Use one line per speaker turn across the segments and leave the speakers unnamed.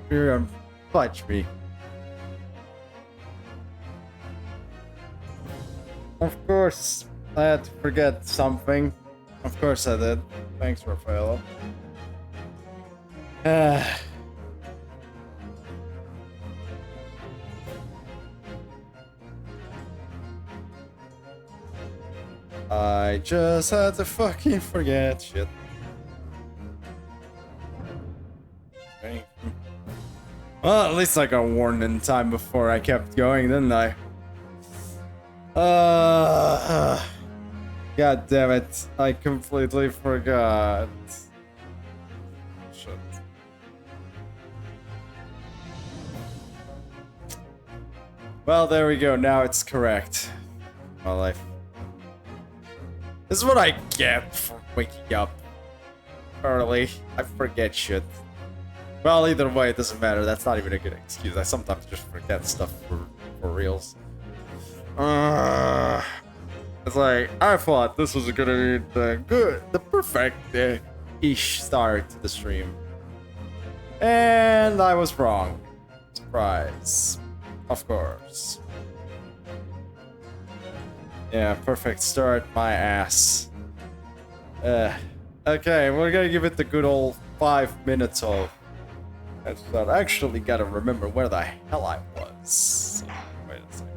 here and fudge me. Of course, I had to forget something. Of course I did. Thanks, Rafaela. I just had to fucking forget shit. Okay. Well, at least I got warned in time before I kept going, didn't I? God damn it. I completely forgot. Shit. Well, there we go. Now it's correct. My life. This is what I get for waking up early. I forget shit. Well, either way, it doesn't matter. That's not even a good excuse. I sometimes just forget stuff for reals. It's like, I thought this was gonna be the perfect ish start to the stream. And I was wrong. Surprise. Of course. Yeah, perfect start, my ass. Okay, we're gonna give it the good old 5 minutes of. I actually gotta remember where the hell I was. Wait a second.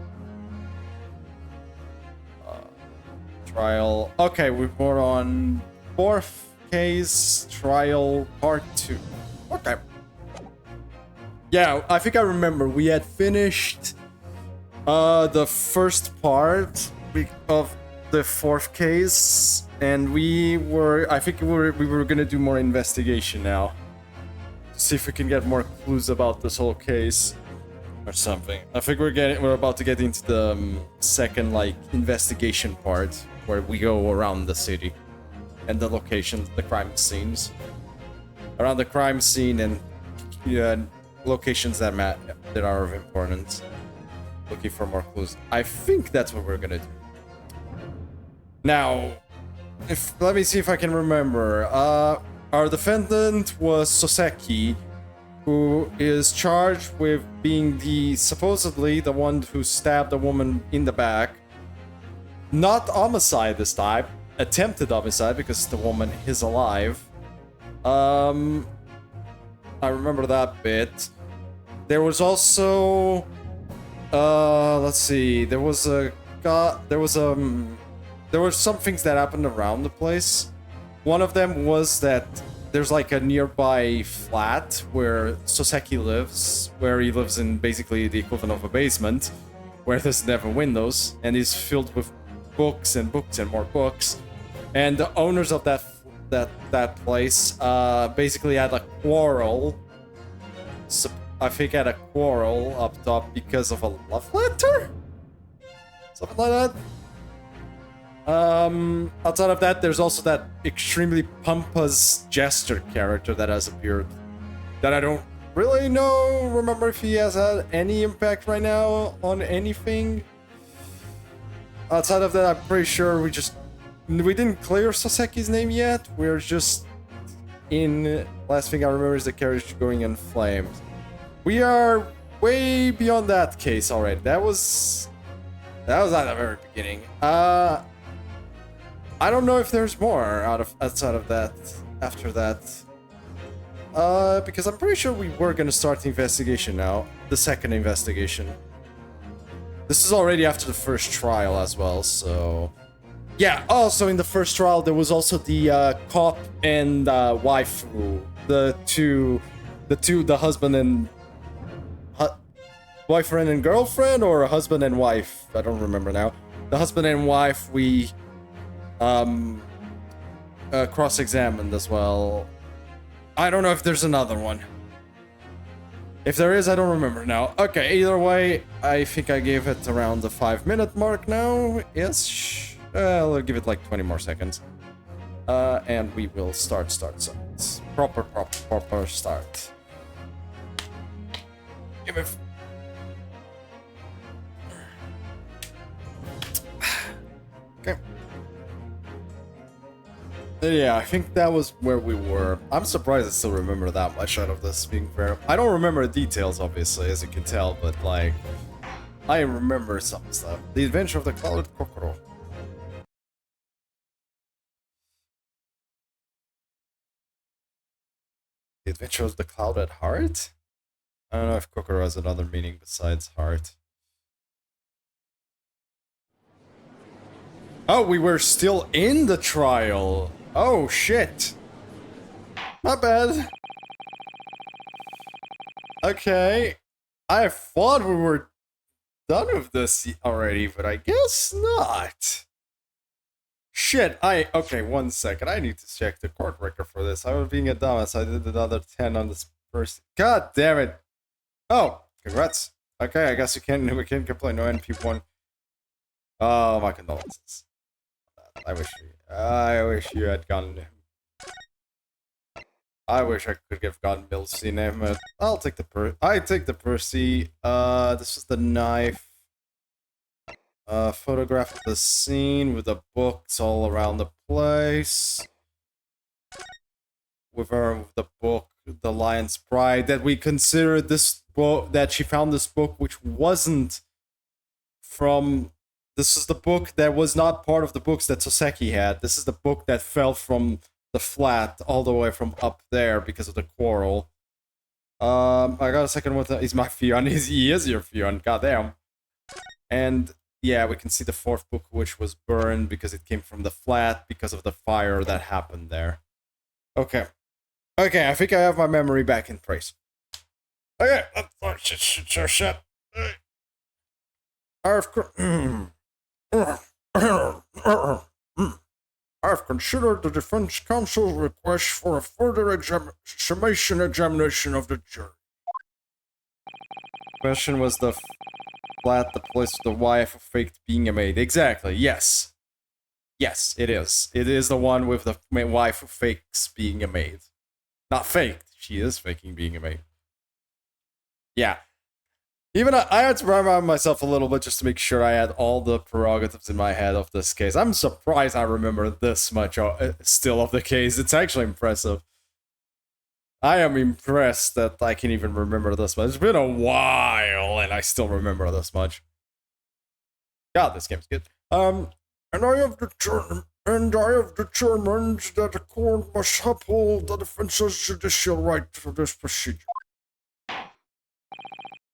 Trial. Okay, we're on 4th case trial part 2. Okay. Yeah, I think I remember. We had finished the first part of the 4th case, and I think we were gonna do more investigation now. See if we can get more clues about this whole case or something. I think we're about to get into the second investigation part where we go around the city and the locations, the crime scenes, around the crime scene and locations that are of importance. Looking for more clues. I think that's what we're gonna do. Now, let me see if I can remember. Our defendant was Soseki, who is charged with being supposedly the one who stabbed a woman in the back. Not homicide this time, attempted homicide because the woman is alive. I remember that bit. There was also, let's see, there were some things that happened around the place. One of them was that there's like a nearby flat where Soseki lives, where he lives in basically the equivalent of a basement, where there's never windows, and is filled with books and books and more books. And the owners of that place basically had a quarrel. So I think had a quarrel up top because of a love letter? Something like that. Outside of that, there's also that extremely pompous jester character that has appeared that I don't really remember if he has had any impact right now on anything. Outside of that, I'm pretty sure we didn't clear Soseki's name yet. We're just last thing I remember is the carriage going in flames. We are way beyond that case already. That was at the very beginning. I don't know if there's more outside of that after that. Because I'm pretty sure we were gonna start the investigation now. The second investigation. This is already after the first trial as well, so... Yeah, also in the first trial there was also the cop and waifu. The husband and... boyfriend and girlfriend, or husband and wife? I don't remember now. The husband and wife we... cross-examined as well. I don't know if there's another one. If there is, I don't remember now. Okay, either way, I think I gave it around the 5-minute mark now. Yes, I'll give it like 20 more seconds. And we will start. So it's proper start. Give it. Okay. Yeah, I think that was where we were. I'm surprised I still remember that much out of this, being fair. I don't remember the details, obviously, as you can tell, but, like, I remember some stuff. The Adventure of the Clouded Kokoro. The Adventure of the Clouded Heart? I don't know if Kokoro has another meaning besides heart. Oh, we were still in the trial. Oh, shit. Not bad. Okay. I thought we were done with this already, but I guess not. Shit, okay, 1 second. I need to check the court record for this. I was being a dumbass. I did another 10 on this person. God damn it. Oh, congrats. Okay, I guess we can't complain. No NP1. Oh, my condolences. I wish you had gotten him. I wish I could have gotten Milsey name, but I'll take the Percy. This is the knife. Photograph of the scene with the books all around the place. With the book, The Lion's Pride, that we considered this book, that she found this book which wasn't from... This is the book that was not part of the books that Soseki had. This is the book that fell from the flat all the way from up there because of the quarrel. I got a second one. He's my Fion. He is your Fion. Goddamn. And yeah, we can see the fourth book, which was burned because it came from the flat because of the fire that happened there. Okay. Okay, I think I have my memory back in place. Okay, shit. I've considered the defense counsel's request for a further summation examination of the jury. Question was the flat the place the wife of faked being a maid. Exactly, yes. Yes, it is. It is the one with the wife who fakes being a maid. Not faked, she is faking being a maid. Yeah. Even I had to remind myself a little bit just to make sure I had all the prerogatives in my head of this case. I'm surprised I remember this much still of the case. It's actually impressive. I am impressed that I can even remember this much. It's been a while and I still remember this much. God, this game's good. And I have determined that the court must uphold the defense's judicial right for this procedure.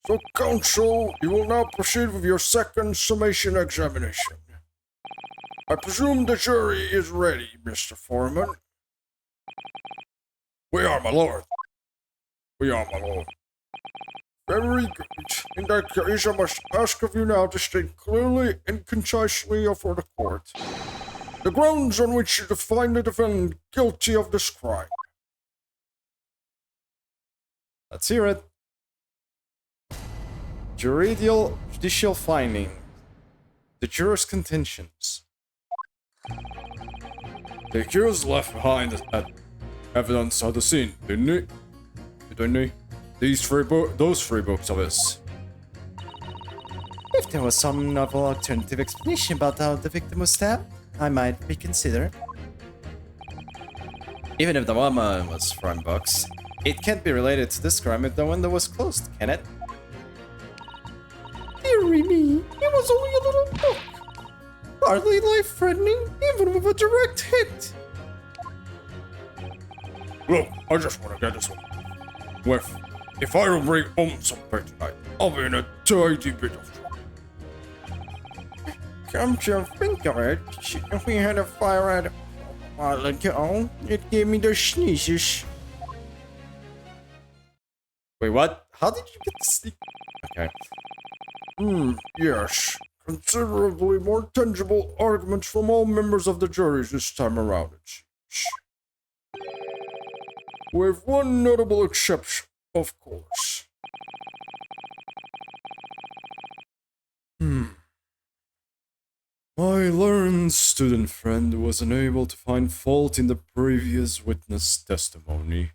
So, counsel, you will now proceed with your second summation examination. I presume the jury is ready, Mr. Foreman. We are, my lord. We are, my lord. Very good. In that case, I must ask of you now to state clearly and concisely before the court the grounds on which you find the defendant guilty of this crime. Let's hear it. Judicial finding. The jurors' contentions. The accused left behind evidence at the scene, didn't he? Those three books of his. If there was some novel alternative explanation about how the victim was stabbed, I might reconsider. Even if the woman was from books, it can't be related to this crime if the window was closed, can it? Dearie me, it was only a little book. Hardly life-threatening, even with a direct hit. Look, I just want to get this one. If I don't bring home something tonight, I'll be in a tidy bit of trouble. Come to think of it, we had a fire at a while ago. It gave me the sneezes. Wait, what? How did you get the sneak? Okay. Yes. Considerably more tangible arguments from all members of the jury this time around, it seems. With one notable exception, of course. My learned student friend was unable to find fault in the previous witness testimony.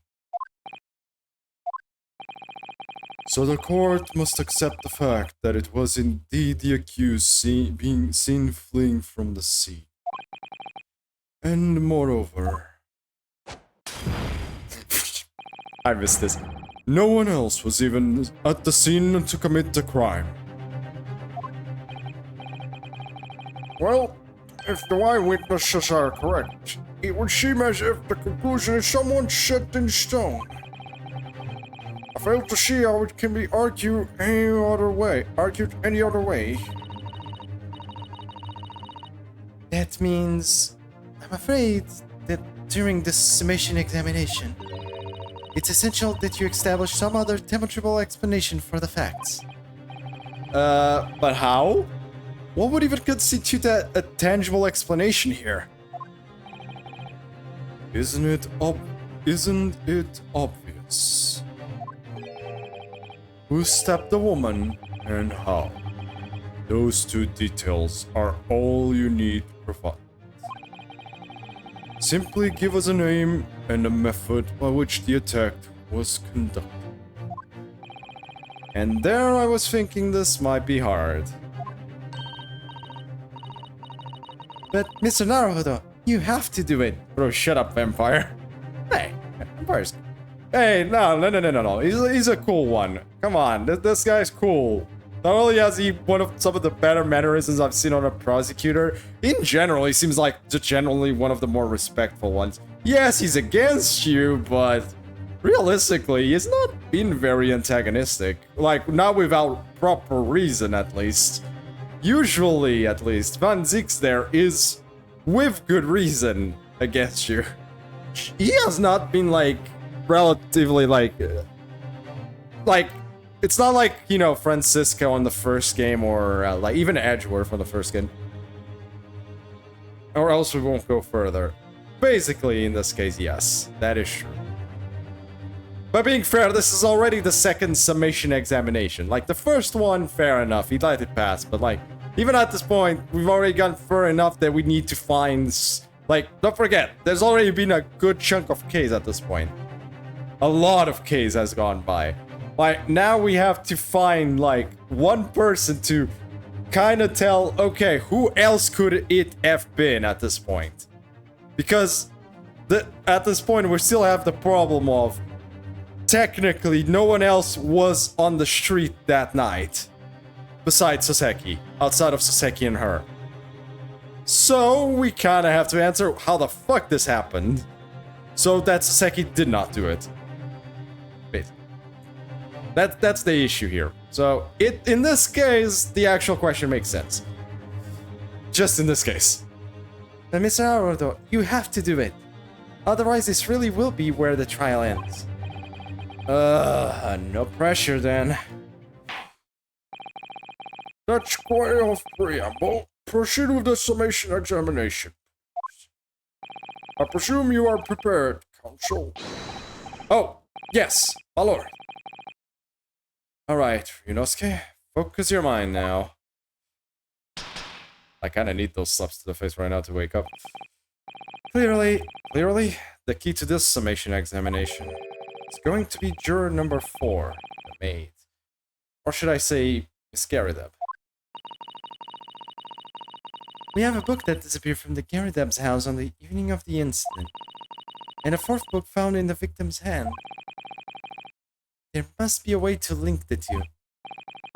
So the court must accept the fact that it was indeed the accused being seen fleeing from the scene. And moreover, I missed this. No one else was even at the scene to commit the crime. Well, if the eyewitnesses are correct, it would seem as if the conclusion is somewhat set in stone. I fail to see how it can be argued any other way. That means, I'm afraid that during the summation examination, it's essential that you establish some other demonstrable explanation for the facts. But how? What would even constitute a tangible explanation here? Isn't it obvious? Who stabbed the woman and how? Those two details are all you need to provide. Simply give us a name and a method by which the attack was conducted. And there I was thinking this might be hard. But Mr. Naruhodo, you have to do it. Bro, shut up, vampire. Hey, vampires. Hey, no. He's a cool one. Come on, this guy's cool. Not only has he one of some of the better mannerisms I've seen on a prosecutor, in general, he seems like generally one of the more respectful ones. Yes, he's against you, but realistically, he's not been very antagonistic. Like, not without proper reason, at least. Usually, at least, Van Zieks there is, with good reason, against you. He has not been, like, relatively, like, it's not like, you know, Francisco on the first game, or, like, even Edgeworth on the first game. Or else we won't go further. Basically, in this case, yes, that is true. But being fair, this is already the second summation examination. Like, the first one, fair enough, he let it pass, but, like, even at this point, we've already gone far enough that we need to find, like, don't forget, there's already been a good chunk of Ks at this point. A lot of Ks has gone by. Like, now we have to find, like, one person to kind of tell, okay, who else could it have been at this point? Because at this point, we still have the problem of, technically, no one else was on the street that night. Besides Soseki. Outside of Soseki and her. So, we kind of have to answer how the fuck this happened. So that Soseki did not do it. Basically. That's the issue here. So, in this case, the actual question makes sense. Just in this case. But Mr. Naruhodo, you have to do it. Otherwise, this really will be where the trial ends. No pressure then. That's quite enough preamble. Proceed with the summation examination. I presume you are prepared, counsel. Oh, yes, my lord. Alright, Ryunosuke, focus your mind now. I kinda need those slaps to the face right now to wake up. Clearly, the key to this summation examination is going to be juror number 4, the maid. Or should I say, Miss Garideb. We have a book that disappeared from the Garideb's house on the evening of the incident, and a 4th book found in the victim's hand. There must be a way to link the two.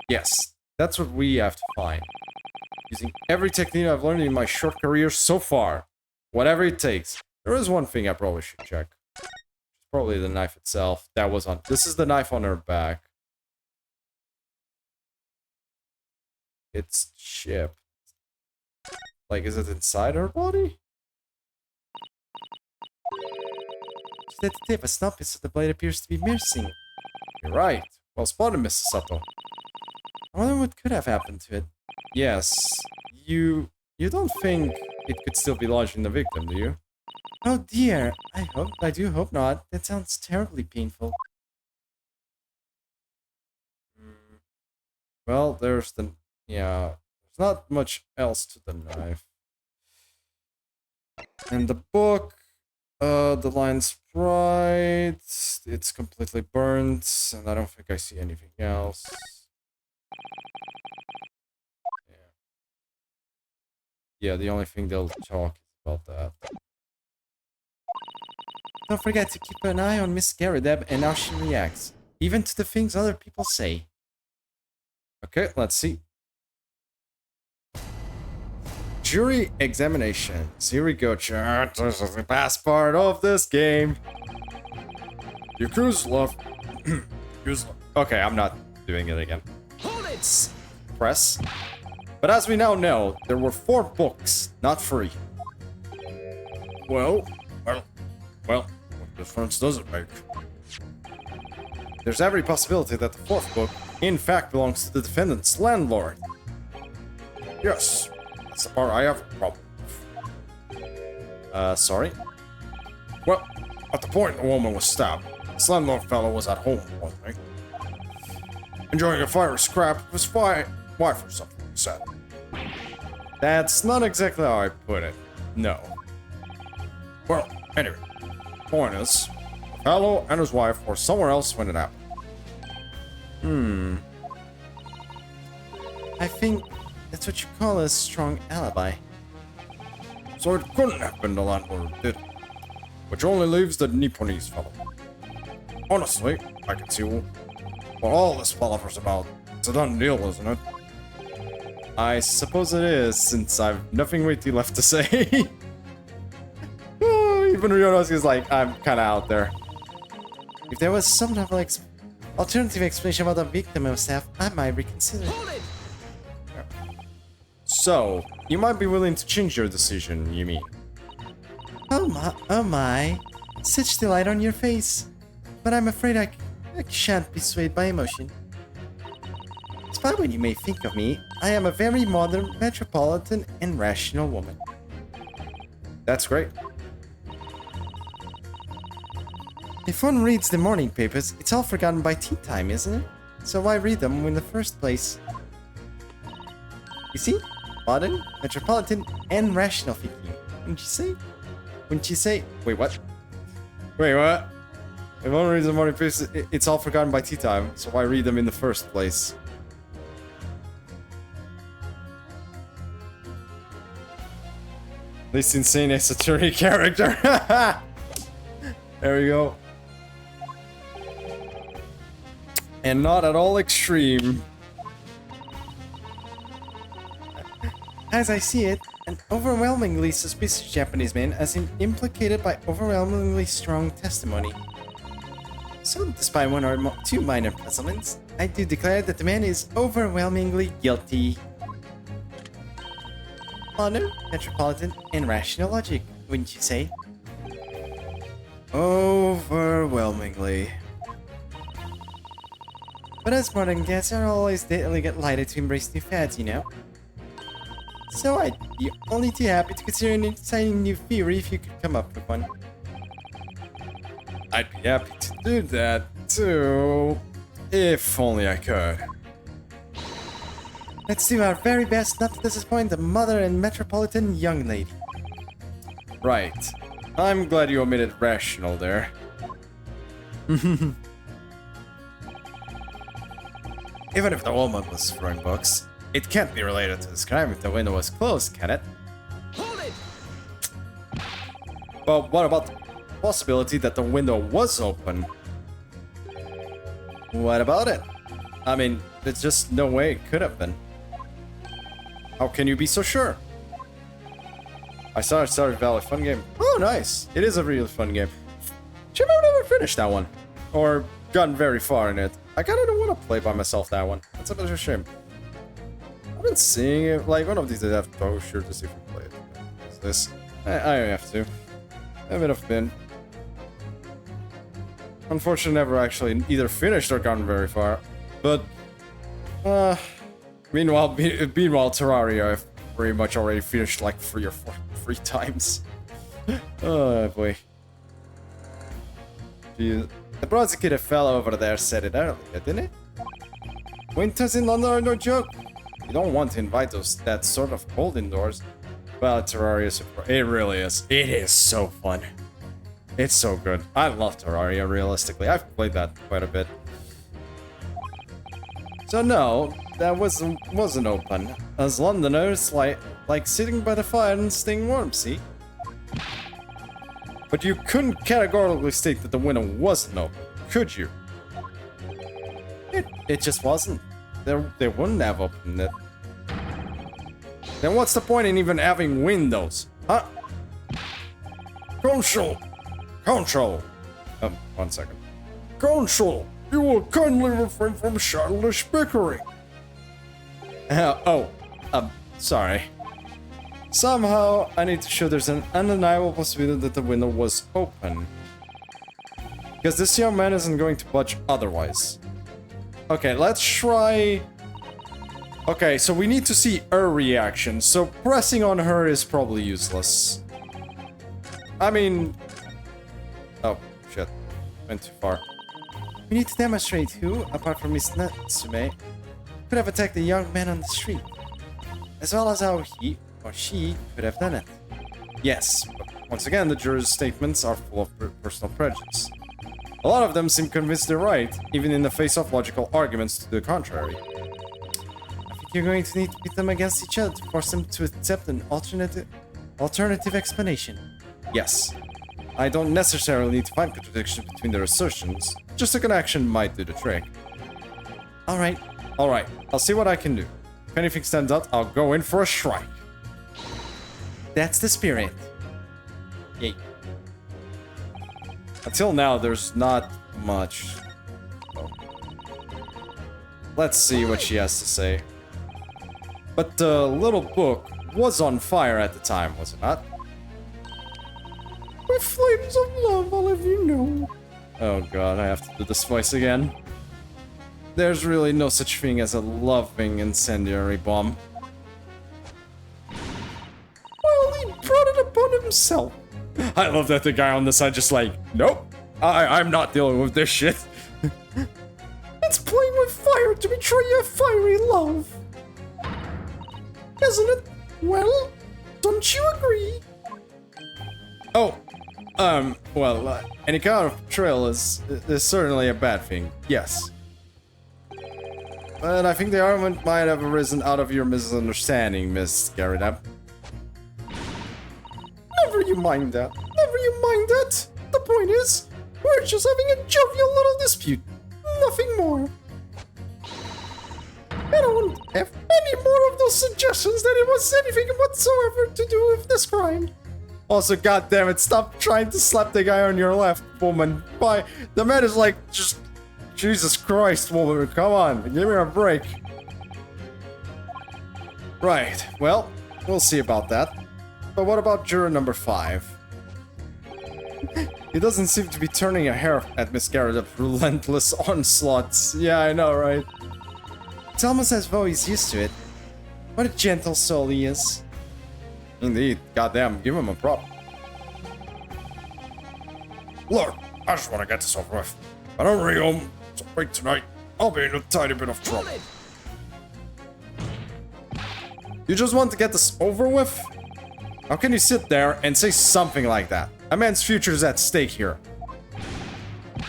Yes, that's what we have to find. Using every technique I've learned in my short career so far. Whatever it takes. There is one thing I probably should check. Probably the knife itself. That was on... This is the knife on her back. It's chipped. Like, is it inside her body? Just at the tip, a snub piece of the blade appears to be missing. You're right. Well spotted, Mrs. Sato. I wonder what could have happened to it. Yes. You don't think it could still be lodged in the victim, do you? Oh dear. I do hope not. That sounds terribly painful. Well, there's the... Yeah. There's not much else to the knife. And the book... the line's right. It's completely burnt, and I don't think I see anything else. Yeah, the only thing they'll talk is about that. Don't forget to keep an eye on Miss Garrideb and how she reacts, even to the things other people say. Okay, let's see. Jury examinations. Here we go, chat. This is the best part of this game. Your crews love. Okay, I'm not doing it again. Press. But as we now know, there were 4 books, not 3. Well, what difference does it make? There's every possibility that the 4th book, in fact, belongs to the defendant's landlord. Yes, that's the part I have a problem with. Sorry? Well, at the point the woman was stabbed, this landlord fellow was at home one night. Enjoying a fire scrap with his wife or something, he said. That's not exactly how I put it. No. Well, anyway, point is, the fellow and his wife were somewhere else when it happened. I think that's what you call a strong alibi. So it couldn't have been the landlord who did it. Which only leaves the Nipponese fellow. Honestly, I can see what all this palaver's about. It's a done deal, isn't it? I suppose it is, since I've nothing witty left to say. Even Ryonosuke's like, I'm kinda out there. If there was some type of alternative explanation about the victim himself, I might reconsider. So, you might be willing to change your decision, you mean? Oh my. Such delight on your face. But I'm afraid I shan't be swayed by emotion. Despite what you may think of me, I am a very modern, metropolitan, and rational woman. That's great. If one reads the morning papers, it's all forgotten by tea time, isn't it? So why read them in the first place? You see? Modern, metropolitan, and rational thinking. Wouldn't you say? Wouldn't you say? Wait, what? Wait, what? If one reads the morning papers, it's all forgotten by tea time. So why read them in the first place? This insane esoteric character. There we go. And not at all extreme. As I see it, an overwhelmingly suspicious Japanese man has been implicated by overwhelmingly strong testimony. So, despite one or two minor puzzlements, I do declare that the man is overwhelmingly guilty. Honor, metropolitan, and rational logic, wouldn't you say? Overwhelmingly. But us modern guests are always delighted to embrace new fads, you know? So I'd be only too happy to consider an exciting new theory if you could come up with one. I'd be happy to do that, too. If only I could. Let's do our very best not to disappoint the mother and metropolitan young lady. Right. I'm glad you omitted rational there. Even if the woman was throwing books, it can't be related to this crime if the window was closed, can it? Hold it! But what about the possibility that the window was open? What about it? I mean, there's just no way it could have been. How can you be so sure? I saw Stardew Valley, fun game. Oh, nice. It is a really fun game. Should have never finished that one. Or gotten very far in it. I kinda don't want to play by myself that one. That's a bit of a shame. I've been seeing it, like one of these days I have to go sure to see if we play it. Is this? I have to. I would have been. Unfortunately, never actually either finished or gotten very far. But, meanwhile, Terraria, I've pretty much already finished like 3 or 4 times. Oh boy. Jeez. The prosecutor fellow over there said it earlier, didn't it? Winters in London are no joke. You don't want to invite that sort of cold indoors. Well, Terraria, it really is. It is so fun. It's so good. I love Terraria, realistically. I've played that quite a bit. So no, that wasn't open. As Londoners, like sitting by the fire and staying warm, see? But you couldn't categorically state that the window wasn't open, could you? It just wasn't. They wouldn't have opened it. Then what's the point in even having windows? Huh? Consul! Consul! 1 second. Consul! You will kindly refrain from childish bickering. Sorry. Somehow, I need to show there's an undeniable possibility that the window was open. Because this young man isn't going to budge otherwise. Okay, let's try... Okay, so we need to see her reaction, so pressing on her is probably useless. I mean... Oh, shit. Went too far. We need to demonstrate who, apart from Miss Natsume, could have attacked the young man on the street. As well as how he or she could have done it. Yes, but once again, the jurors' statements are full of personal prejudice. A lot of them seem convinced they're right, even in the face of logical arguments to the contrary. I think you're going to need to pit them against each other to force them to accept an alternative explanation. Yes. I don't necessarily need to find contradiction between their assertions, just a connection might do the trick. Alright. Alright, I'll see what I can do. If anything stands out, I'll go in for a strike. That's the spirit. Yay. Until now, there's not much. Oh. Let's see what she has to say. But the little book was on fire at the time, was it not? With flames of love, I'll have you know. Oh god, I have to do this voice again. There's really no such thing as a loving incendiary bomb. Well, he brought it upon himself. I love that the guy on the side just like, nope, I'm not dealing with this shit. It's playing with fire to betray your fiery love. Isn't it? Well, don't you agree? Oh, well, any kind of betrayal is certainly a bad thing, yes. But I think the argument might have arisen out of your misunderstanding, Miss Garadab. Never you mind that. Never you mind that. The point is, we're just having a jovial little dispute. Nothing more. I don't have any more of those suggestions that it was anything whatsoever to do with this crime. Also, goddammit, stop trying to slap the guy on your left, woman. Bye. The man is like, just... Jesus Christ, woman, come on, give me a break. Right, well, we'll see about that. But what about juror number 5? He doesn't seem to be turning a hair at Miss Garadab's relentless onslaughts. Yeah, I know, right? It's almost as though he's used to it. What a gentle soul he is. Indeed, goddamn, give him a prop. Look, I just want to get this over with. I don't bring home some break tonight. I'll be in a tiny bit of trouble. You just want to get this over with? How can you sit there and say something like that? A man's future is at stake here.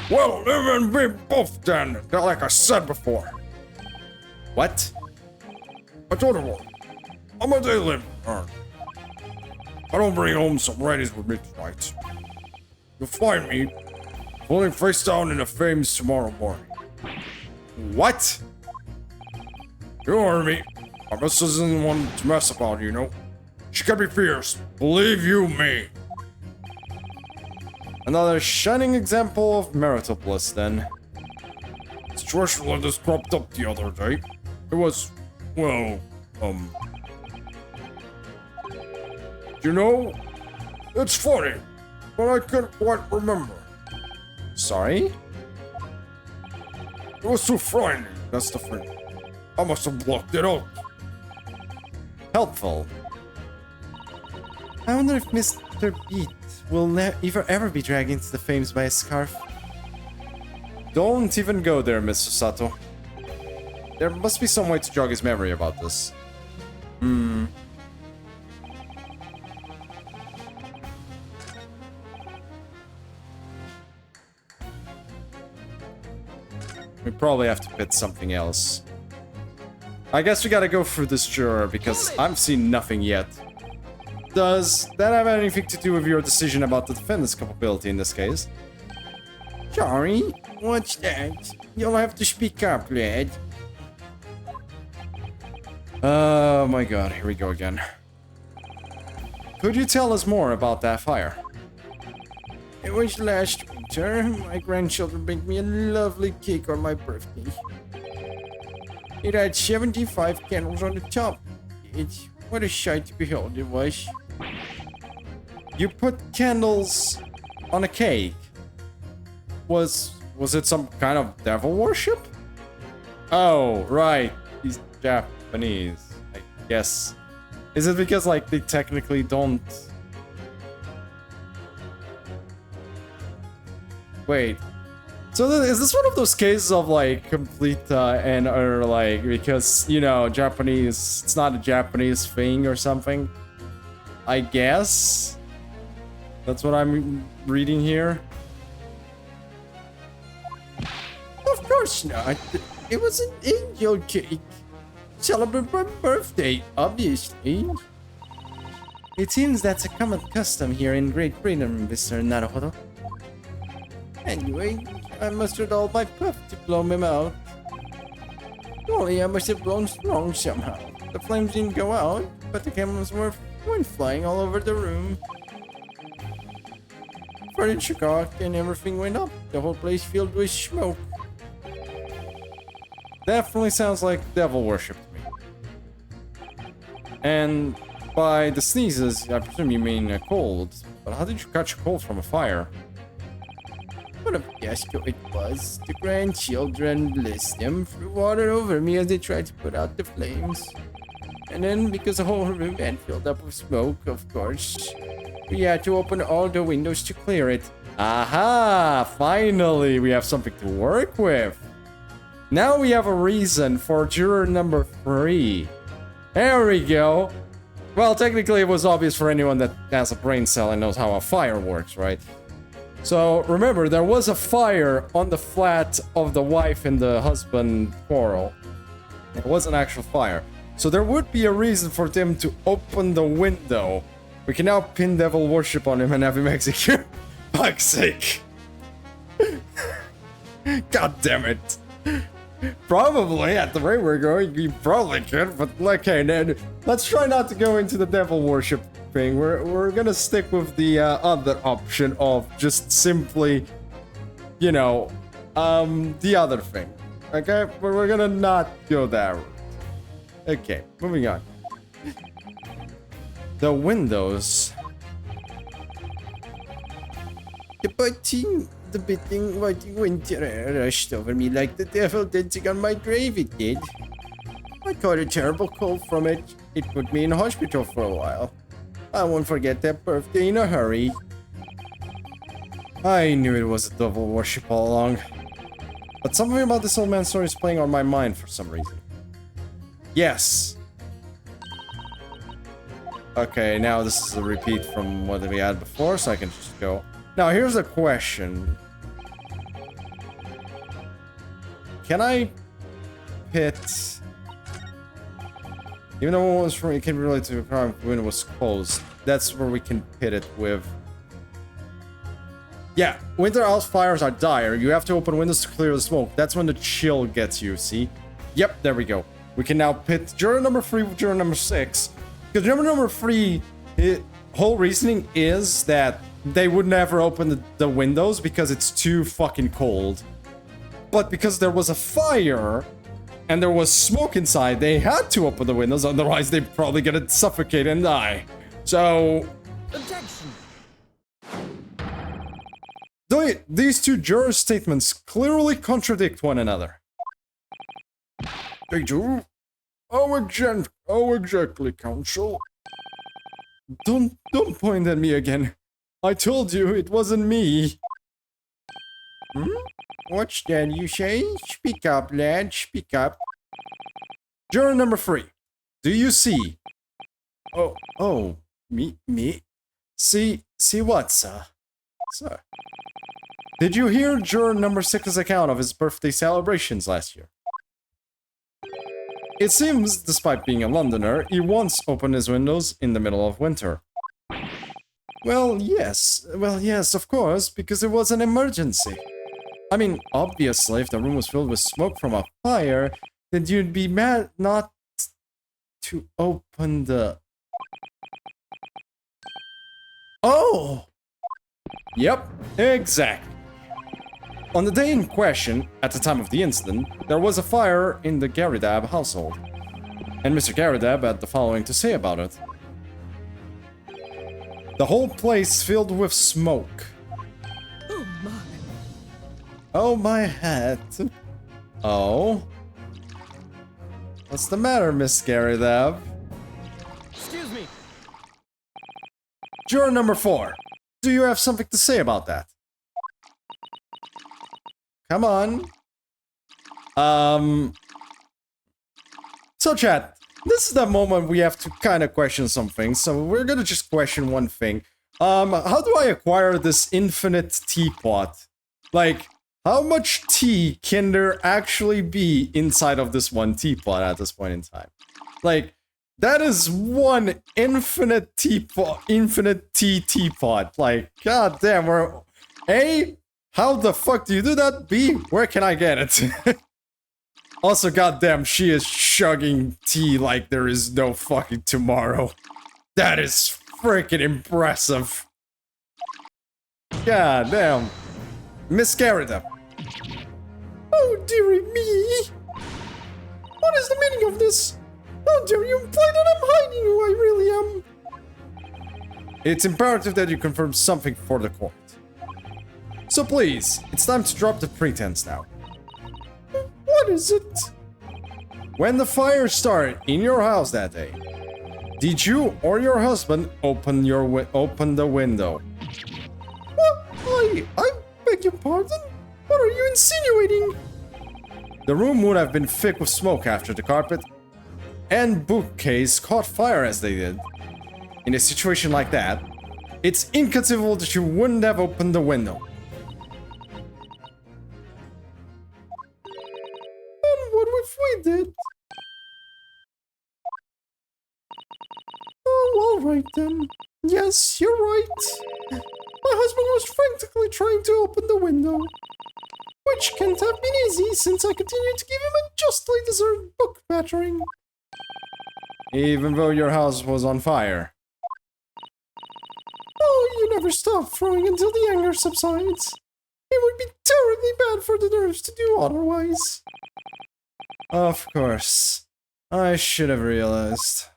Well, live and be both then, like I said before. What? I told her what. I'm a day living. I don't bring home some righties with me tonight. You'll find me falling face down in the flames tomorrow morning. What? You heard me. My missus isn't one to mess about, you know. She can be fierce, believe you me. Another shining example of marital bliss, then. The situation like this cropped up the other day. It was, well, you know, it's funny, but I can't quite remember. Sorry? It was too frightening, that's the thing. I must have blocked it out. Helpful. I wonder if Mr. Beat will ever be dragged into the flames by a scarf. Don't even go there, Mr. Sato. There must be some way to jog his memory about this. We probably have to pit something else. I guess we gotta go through this juror because I've seen nothing yet. Does that have anything to do with your decision about the defense capability in this case? Sorry, what's that? You'll have to speak up, lad. Oh my god, here we go again. Could you tell us more about that fire? It was last winter. My grandchildren baked me a lovely cake on my birthday. It had 75 candles on the top. What a sight to behold it was. You put candles on a cake? Was it some kind of devil worship? Oh, right. He's Japanese, I guess. Is it because, like, they technically don't... Wait. So is this one of those cases of, like, complete or like, because, you know, Japanese... It's not a Japanese thing or something? I guess? That's what I'm reading here. Of course not. It was an angel cake. Celebrate my birthday, obviously. It seems that's a common custom here in Great Britain, Mr. Naruhodo. Anyway, I mustered all my puff to blow him out. Only I must have blown strong somehow. The flames didn't go out, but the candles went flying all over the room. Furniture cracked and everything went up. The whole place filled with smoke. Definitely sounds like devil worship to me. And by the sneezes, I presume you mean a cold. But how did you catch a cold from a fire? What a fiasco it was. The grandchildren, bless them, threw water over me as they tried to put out the flames. And then, because the whole room had filled up with smoke, of course, we had to open all the windows to clear it. Aha! Finally, we have something to work with. Now we have a reason for juror number 3. There we go. Well, technically it was obvious for anyone that has a brain cell and knows how a fire works, right? So remember, there was a fire on the flat of the wife and the husband quarrel. It was an actual fire. So there would be a reason for them to open the window. We can now pin devil worship on him and have him executed. Fuck's sake. God damn it. Probably, at the rate we're going, you probably could, but okay, then let's try not to go into the devil worship thing. We're gonna stick with the other option of just simply, you know, the other thing. Okay, but we're gonna not go that route. Okay, moving on. The windows. The biting white winter rushed over me like the devil dancing on my grave, it did. I caught a terrible cold from it. It put me in hospital for a while. I won't forget that birthday in a hurry. I knew it was a devil worship all along. But something about this old man's story is playing on my mind for some reason. Yes! Okay, now this is a repeat from what we had before, so I can just go. Now, here's a question. Can I pit... Even though it was from, it can relate to a crime when it was closed. That's where we can pit it with. Yeah, winter house fires are dire. You have to open windows to clear the smoke. That's when the chill gets you, see? Yep, there we go. We can now pit juror number 3 with juror number 6. Because juror number 3, whole reasoning is that they would never open the windows because it's too fucking cold. But because there was a fire and there was smoke inside, they had to open the windows, otherwise they'd probably gonna suffocate and die. So... Objection! These two juror statements clearly contradict one another. They do? Oh, exactly, counsel. Don't point at me again. I told you it wasn't me. Hmm? What's that you say? Speak up, lad, speak up. Juror number 3. Do you see? Oh, me? See what, sir? Sir. Did you hear juror number 6's account of his birthday celebrations last year? It seems, despite being a Londoner, he once opened his windows in the middle of winter. Well, yes. Well, yes, of course, because it was an emergency. I mean, obviously, if the room was filled with smoke from a fire, then you'd be mad not to open the... Oh! Yep, exactly. On the day in question, at the time of the incident, there was a fire in the Garidab household. And Mr. Garidab had the following to say about it. The whole place filled with smoke.
Oh my.
Oh, my hat. Oh? What's the matter, Miss Garidab?
Excuse me.
Juror number 4. Do you have something to say about that? Come on. So chat, this is the moment we have to kind of question something, so we're gonna just question one thing. How do I acquire this infinite teapot? Like, how much tea can there actually be inside of this one teapot at this point in time? Like, that is one infinite teapot, infinite tea teapot. Like, god damn, we're... A, how the fuck do you do that? B, where can I get it? Also, goddamn, she is chugging tea like there is no fucking tomorrow. That is freaking impressive. God damn. Miss Garrida. Oh, dearie me. What is the meaning of this? How dare you imply that I'm hiding who I really am? It's imperative that you confirm something for the court. So please, it's time to drop the pretense now. What is it? When the fire started in your house that day, did you or your husband open the window? Well, I beg your pardon? What are you insinuating? The room would have been thick with smoke after the carpet and bookcase caught fire as they did. In a situation like that, it's inconceivable that you wouldn't have opened the window. What if we did? Oh, alright then. Yes, you're right. My husband was frantically trying to open the window. Which can't have been easy since I continued to give him a justly deserved book battering. Even though your house was on fire. Oh, you never stop throwing until the anger subsides. It would be terribly bad for the nerves to do otherwise. Of course. I should have realized.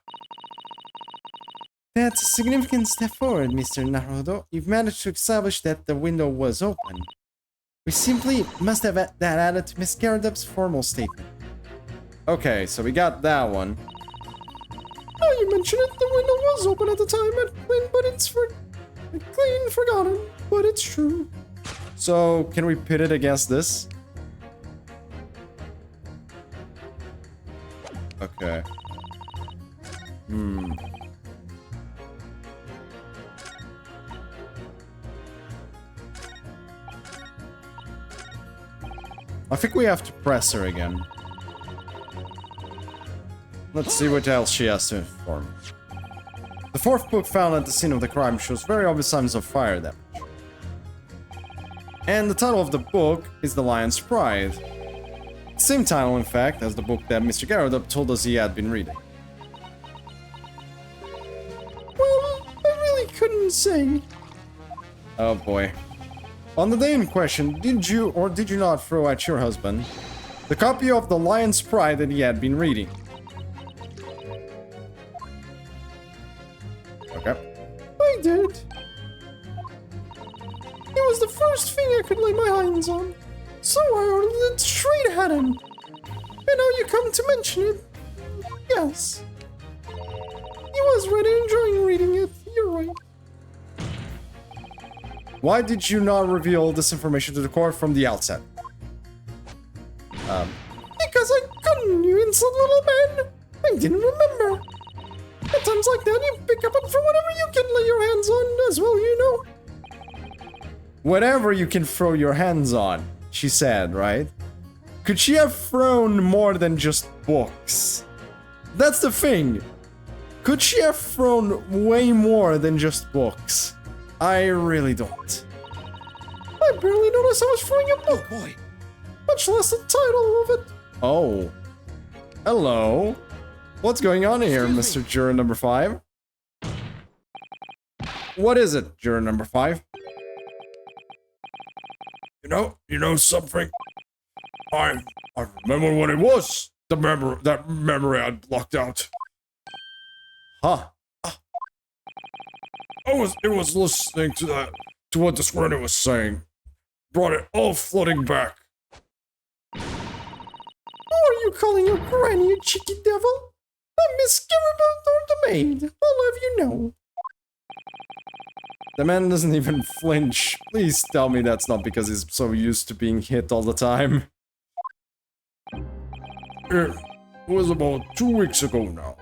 That's a significant step forward, Mr. Naruto. You've managed to establish that the window was open. We simply must have that added to Miss Garadub's formal statement. Okay, so we got that one. Oh, you mentioned it. The window was open at the time, but it's clean forgotten. But it's true. So, can we pit it against this? Okay. I think we have to press her again. Let's see what else she has to inform. The fourth book found at the scene of the crime shows very obvious signs of fire damage. And the title of the book is The Lion's Pride. Same title, in fact, as the book that Mr. Garadub told us he had been reading. Well, I really couldn't say. Oh boy. On the day in question, did you or did you not throw at your husband the copy of The Lion's Pride that he had been reading? Okay. I did. It was the first thing I could lay my hands on. So I ordered it straight at him. And now you come to mention it. Yes. He was really enjoying reading it. You're right. Why did you not reveal this information to the court from the outset? Because I couldn't, you insult little man. I didn't remember. At times like that, you pick up for whatever you can lay your hands on as well, you know. Whatever you can throw your hands on, she said, right? Could she have thrown more than just books? That's the thing. Could she have thrown way more than just books? I really don't. I barely noticed I was throwing a book, boy. Much less the title of it. Oh. Hello. What's going on here, Mr. Juror number 5? What is it, Juror number 5?
You know something? I remember what it was. That memory I blocked out.
Huh.
It was listening to what the screener was saying. Brought it all flooding back.
Who are you calling your granny, you cheeky devil? I'm Miss Garibald the maid. I'll have you know. The man doesn't even flinch. Please tell me that's not because he's so used to being hit all the time.
It was about 2 weeks ago now.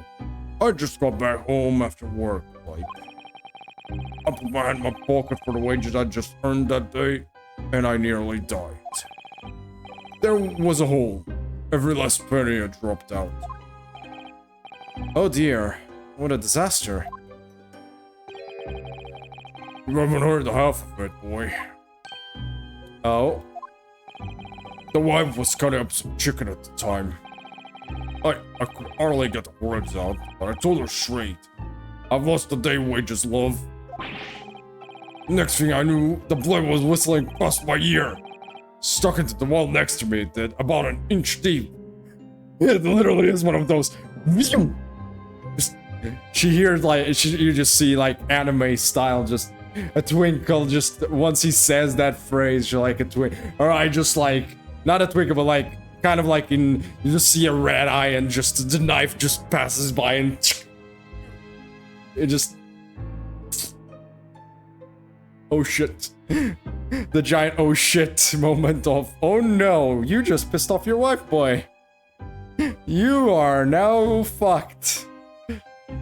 I just got back home after work, like. I put my hand in my pocket for the wages I just earned that day, and I nearly died. There was a hole. Every last penny had dropped out.
Oh dear. What a disaster.
You haven't heard the half of it, boy.
Oh?
The wife was cutting up some chicken at the time. I could hardly get the words out, but I told her straight. I've lost a day wages, love. Next thing I knew, the blood was whistling past my ear. Stuck into the wall next to me, it did, about an inch deep. It literally is one of those.
She hears like, you just see like anime style, just a twinkle, just once he says that phrase, you're like a twinkle. Or I just like, not a twinkle, but like, kind of like you just see a red eye and just the knife just passes by and it just. Oh shit. The giant oh shit moment of, oh no, you just pissed off your wife, boy. You are now fucked.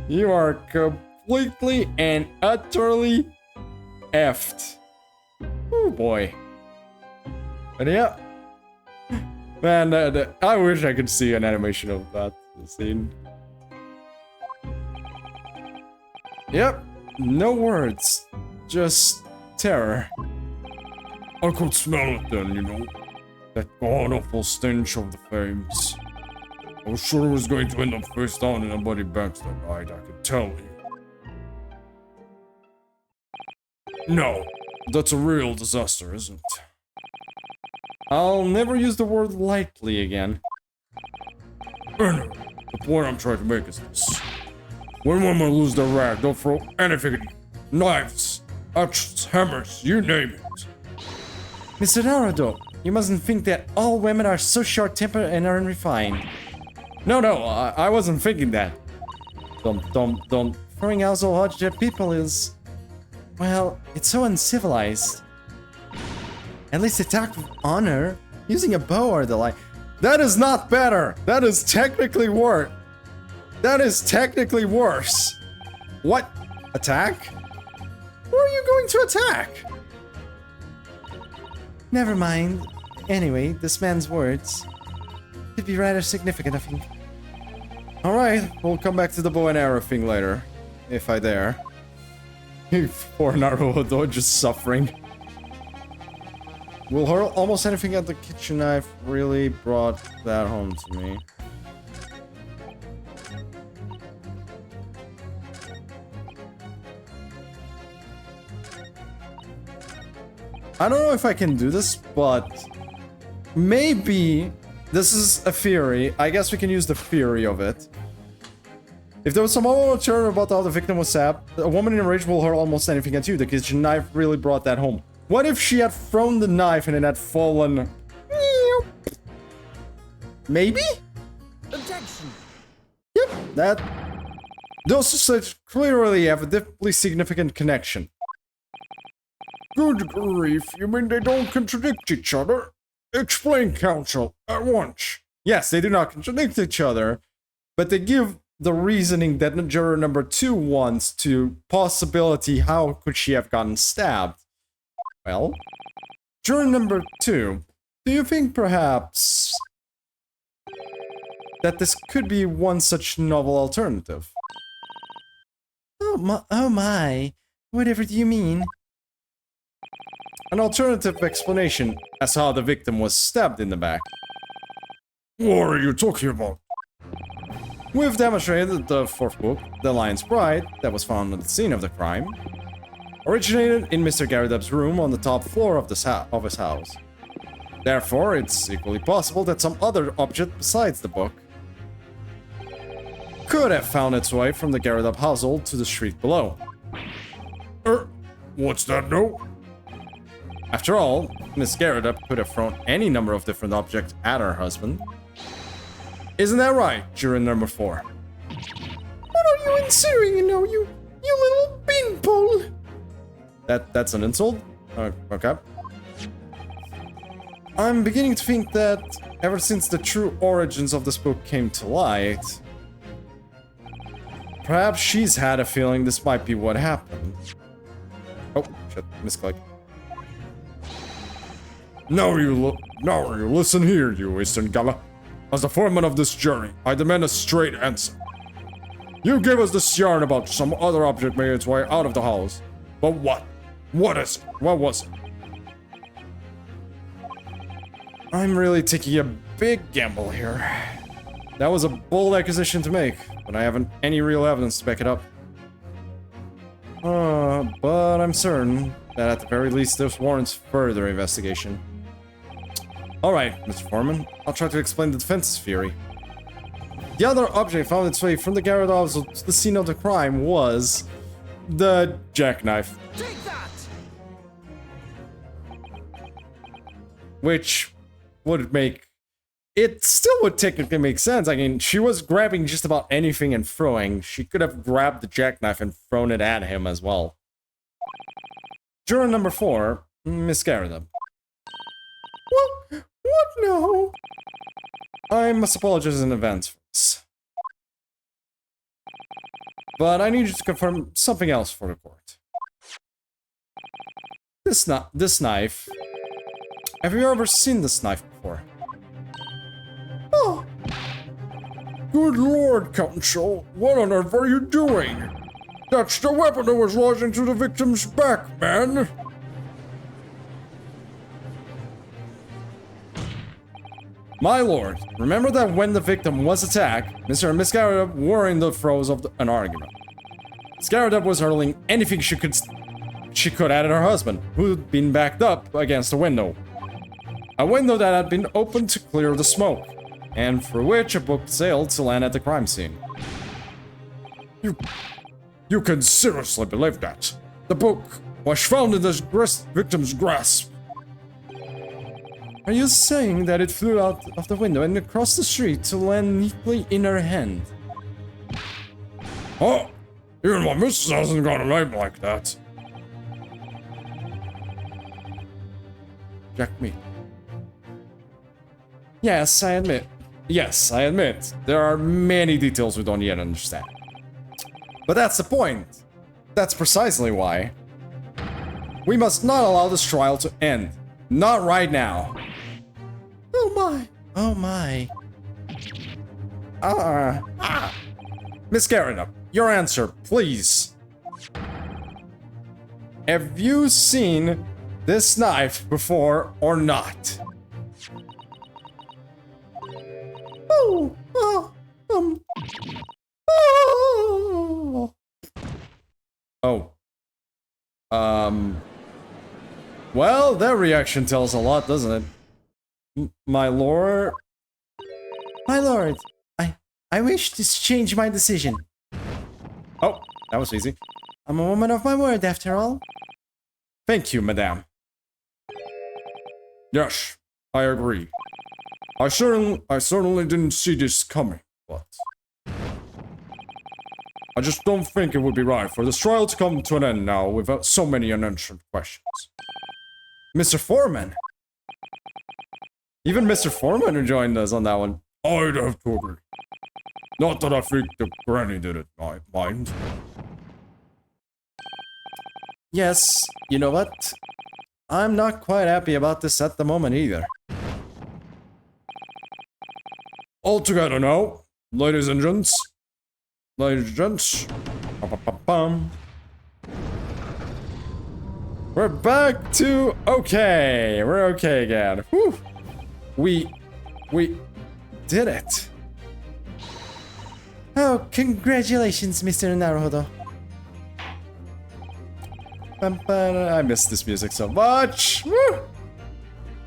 You are completely and utterly effed. Oh boy. But yeah. Man, I wish I could see an animation of that scene. Yep. No words. Just terror.
I could smell it then, you know. That god-awful stench of the flames. I was sure it was going to end up face down in a bloody bench that night, I could tell you. No, that's a real disaster, isn't it?
I'll never use the word lightly again.
Anyway, the point I'm trying to make is this. When women lose their rag, they'll throw anything at you. Knives, axes, hammers, you name it.
Mr. Naruto, you mustn't think that all women are so short-tempered and unrefined. No, I wasn't thinking that. Don't. Throwing out so hard at people is... well, it's so uncivilized. At least attack with honor, using a bow or the like. That is not better! That is technically worse. That is technically worse. What? Attack? Who are you going to attack? Never mind. Anyway, this man's words could be rather significant, I think. Alright, we'll come back to the bow and arrow thing later. If I dare. Poor Naruto just suffering. Will hurl almost anything at the kitchen knife really brought that home to me. I don't know if I can do this, but maybe this is a theory. I guess we can use the theory of it. If there was some other terror about how the victim was stabbed, a woman in a rage will hurl almost anything at you. The kitchen knife really brought that home. What if she had thrown the knife and it had fallen? Maybe?
Objection.
Yep, that... those such clearly have a deeply significant connection.
Good grief, you mean they don't contradict each other? Explain, counsel, at once.
Yes, they do not contradict each other, but they give the reasoning that juror number 2 wants to possibility how could she have gotten stabbed. Well, juror number 2, do you think perhaps that this could be one such novel alternative? Oh my, whatever do you mean? An alternative explanation as to how the victim was stabbed in the back.
What are you talking about?
We've demonstrated the fourth book, The Lion's Bride, that was found at the scene of the crime, originated in Mr. Garrideb's room on the top floor of his house. Therefore, it's equally possible that some other object besides the book could have found its way from the Garrideb household to the street below.
What's that note?
After all, Miss Garrideb could have thrown any number of different objects at her husband. Isn't that right, juror number 4? What are you insinuating now, you little beanpole? That's an insult? Okay. I'm beginning to think that ever since the true origins of this book came to light, perhaps she's had a feeling this might be what happened. Oh, shit, misclick.
Now you listen here, you Eastern Gala. As the foreman of this jury, I demand a straight answer. You gave us this yarn about some other object making its way out of the house. But what? What is it? What was it?
I'm really taking a big gamble here. That was a bold accusation to make, but I haven't any real evidence to back it up. But I'm certain that at the very least this warrants further investigation. Alright, Mr. Foreman, I'll try to explain the defense's theory. The other object found its way from the Garrett office to the scene of the crime was the jackknife.
Take that!
Which would make... It still would technically make sense. I mean, she was grabbing just about anything and throwing. She could have grabbed the jackknife and thrown it at him as well. Juror number 4, Miss Garrideb. What now? I must apologize in advance for this. But I need you to confirm something else for the court. This knife... Have you ever seen this knife before? Oh!
Good lord, Counsel. What on earth are you doing? That's the weapon that was lodged into the victim's back, man.
My lord, remember that when the victim was attacked, Mr. and Miss Garrideb were in the throes of an argument. Miss Garrideb was hurling anything she could at her husband, who'd been backed up against a window. A window that had been opened to clear the smoke, and through which a boat sailed to land at the crime scene.
You can seriously believe that? The book was found in the victim's grasp.
Are you saying that it flew out of the window and across the street to land neatly in her hand?
Oh, even my missus hasn't got a name like that.
Jack me. Yes, I admit. Yes, I admit. There are many details we don't yet understand. But that's the point. That's precisely why. We must not allow this trial to end. Not right now. Oh my. Oh my. Miss Garrideb, your answer, please. Have you seen this knife before or not? Well, that reaction tells a lot, doesn't it? My lord? My lord, I wish to change my decision. Oh, that was easy. I'm a woman of my word, after all. Thank you, madame.
Yes, I agree. I certainly didn't see this coming, but I just don't think it would be right for this trial to come to an end now without so many unanswered questions.
Mr. Foreman? Even Mr. Foreman joined us on that one.
I'd have to agree. Not that I think the granny did it, I mind.
Yes, you know what? I'm not quite happy about this at the moment either.
All together now, ladies and gents. Ladies and gents.
Ba-ba-ba-bum. We're back to okay. We're okay again. Whew. We did it. Oh, congratulations, Mr. Naruhodo. I miss this music so much. Woo!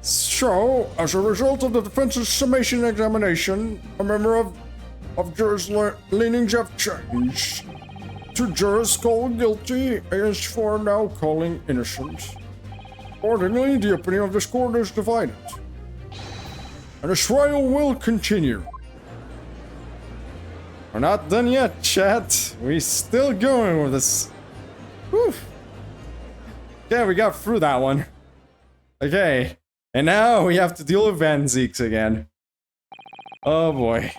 So, as a result of the defense's summation examination, a member of jurors' leanings have changed. Two jurors called guilty against four now calling innocent. Accordingly, the opinion of this court is divided. And the trial will continue. We're not done yet, chat. We're still going with this. Whew. Okay, we got through that one. Okay. And now we have to deal with Van Zeeks again. Oh boy.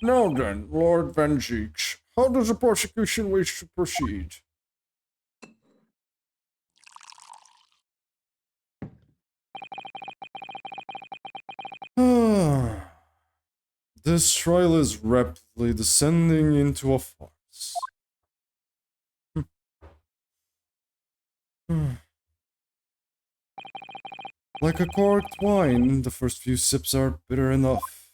Now then, Lord Van Zeeks, how does the prosecution wish to proceed? This trial is rapidly descending into a farce. Like a corked wine, the first few sips are bitter enough.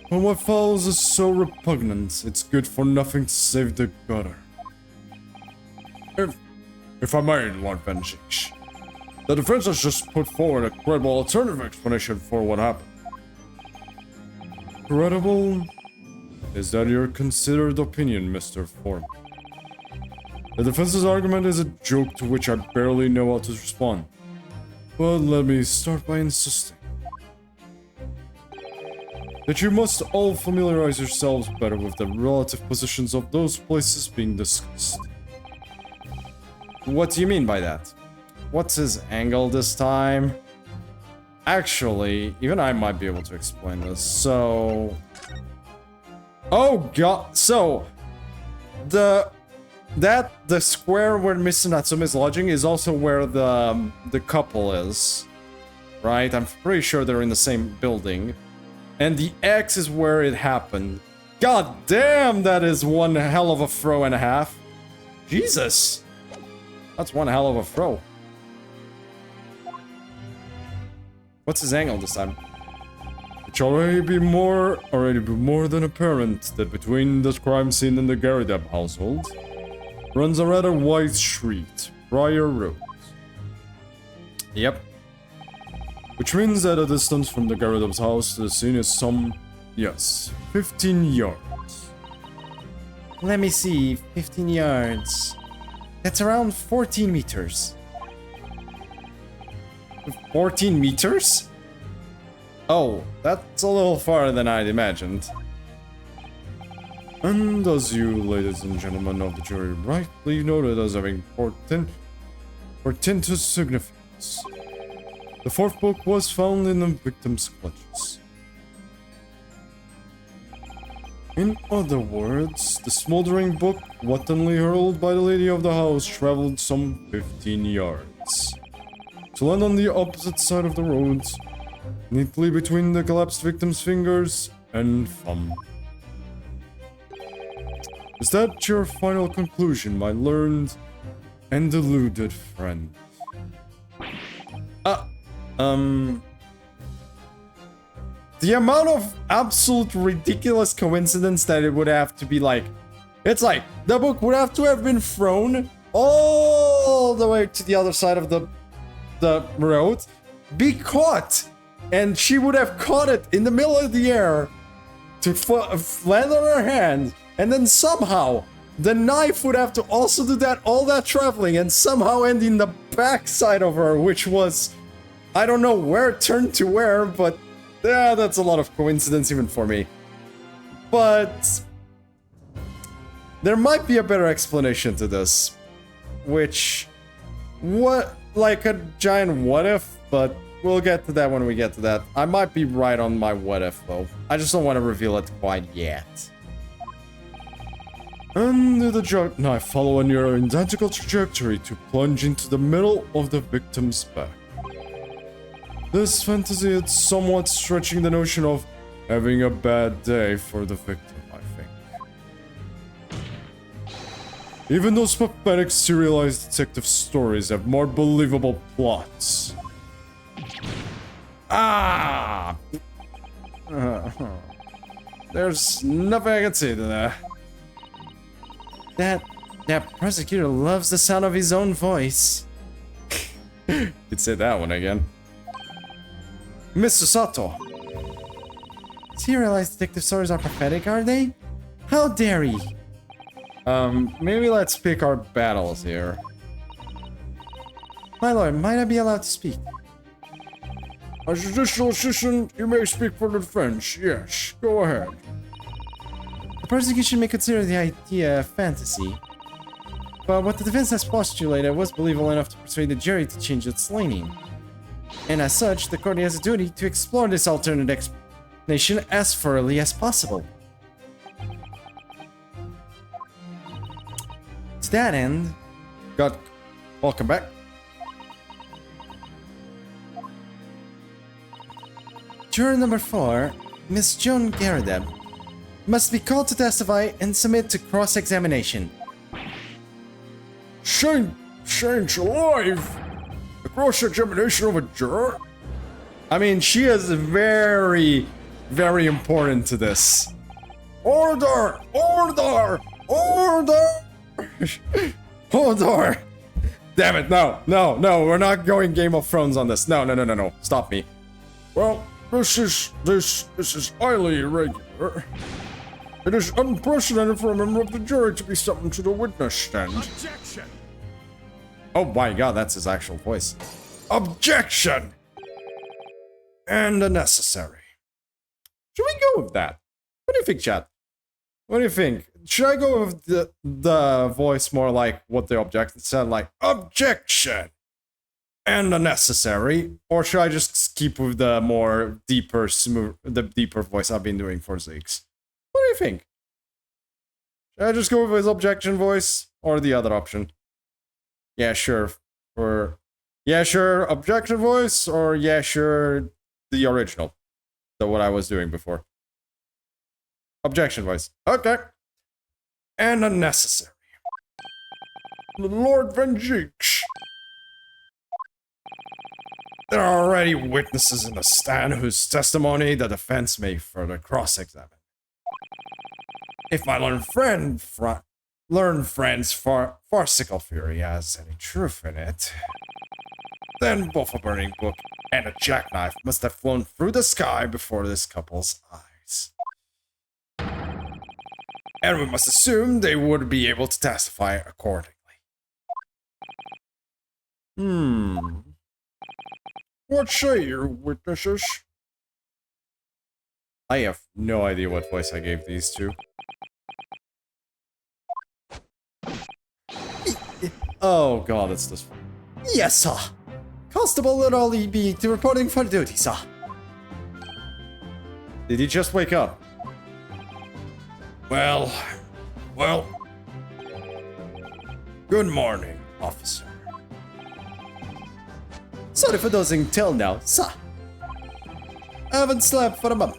But what follows is so repugnant, it's good for nothing save the gutter. If I may, Lord Van Zeeks, the defense has just put forward a credible alternative explanation for what happened. Credible? Is that your considered opinion, Mr. Foreman? The defense's argument is a joke to which I barely know how to respond. But let me start by insisting that you must all familiarize yourselves better with the relative positions of those places being discussed. What do you mean by that? What's his angle this time? Actually, even I might be able to explain this. So... oh god, so... The square where Mr. Natsume is lodging is also where the couple is. Right? I'm pretty sure they're in the same building. And the X is where it happened. God damn, that is one hell of a throw and a half. Jesus. That's one hell of a throw. What's his angle this time? It shall already be more than apparent that between the crime scene and the Garideb household runs a rather wide street, Briar Road. Yep. Which means that a distance from the Garideb's house to the scene is some, yes, 15 yards. Let me see, 15 yards. That's around 14 meters. 14 meters? Oh, that's a little farther than I'd imagined. And as you, ladies and gentlemen of the jury, rightly noted as having portentous significance, the fourth book was found in the victim's clutches. In other words, the smoldering book, wantonly hurled by the lady of the house, traveled some 15 yards to land on the opposite side of the road, neatly between the collapsed victim's fingers and thumb. Is that your final conclusion, my learned and deluded friend? The amount of absolute ridiculous coincidence that it would have to be like... It's like, the book would have to have been thrown all the way to the other side of the road, be caught, and she would have caught it in the middle of the air to land on her hand, and then somehow the knife would have to also do that, all that traveling, and somehow end in the backside of her, which was... I don't know where it turned to where, but yeah, that's a lot of coincidence even for me. But there might be a better explanation to this, which like a giant what if, but we'll get to that when we get to that. I might be right on my what if though. I just don't want to reveal it quite yet. And the junk knife follow a near identical trajectory to plunge into the middle of the victim's back. This fantasy is somewhat stretching the notion of having a bad day for the victim, I think.
Even those pathetic serialized detective stories have more believable plots. Ah! There's nothing I can say to that.
That prosecutor loves the sound of his own voice.
You'd say that one again.
Mr. Sato. Serialized detective stories are pathetic, are they? How dare he?
Maybe let's pick our battles here.
My lord, might I be allowed to speak?
As judicial assistant, you may speak for the defense. Yes, go ahead.
The prosecution may consider the idea a fantasy, but what the defense has postulated was believable enough to persuade the jury to change its leaning. And as such, the court has a duty to explore this alternate explanation as thoroughly as possible. To that end,
Welcome back.
juror number 4, Miss Joan Garadeb, must be called to testify and submit to cross-examination.
Change alive! A cross-examination of a juror?
I mean, she is very, very important to this.
Order! Order! Order!
Hodor! Damn it, no, we're not going Game of Thrones on this. No, stop me.
Well, this is highly irregular. It is unprecedented for a member of the jury to be summoned to the witness stand.
Objection!
Oh my god, that's his actual voice.
Objection! And unnecessary.
Should we go with that? What do you think, chat? What do you think? Should I go with the voice more like what the objection said, like objection and unnecessary, or should I just keep with the more deeper, deeper voice I've been doing for Zeeks? What do you think? Should I just go with his objection voice or the other option? Yeah, sure. Or yeah, sure, objection voice, or yeah, sure, the original. So what I was doing before. Objection voice. Okay. And unnecessary.
Lord Vengeance.
There are already witnesses in the stand whose testimony the defense may further cross-examine. If my learned friend's farcical theory has any truth in it, then both a burning book and a jackknife must have flown through the sky before this couple's eyes. And we must assume they would be able to testify accordingly.
What say your witnesses?
I have no idea what voice I gave these to. Oh god, it's this one. Yes, sir. Constable Little E.B. to reporting for duty, sir. Did he just wake up?
Well. Good morning, officer.
Sorry for dozing till now, sir. I haven't slept for a month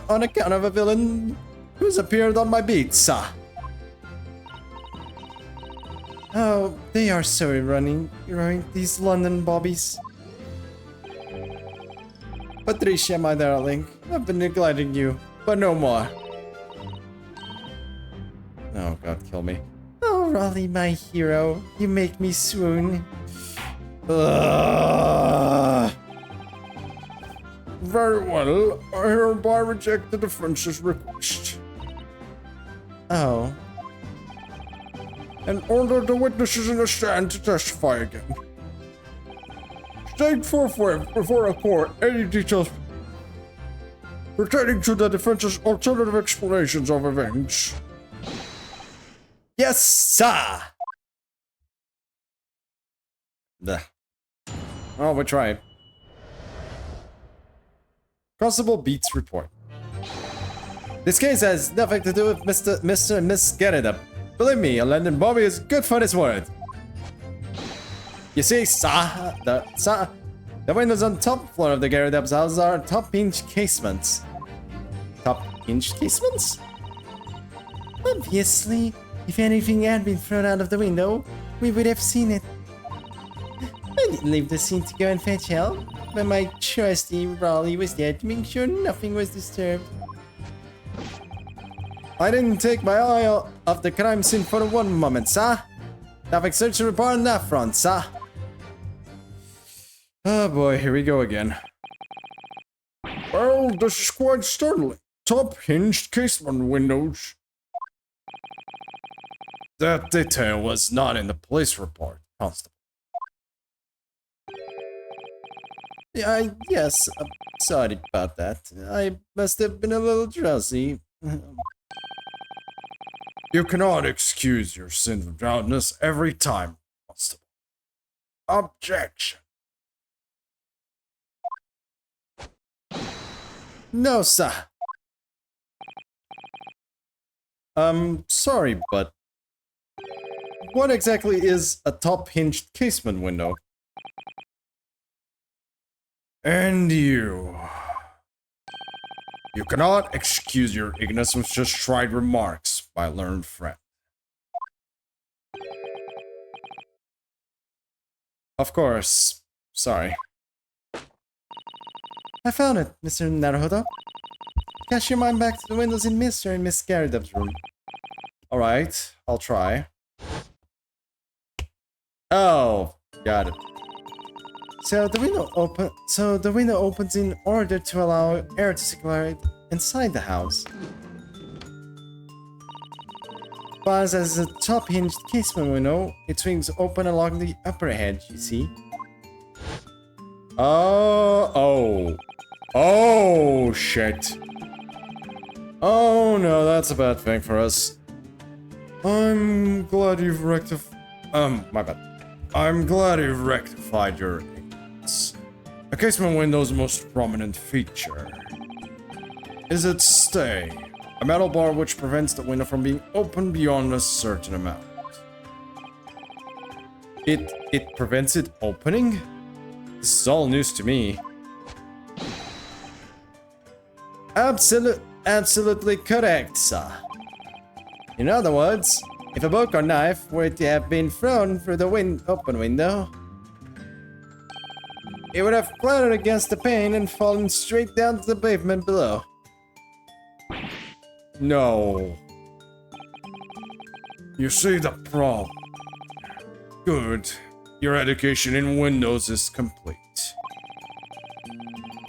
on account of a villain who's appeared on my beat, sir. Oh, they are so running, these London bobbies. Patricia, my darling, I've been neglecting you, but no more. Oh god, kill me. Oh, Raleigh, my hero, you make me swoon.
Very well, I hereby reject the defense's request.
Oh.
And order the witnesses in the stand to testify again. State forthwith before a court any details pertaining to the defense's alternative explanations of events.
Yes, sir! Oh, we tried. Constable Beats report. This case has nothing to do with Mr. and Miss Garadeb. Believe me, a London Bobby is good for his word. You see, sir, the windows on top floor of the Garadeb's house are top-hinge casements. Top-hinge casements? Obviously, If anything had been thrown out of the window, we would have seen it. I didn't leave the scene to go and fetch help, but my trusty Raleigh was there to make sure nothing was disturbed. I didn't take my eye off the crime scene for one moment, sir. Traffic search and report on that front, sir. Oh boy, here we go again.
Well, this is quite startling. Top hinged casement windows.
That detail was not in the police report, Constable. Yes, I'm sorry about that. I must have been a little drowsy.
You cannot excuse your sin of drowsiness every time, Constable. Objection.
No, sir. Sorry, but what exactly is a top-hinged casement window?
And you cannot excuse your ignorance with just trite remarks, my learned friend.
Of course. Sorry. I found it, Mr. Naruhodo. Cast your mind back to the windows in Mr. and Miss Garridub's room. Alright, I'll try. Oh, got it. So the window opens in order to allow air to circulate inside the house. But as a top-hinged casement window, it swings open along the upper edge, you see. Oh, shit. Oh no, that's a bad thing for us. I'm glad you've my bad. I'm glad you've rectified your ignorance. A casement window's most prominent feature is its stay, a metal bar which prevents the window from being opened beyond a certain amount. It prevents it opening? This is all news to me. Absolutely correct, sir. In other words, if a book or knife were to have been thrown through the open window, it would have clattered against the pane and fallen straight down to the pavement below.
No. You see the problem. Good. Your education in Windows is complete.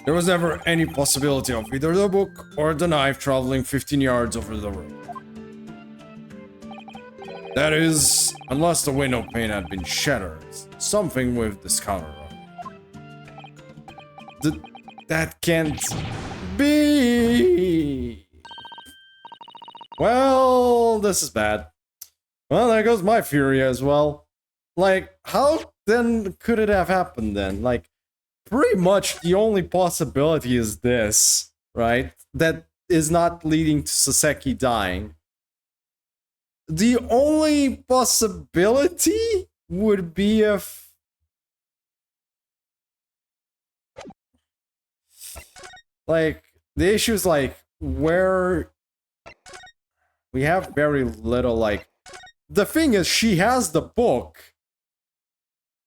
There was never any possibility of either the book or the knife traveling 15 yards over the road. That is, unless the window pane had been shattered, something with this counter.
That can't be. Well, this is bad. Well, there goes my fury as well. Like, how then could it have happened then? Like, pretty much the only possibility is this, right? That is not leading to Saseki dying. The only possibility would be if... Like, the issue is like, where... We have very little, like... The thing is, she has the book.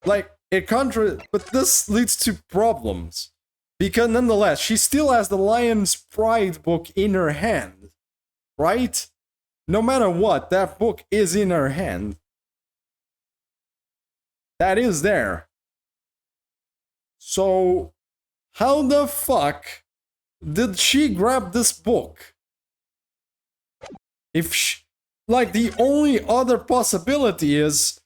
Like, but this leads to problems. Because nonetheless, she still has the Lion's Pride book in her hand. Right? No matter what, that book is in her hand. That is there. So, how the fuck did she grab this book? If she, like, the only other possibility is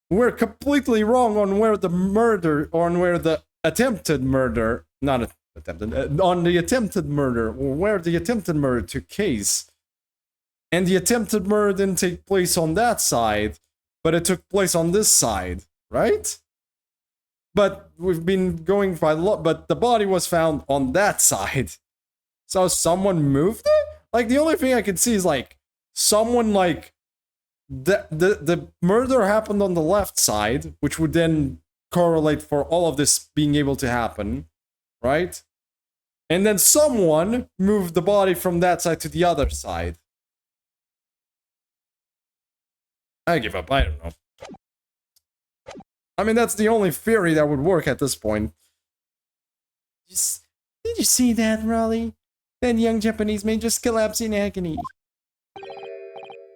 we're completely wrong on where the murder, or on where the attempted murder, not attempted, on the attempted murder, or where the attempted murder took place. And the attempted murder didn't take place on that side, but it took place on this side, right? But we've been going by but the body was found on that side. So someone moved it? Like, the only thing I can see is, like, someone, like, the murder happened on the left side, which would then correlate for all of this being able to happen, right? And then someone moved the body from that side to the other side. I give up. I don't know. I mean, that's the only theory that would work at this point. Did you see that, Raleigh? That young Japanese man just collapsed in agony.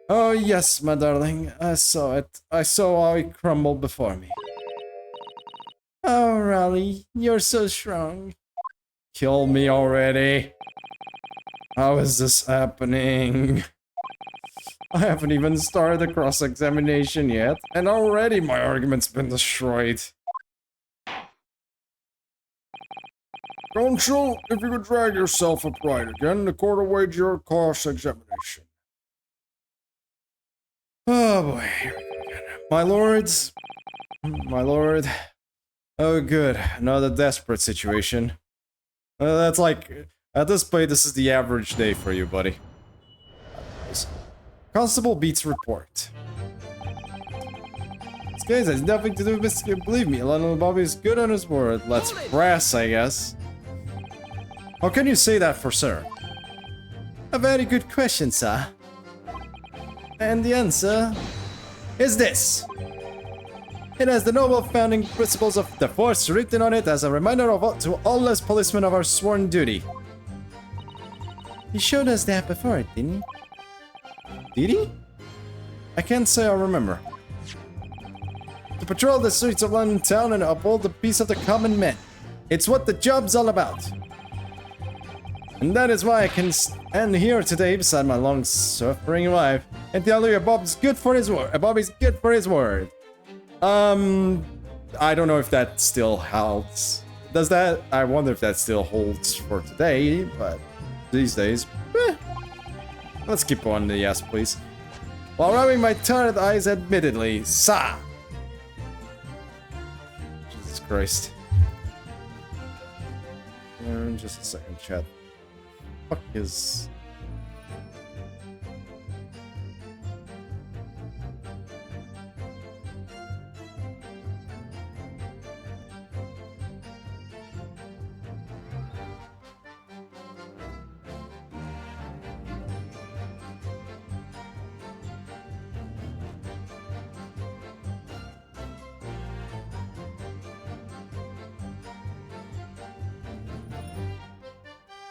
Oh, yes, my darling. I saw it. I saw how he crumbled before me. Oh, Raleigh, you're so strong. Kill me already. How is this happening? I haven't even started the cross-examination yet, and already my argument's been destroyed. Counsel, if you could drag yourself upright again, the court awaits your cross-examination. Oh boy, here we go again. My lords, my lord. Oh good, another desperate situation. That's like, at this point, this is the average day for you, buddy. Constable Beats report. This case has nothing to do with Mr. Believe me, London Bobby is good on his word. Let's press, I guess. How can you say that for sir? A very good question, sir. And the answer is this. It has the noble founding principles of the force written on it as a reminder to all us policemen of our sworn duty. He showed us that before, didn't he? Did he? I can't say I remember. To patrol the streets of London town and uphold the peace of the common men. It's what the job's all about. And that is why I can stand here today beside my long-suffering wife and tell you Bob's good for his word. Bobby's good for his word. I don't know if that still holds. Does that? I wonder if that still holds for today, but these days, let's keep on the yes, please. While rubbing my tired eyes admittedly, sir. Jesus Christ. Just a second, chat. Fuck is...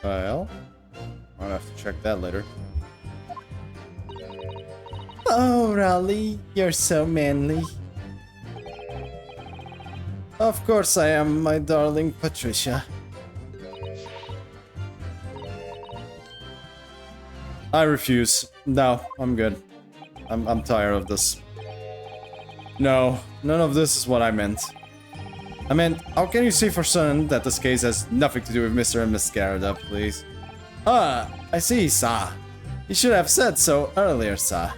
Well, I'll have to check that later. Oh, Raleigh, you're so manly. Of course I am, my darling Patricia. I refuse. No, I'm good. I'm tired of this. No, none of this is what I meant. I meant, how can you say for certain that this case has nothing to do with Mr. and Miss Garida, please? Ah, I see, sir. You should have said so earlier, sir.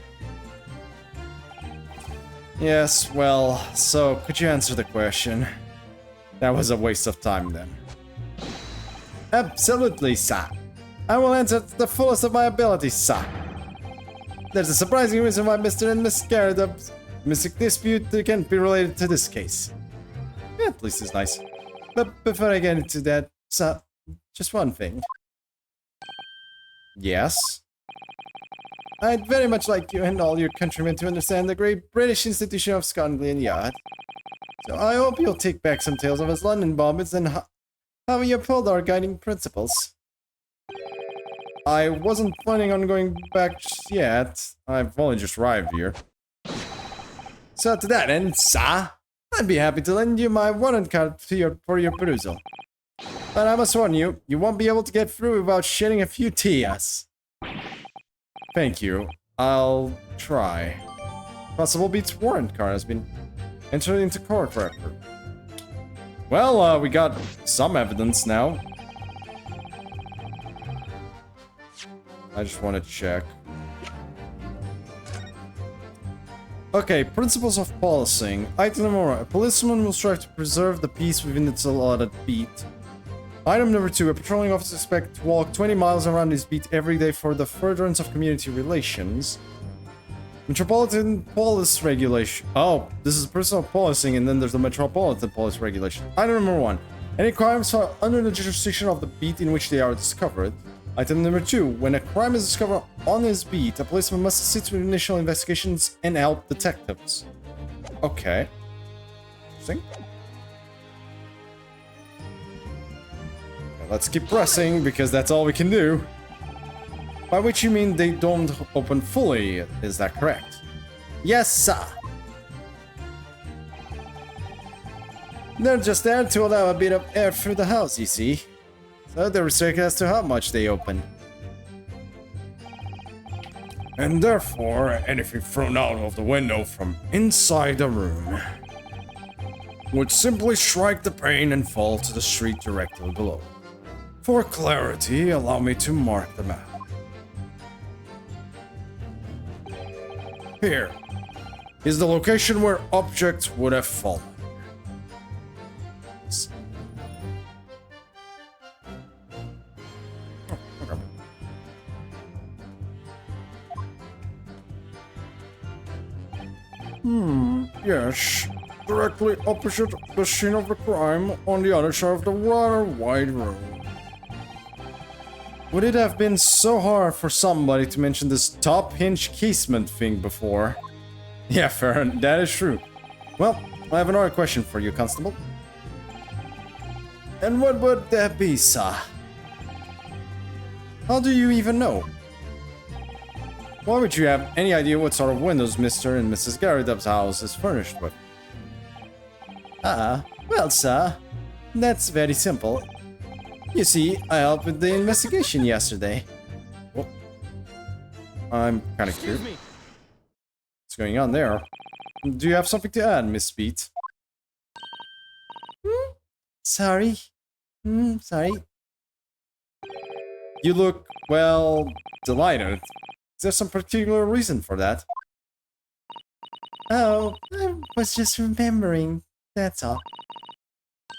Yes, well, so could you answer the question? That was a waste of time then. Absolutely, sir. I will answer to the fullest of my abilities, sir. There's a surprising reason why Mr. and Miss Garrida's mystic dispute can't be related to this case. Yeah, at least it's nice. But before I get into that, sir, just one thing. Yes? I'd very much like you and all your countrymen to understand the great British institution of Scotland Yard. So I hope you'll take back some tales of his London bombers and how he upheld our guiding principles. I wasn't planning on going back just yet. I've only just arrived here. So to that end, sir, I'd be happy to lend you my warrant card for your perusal. But I must warn you, you won't be able to get through without shedding a few tears. Thank you. I'll try. Possible Beats warrant card has been entered into court record. Well, we got some evidence now. I just want to check. Okay, principles of policing. Item number 1. A policeman will strive to preserve the peace within its allotted beat. Item number 2. A patrolling officer is expected to walk 20 miles around his beat every day for the furtherance of community relations. Metropolitan Police Regulation. Oh, this is personal policing, and then there's the Metropolitan Police Regulation. Item number 1. Any crimes are under the jurisdiction of the beat in which they are discovered Item number 2. When a crime is discovered on his beat, a policeman must assist with initial investigations and help detectives. Okay. Interesting. Let's keep pressing, because that's all we can do. By which you mean they don't open fully, is that correct? Yes, sir. They're just there to allow a bit of air through the house, you see. So they're restricted as to how much they open.
And therefore, anything thrown out of the window from inside the room would simply strike the pane and fall to the street directly below. For clarity, allow me to mark the map. Here is the location where objects would have fallen. Yes, directly opposite the scene of the crime on the other side of the rather wide road.
Would it have been so hard for somebody to mention this top hinge casement thing before? Yeah, fair, that is true. Well, I have another question for you, Constable. And what would that be, sir? How do you even know? Why would you have any idea what sort of windows Mr. and Mrs. Garridub's house is furnished with? Well, sir, that's very simple. You see, I helped with the investigation yesterday. Oh. I'm kind of curious. What's going on there? Do you have something to add, Miss Beat? Sorry. Sorry. You look, well, delighted. Is there some particular reason for that? Oh, I was just remembering. That's all.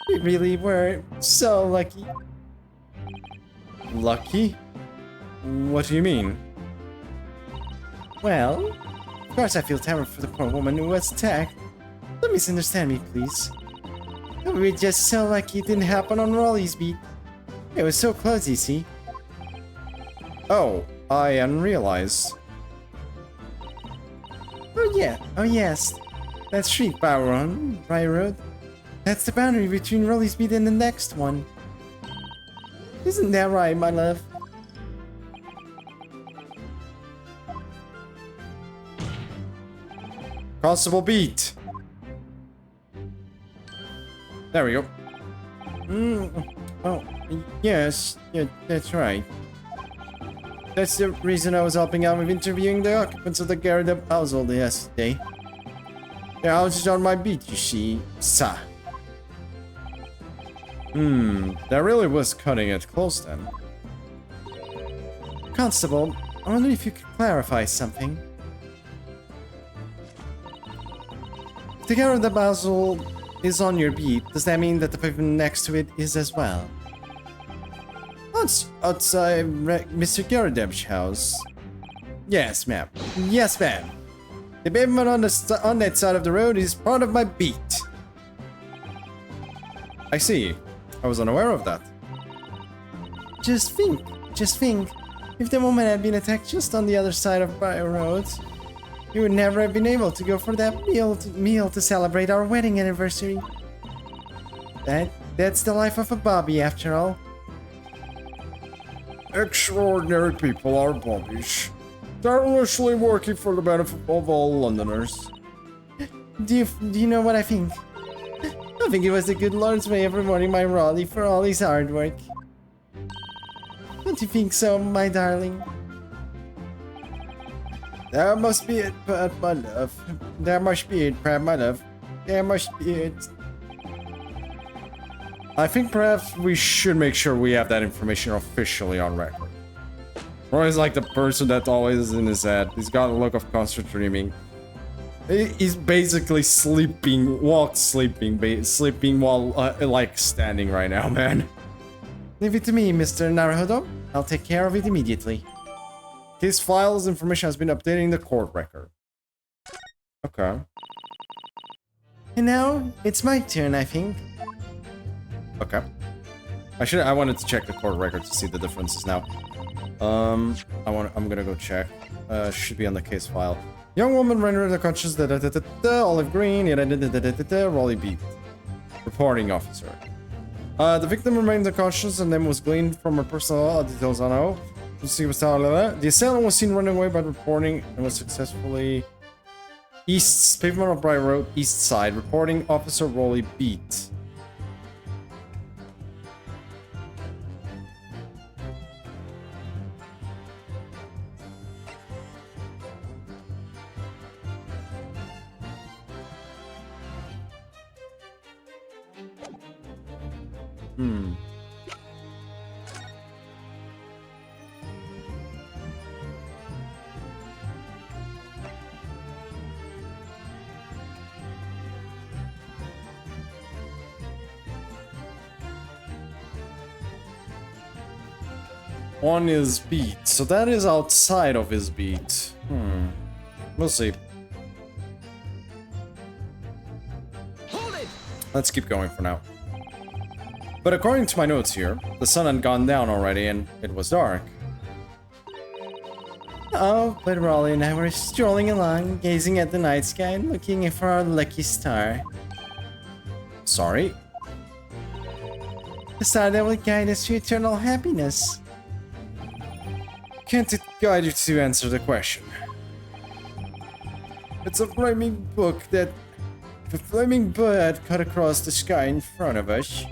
We really were so lucky. Lucky? What do you mean? Well, of course I feel terrible for the poor woman who was attacked. Don't misunderstand me, please. We were just so lucky it didn't happen on Raleigh's beat. It was so close, you see. Oh, I hadn't realized. Oh yeah, oh yes. That street by road. That's the boundary between Raleigh's beat and the next one. Isn't that right, my love? Constable Beat. There we go. Oh, yes, yeah, that's right. That's the reason I was helping out with interviewing the occupants of the Garridub household yesterday. Their house is on my beat, you see, sir. That really was cutting it close then. Constable, I wonder if you could clarify something. If the Garridub household is on your beat, does that mean that the pavement next to it is as well? Outside Mr. Garridub's house. Yes, ma'am. Yes, ma'am. The pavement on that side of the road is part of my beat. I see. I was unaware of that. Just think. If the woman had been attacked just on the other side of Bio Road, you would never have been able to go for that meal to celebrate our wedding anniversary. That's the life of a Bobby, after all.
Extraordinary people are bobbies, tirelessly working for the benefit of all Londoners.
Do you know what I think? I think it was the good Lord's way of rewarding my Raleigh for all his hard work. Don't you think so, my darling? There must be it, but my love. There must be it, Prab, my love. There must be it. I think perhaps we should make sure we have that information officially on record. Roy is like the person that always is in his head. He's got a look of constant dreaming. He's basically sleeping while like standing right now, man. Leave it to me, Mr. Naruhodo. I'll take care of it immediately. His files information has been updated in the court record. Okay. And now it's my turn, I think. Okay. I wanted to check the court record to see the differences now. I'm gonna go check. Should be on the case file. Young woman rendered unconscious. Olive green. Rolly beat. Reporting officer. The victim remained unconscious and then was gleaned from her personal details on O. The assailant was seen running away by reporting and was successfully east pavement of Briar Road, east side. Reporting officer Rolly beat. On his beat, so that is outside of his beat. We'll see.
Hold it!
Let's keep going for now. But according to my notes here, the sun had gone down already and it was dark. Oh, but Rolly and I were strolling along, gazing at the night sky and looking for our lucky star. Sorry? The star that will guide us to eternal happiness. Can't it guide you to answer the question? It's a flaming book that... If a flaming bird cut across the sky in front of us,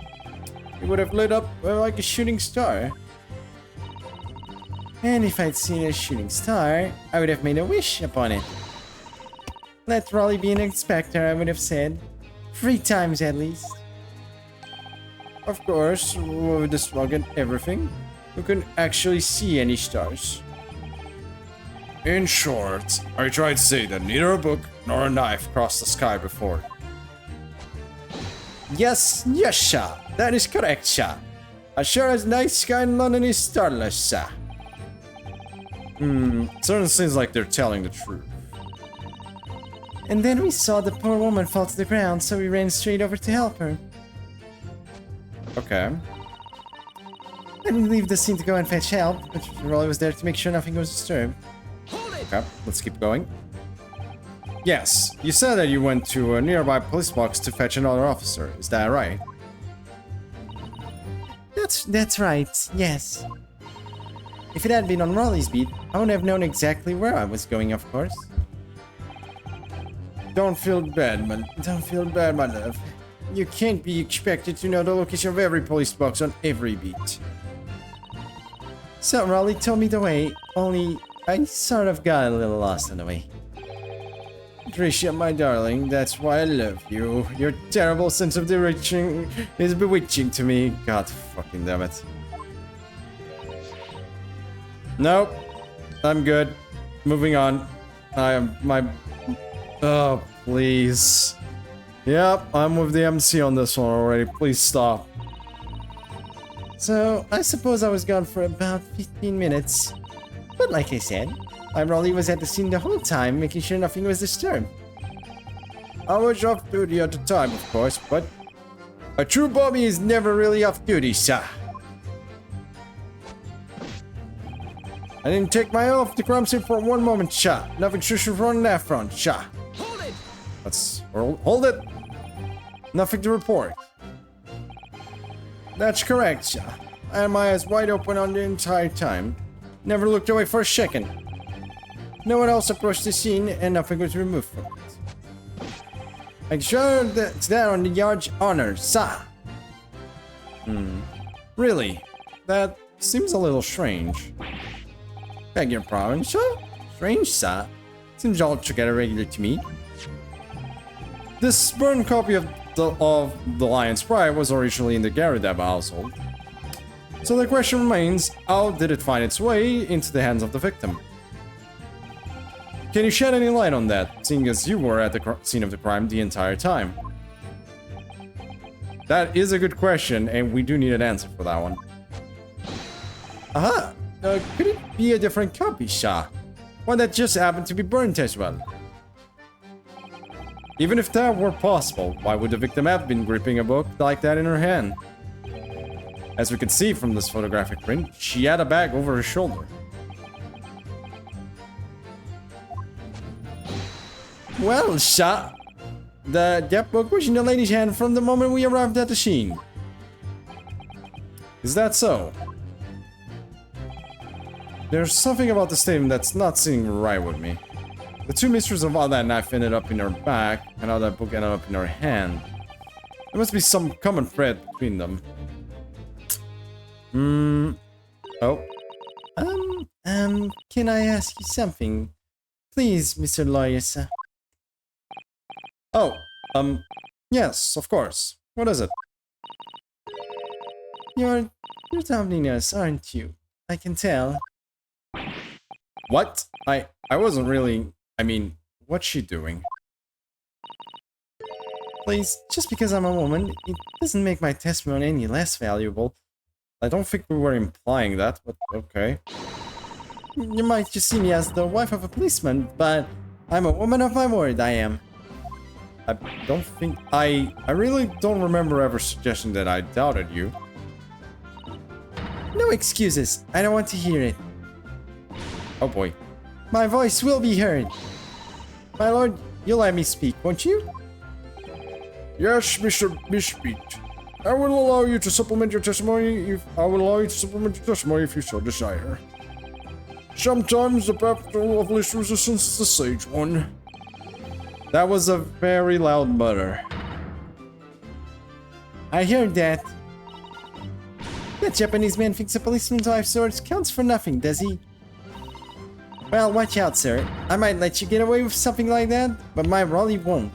it would have lit up like a shooting star. And if I'd seen a shooting star, I would have made a wish upon it. Let Rolly be an inspector, I would have said. 3 times at least. Of course, with the smog and everything, we couldn't actually see any stars. In short, I tried to say that neither a book nor a knife crossed the sky before. Yes, sir. That is correct, sir. As sure as night sky in London is starless, sir. Certainly seems like they're telling the truth. And then we saw the poor woman fall to the ground, so we ran straight over to help her. Okay. I didn't leave the scene to go and fetch help, but Rolly was there to make sure nothing was disturbed. Okay, let's keep going. Yes, you said that you went to a nearby police box to fetch another officer. Is that right? That's right, yes. If it had been on Rolly's beat, I would have known exactly where I was going, of course. Don't feel bad, my love. You can't be expected to know the location of every police box on every beat. So Rolly told me the way, only I sort of got a little lost on the way. Tricia, my darling, that's why I love you. Your terrible sense of direction is bewitching to me. God fucking damn it. Nope. I'm good. Moving on. Oh, please. Yep, I'm with the MC on this one already. Please stop. So, I suppose I was gone for about 15 minutes. But like I said, Rolly was at the scene the whole time, making sure nothing was disturbed. I was off duty at the time, of course, but a true Bobby is never really off duty, sir. I didn't take my oath to crime scene for one moment, sir. Nothing shushy on that front, sir.
Hold it!
Let's hold it. Nothing to report. That's correct, sir. I had my eyes wide open on the entire time. Never looked away for a second. No one else approached the scene and nothing was removed from it. I'm sure that's that on the yard's honor, sir. Really? That seems a little strange. Beg your pardon, sir? Strange, sir? Seems altogether regular to me. This burned copy of the Lion's Pride was originally in the Garrideb household. So the question remains, how did it find its way into the hands of the victim? Can you shed any light on that, seeing as you were at the scene of the crime the entire time? That is a good question, and we do need an answer for that one. Aha! Could it be a different copy, Shah? One that just happened to be burnt as well? Even if that were possible, why would the victim have been gripping a book like that in her hand? As we can see from this photographic print, she had a bag over her shoulder. Well, Sha, the book was in the lady's hand from the moment we arrived at the scene. Is that so? There's something about the statement that's not sitting right with me. The two mysteries of how that knife ended up in her back and how that book ended up in her hand. There must be some common thread between them. Oh. Can I ask you something? Please, Mr. Lawyer, sir. Oh, yes, of course. What is it? You're doubting us, aren't you? I can tell. What? I wasn't really... I mean, what's she doing? Please, just because I'm a woman, it doesn't make my testimony any less valuable. I don't think we were implying that, but okay. You might just see me as the wife of a policeman, but I'm a woman of my word, I am. I don't think... I really don't remember ever suggesting that I doubted you. No excuses. I don't want to hear it. Oh boy. My voice will be heard. My lord, you'll let me speak, won't you?
Yes, Mr. Misbeat. I will allow you to supplement your testimony if you so desire. Sometimes the path of least resistance is the sage one.
That was a very loud mutter. I heard that. That Japanese man thinks a policeman's wife's sword counts for nothing, does he? Well, watch out, sir. I might let you get away with something like that, but my Raleigh won't.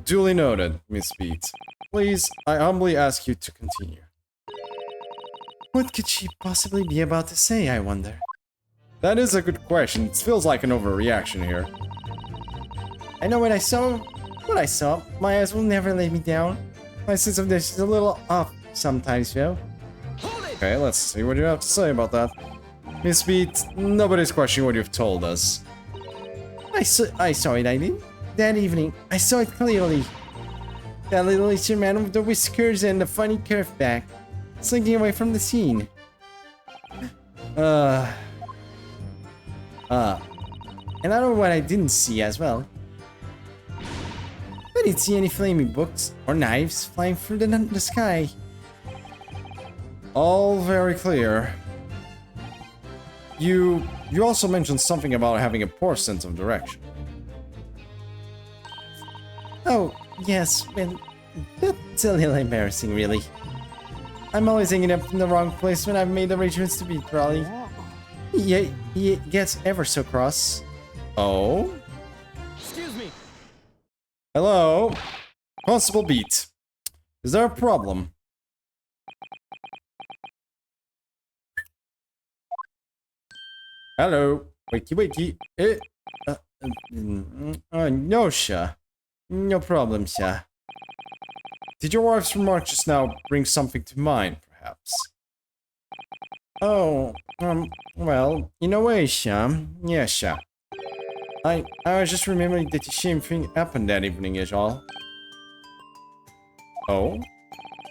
Duly noted, Miss Beat. Please, I humbly ask you to continue. What could she possibly be about to say, I wonder? That is a good question. It feels like an overreaction here. I know what I saw. My eyes will never let me down. My sense of this is a little off sometimes, though. Okay, let's see what you have to say about that. Miss Beat, nobody's questioning what you've told us. I saw it, I did. That evening, I saw it clearly. That little Eastern man with the whiskers and the funny curved back, slinking away from the scene. And I don't know what I didn't see as well. I didn't see any flaming books or knives flying through the sky. All very clear. You also mentioned something about having a poor sense of direction. Oh, yes, well, that's a little embarrassing, really. I'm always hanging up in the wrong place when I've made arrangements to beat Raleigh. He gets ever so cross. Oh?
Excuse me.
Hello? Constable Beat. Is there a problem? Hello? Wakey. No, sir. No problem, sir. Did your wife's remark just now bring something to mind, perhaps? Oh, well, in a way, sir. Yeah, sure. I was just remembering that the same thing happened that evening is all. Oh?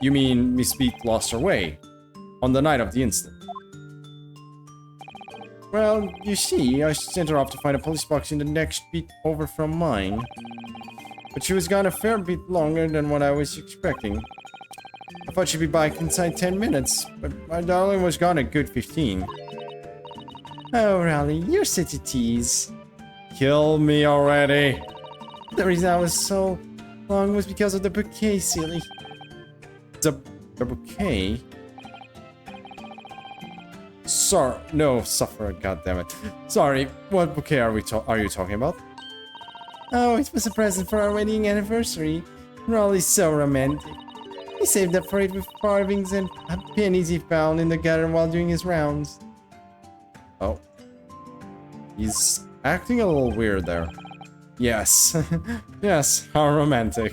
You mean Miss Beat lost her way? On the night of the incident? Well, you see, I sent her off to find a police box in the next beat over from mine. But she was gone a fair bit longer than what I was expecting. I thought she'd be back inside 10 minutes, but my darling was gone a good 15. Oh, Raleigh, you're such a tease. Kill me already. The reason I was so long was because of the bouquet, silly. The bouquet? Sorry, no, suffer, goddammit. Sorry, what bouquet are you talking about? Oh, it was a present for our wedding anniversary. Raleigh's so romantic. He saved up for it with carvings and pennies he found in the gutter while doing his rounds. Oh. He's acting a little weird there. Yes. Yes, how romantic.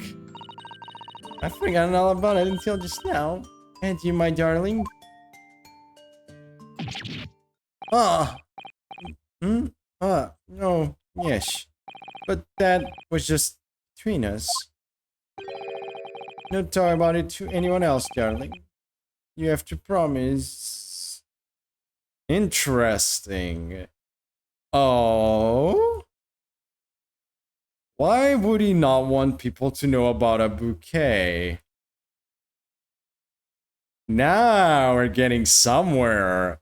I've forgotten all about it until just now. And you, my darling? Ah! No, yes. But that was just between us. Don't talk about it to anyone else, darling. You have to promise. Interesting. Oh? Why would he not want people to know about a bouquet? Now we're getting somewhere.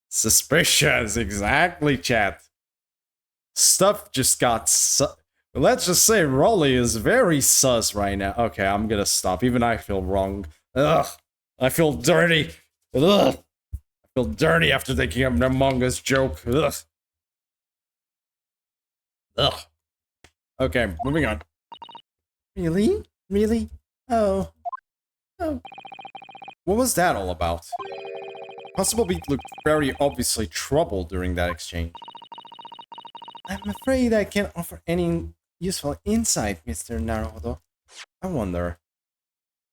Suspicious, exactly, chat. Stuff just got let's just say Rolly is very sus right now. Okay, I'm gonna stop. Even I feel wrong. Ugh. I feel dirty. Ugh. I feel dirty after thinking of an Among Us joke. Ugh. Ugh. Okay, moving on. Really? Really? Oh. Oh. What was that all about? Possible Beat looked very obviously troubled during that exchange. I'm afraid I can't offer any useful insight, Mr. Naruhodo. I wonder.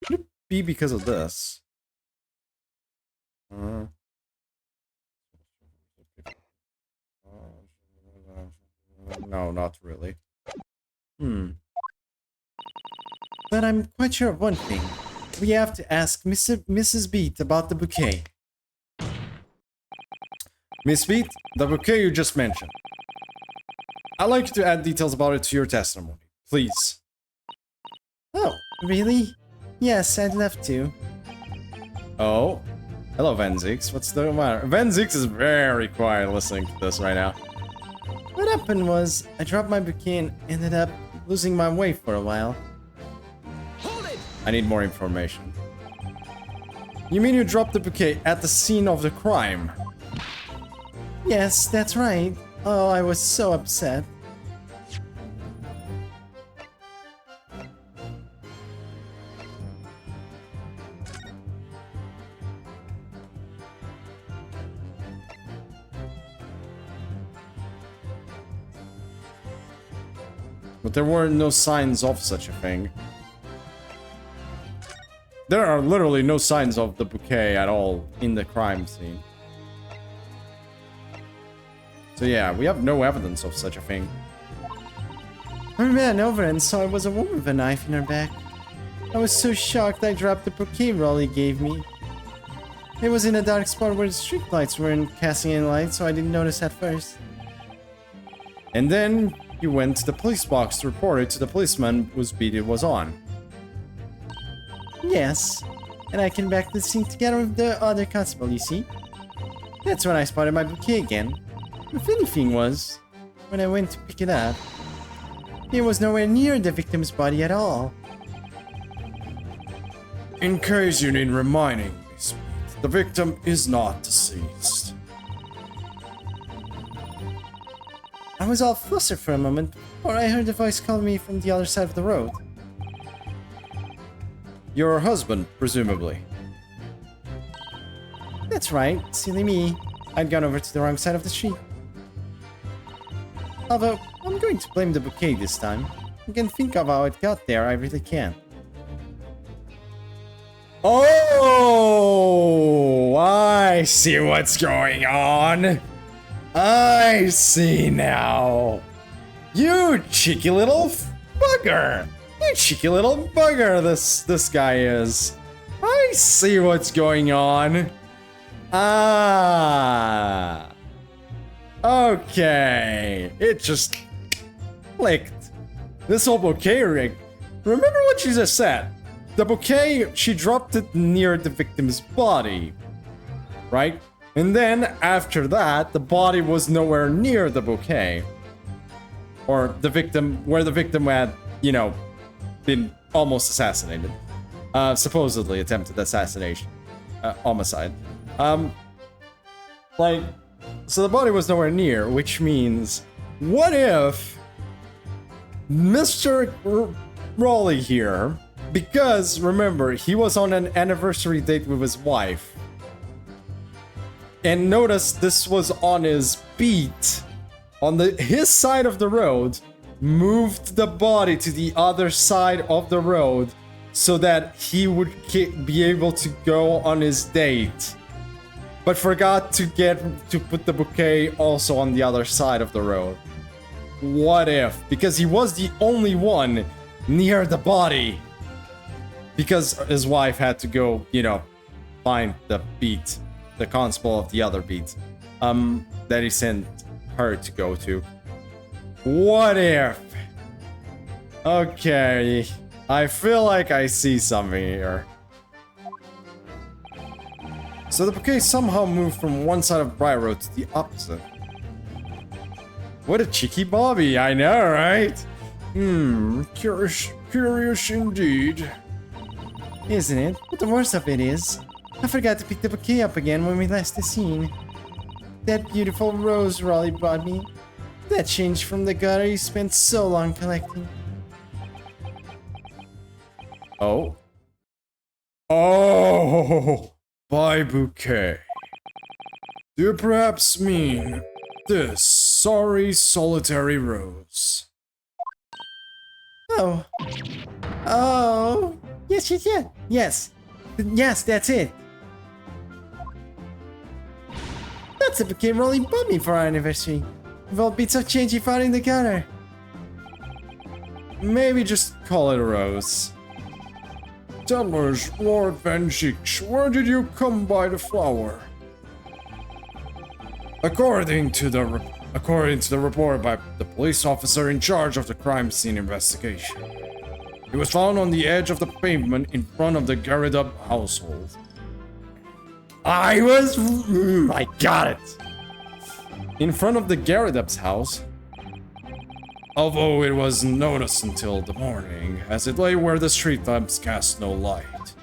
Could it be because of this? No, not really. But I'm quite sure of one thing. We have to ask Mrs. Beat about the bouquet. Miss Beat, the bouquet you just mentioned. I'd like you to add details about it to your testimony, please. Oh, really? Yes, I'd love to. Oh, hello, Venzix. What's the matter? Venzix is very quiet listening to this right now. What happened was, I dropped my bouquet and ended up losing my way for a while.
Hold it!
I need more information. You mean you dropped the bouquet at the scene of the crime? Yes, that's right. Oh, I was so upset. But there were no signs of such a thing. There are literally no signs of the bouquet at all in the crime scene. So yeah, we have no evidence of such a thing. I ran over and saw it was a woman with a knife in her back. I was so shocked I dropped the bouquet Rolly gave me. It was in a dark spot where the street lights weren't casting any light, so I didn't notice at first. And then you went to the police box to report it to the policeman whose beat it was on. Yes, and I came back to the scene together with the other constable, you see? That's when I spotted my bouquet again. The funny thing was, when I went to pick it up, it was nowhere near the victim's body at all. In case you need reminding, Miss Beat, the victim is not deceased. I was all flustered for a moment before I heard a voice calling me from the other side of the road. Your husband, presumably. That's right, silly me. I'd gone over to the wrong side of the street. Although, I'm going to blame the bouquet this time. I can think of how it got there, I really can. Oh, I see what's going on. I see now. You cheeky little bugger. You cheeky little bugger this guy is. I see what's going on. Ah. Okay. It just clicked. This whole bouquet rig. Remember what she just said? The bouquet, she dropped it near the victim's body. Right? And then, after that, the body was nowhere near the bouquet. Or the victim, where the victim had, you know, been almost assassinated. Supposedly attempted assassination. Homicide. So the body was nowhere near, which means, what if Mr. Raleigh here, because remember, he was on an anniversary date with his wife, and notice this was on his beat, on his side of the road, moved the body to the other side of the road so that he would be able to go on his date, but forgot to put the bouquet also on the other side of the road. What if? Because he was the only one near the body. Because his wife had to go, you know, find the beat, the constable of the other beat, that he sent her to go to. What if Okay. I feel like I see something here. So the bouquet somehow moved from one side of Briar Road to the opposite. What a cheeky Bobby, I know, right?
Curious indeed.
Isn't it? But the worst of it is, I forgot to pick the bouquet up again when we left the scene. That beautiful rose Raleigh brought me. That changed from the gutter you spent so long collecting. Oh.
Oh, by bouquet. Do you perhaps mean this sorry solitary rose?
Oh. Oh. Yes, yes, yes. Yes. Yes, that's it. That's a bouquet Rolly bought me for our anniversary. With all bits of change you found in the gutter.
Maybe just call it a rose. Tell us, Lord Van Zeeks, where did you come by the flower? According to the report by the police officer in charge of the crime scene investigation, it was found on the edge of the pavement in front of the Garridub household.
I got it.
In front of the Garridub's house, although it wasn't noticed until the morning, as it lay where the street lamps cast no light.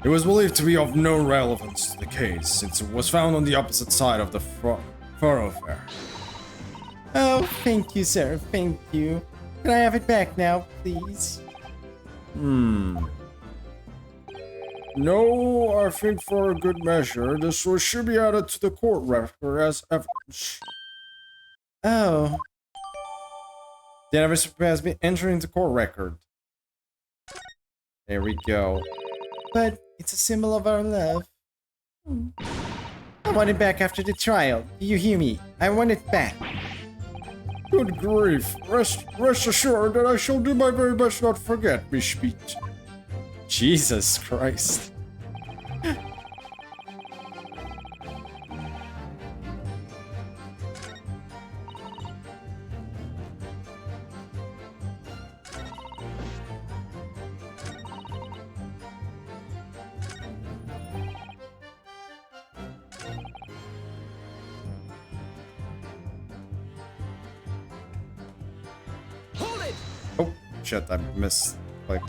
It was believed to be of no relevance to the case, since it was found on the opposite side of the thoroughfare.
Oh, thank you, sir. Thank you. Can I have it back now, please?
No, I think for a good measure, this should be added to the court record as evidence.
Oh. The anniversary has been entered into court record. There we go. But it's a symbol of our love. I want it back after the trial. Do you hear me? I want it back.
Good grief. Rest assured that I shall do my very best not to forget, Miss Speed.
Jesus Christ.
Hold it!
Oh, shit, I missed. Like,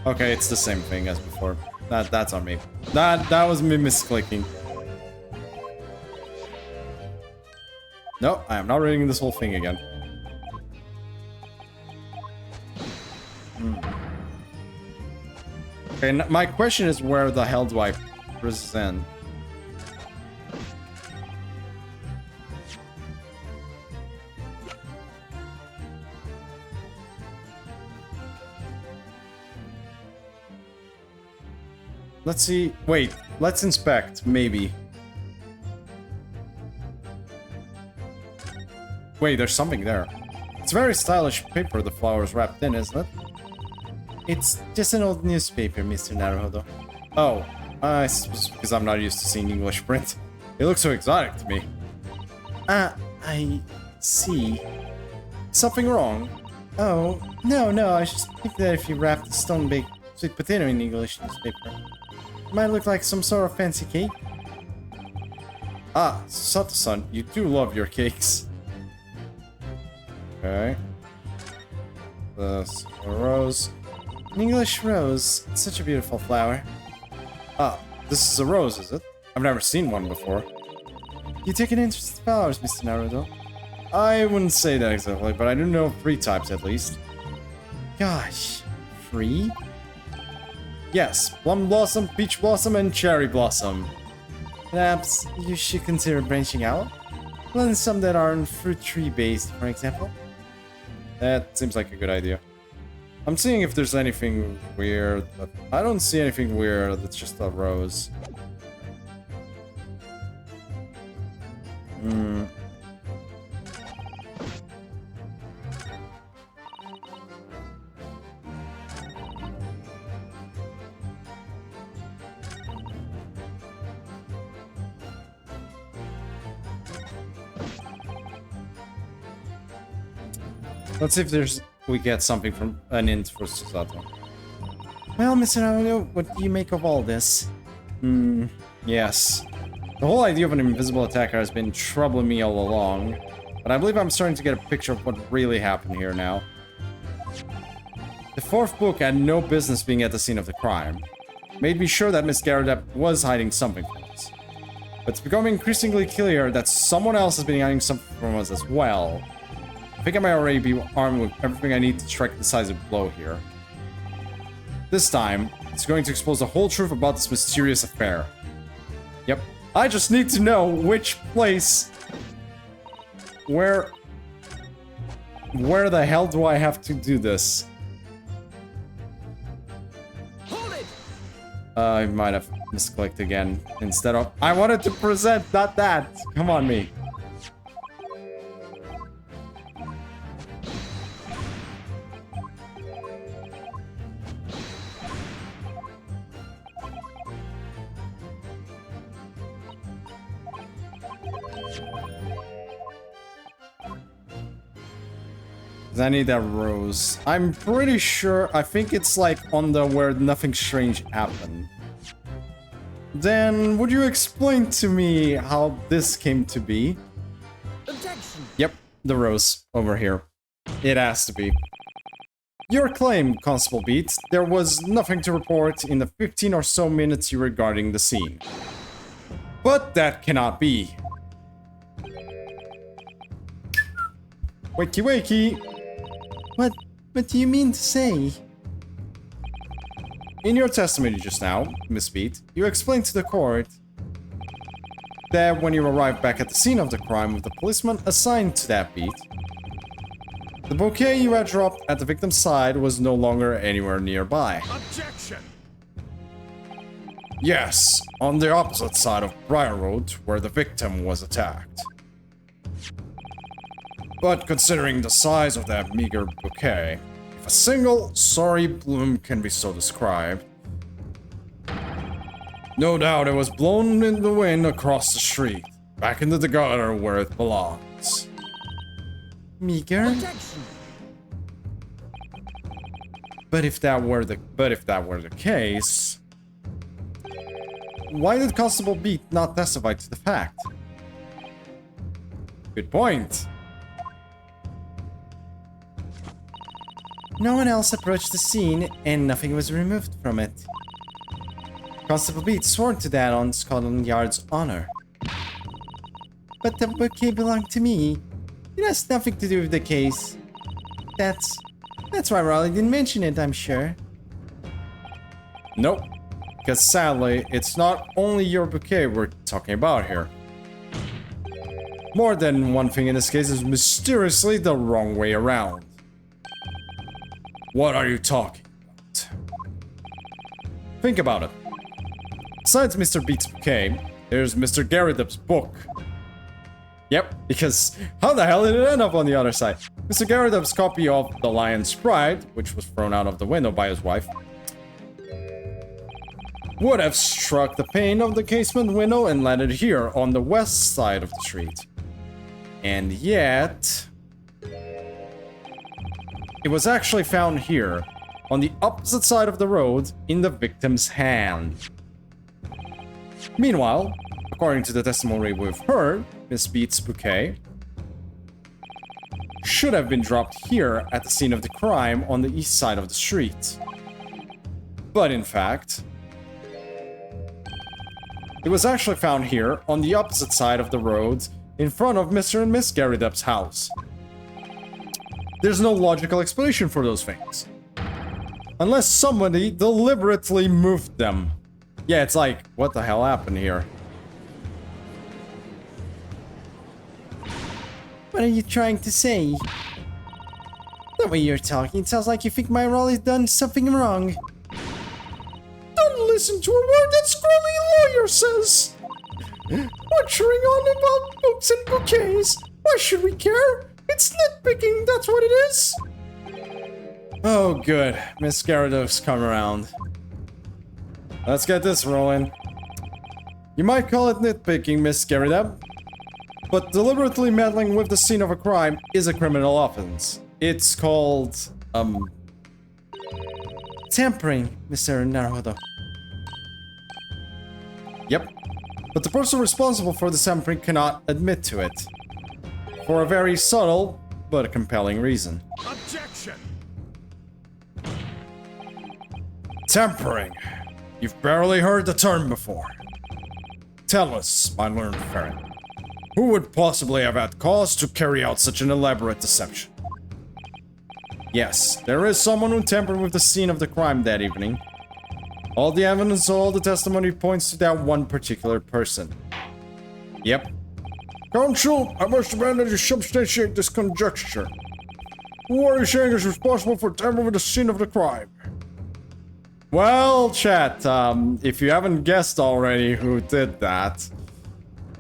okay, it's the same thing as before. That's on me. That was me misclicking. No, I am not reading this whole thing again. Okay, my question is, where the hell do I present? Let's see. Wait, let's inspect, maybe. Wait, there's something there. It's very stylish paper the flower's wrapped in, isn't it? It's just an old newspaper, Mr. Naruhodo. Oh, I suppose because I'm not used to seeing English print. It looks so exotic to me. I see. Something wrong? Oh, no, I just think that if you wrapped a stone-baked sweet potato in English newspaper, it might look like some sort of fancy cake. Ah, Sato-san, you do love your cakes. Okay. This rose. An English rose. It's such a beautiful flower. Ah, this is a rose, is it? I've never seen one before. You take an interest in flowers, Mr. Naruto. I wouldn't say that exactly, but I do know 3 types at least. Gosh, 3? Yes, plum blossom, peach blossom, and cherry blossom. Perhaps you should consider branching out? Learn some that aren't fruit tree based, for example. That seems like a good idea. I'm seeing if there's anything weird, but I don't see anything weird. It's just a rose. Let's see if there's we get something from an int for Susato. Well, Mr. Naruto, what do you make of all this? Yes. The whole idea of an invisible attacker has been troubling me all along, but I believe I'm starting to get a picture of what really happened here now. The fourth book had no business being at the scene of the crime. Made me sure that Miss Garrett was hiding something from us. But it's becoming increasingly clear that someone else has been hiding something from us as well. I think I might already be armed with everything I need to strike the decisive blow here. This time, it's going to expose the whole truth about this mysterious affair. Yep. I just need to know which place... Where the hell do I have to do this?
Hold it!
I might have misclicked again. Instead of... I wanted to present, not that! Come on, me. I need that rose. I'm pretty sure, I think it's like on the where nothing strange happened. Then, would you explain to me how this came to be?
Objection!
Yep, the rose over here. It has to be. Your claim, Constable Beat, there was nothing to report in the 15 or so minutes you were guarding the scene. But that cannot be. Wakey wakey! What do you mean to say? In your testimony just now, Miss Beat, you explained to the court that when you arrived back at the scene of the crime with the policeman assigned to that beat, the bouquet you had dropped at the victim's side was no longer anywhere nearby.
Objection!
Yes, on the opposite side of Briar Road, where the victim was attacked. But considering the size of that meager bouquet, if a single sorry bloom can be so described, no doubt it was blown in the wind across the street, back into the gutter where it belongs. Meager?
Objection!
But if that were the case, why did Constable Beat not testify to the fact? Good point. No one else approached the scene, and nothing was removed from it. Constable Beat swore to that on Scotland Yard's honor. But the bouquet belonged to me. It has nothing to do with the case. That's why Raleigh didn't mention it, I'm sure. Nope. Because sadly, it's not only your bouquet we're talking about here. More than one thing in this case is mysteriously the wrong way around. What are you talking about? Think about it. Besides Mr. Beat's bouquet, there's Mr. Garridup's book. Yep, because how the hell did it end up on the other side? Mr. Garridup's copy of The Lion's Pride, which was thrown out of the window by his wife, would have struck the pane of the casement window and landed here on the west side of the street. And yet... it was actually found here, on the opposite side of the road, in the victim's hand. Meanwhile, according to the testimony we've heard, Miss Beat's bouquet should have been dropped here at the scene of the crime on the east side of the street. But in fact, it was actually found here on the opposite side of the road in front of Mr. and Miss Garridup's house. There's no logical explanation for those things. Unless somebody deliberately moved them. Yeah, it's like, what the hell happened here? What are you trying to say? The way you're talking, it sounds like you think my Raleigh's done something wrong. Don't listen to a word that scrawly lawyer says! Lecturing on about books and bouquets. Why should we care? It's nitpicking, that's what it is. Oh, good. Miss Garridup's come around. Let's get this rolling. You might call it nitpicking, Miss Garridup, but deliberately meddling with the scene of a crime is a criminal offense. It's called Tampering, Mr. Naruhodo. Yep. But the person responsible for the tampering cannot admit to it. For a very subtle, but compelling reason.
Objection!
Tampering. You've barely heard the term before. Tell us, my learned ferret, who would possibly have had cause to carry out such an elaborate deception?
Yes, there is someone who tampered with the scene of the crime that evening. All the evidence, all the testimony points to that one particular person. Yep.
Counsel, I must demand that you substantiate this conjecture. Who are you saying is responsible for tampering with the scene of the crime?
Well, chat, if you haven't guessed already who did that,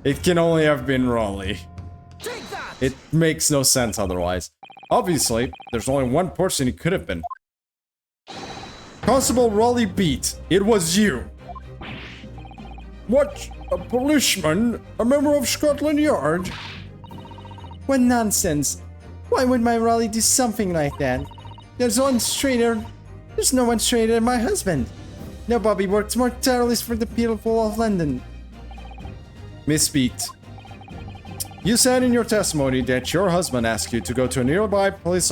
it can only have been Raleigh.
Take that!
It makes no sense otherwise. Obviously, there's only one person it could have been. Constable Raleigh Beat, it was you.
What? A policeman? A member of Scotland Yard?
What nonsense. Why would my Raleigh do something like that? There's no one straighter than my husband. Nobody works more tirelessly for the people of London. Miss Beat, you said in your testimony that your husband asked you to go to a nearby police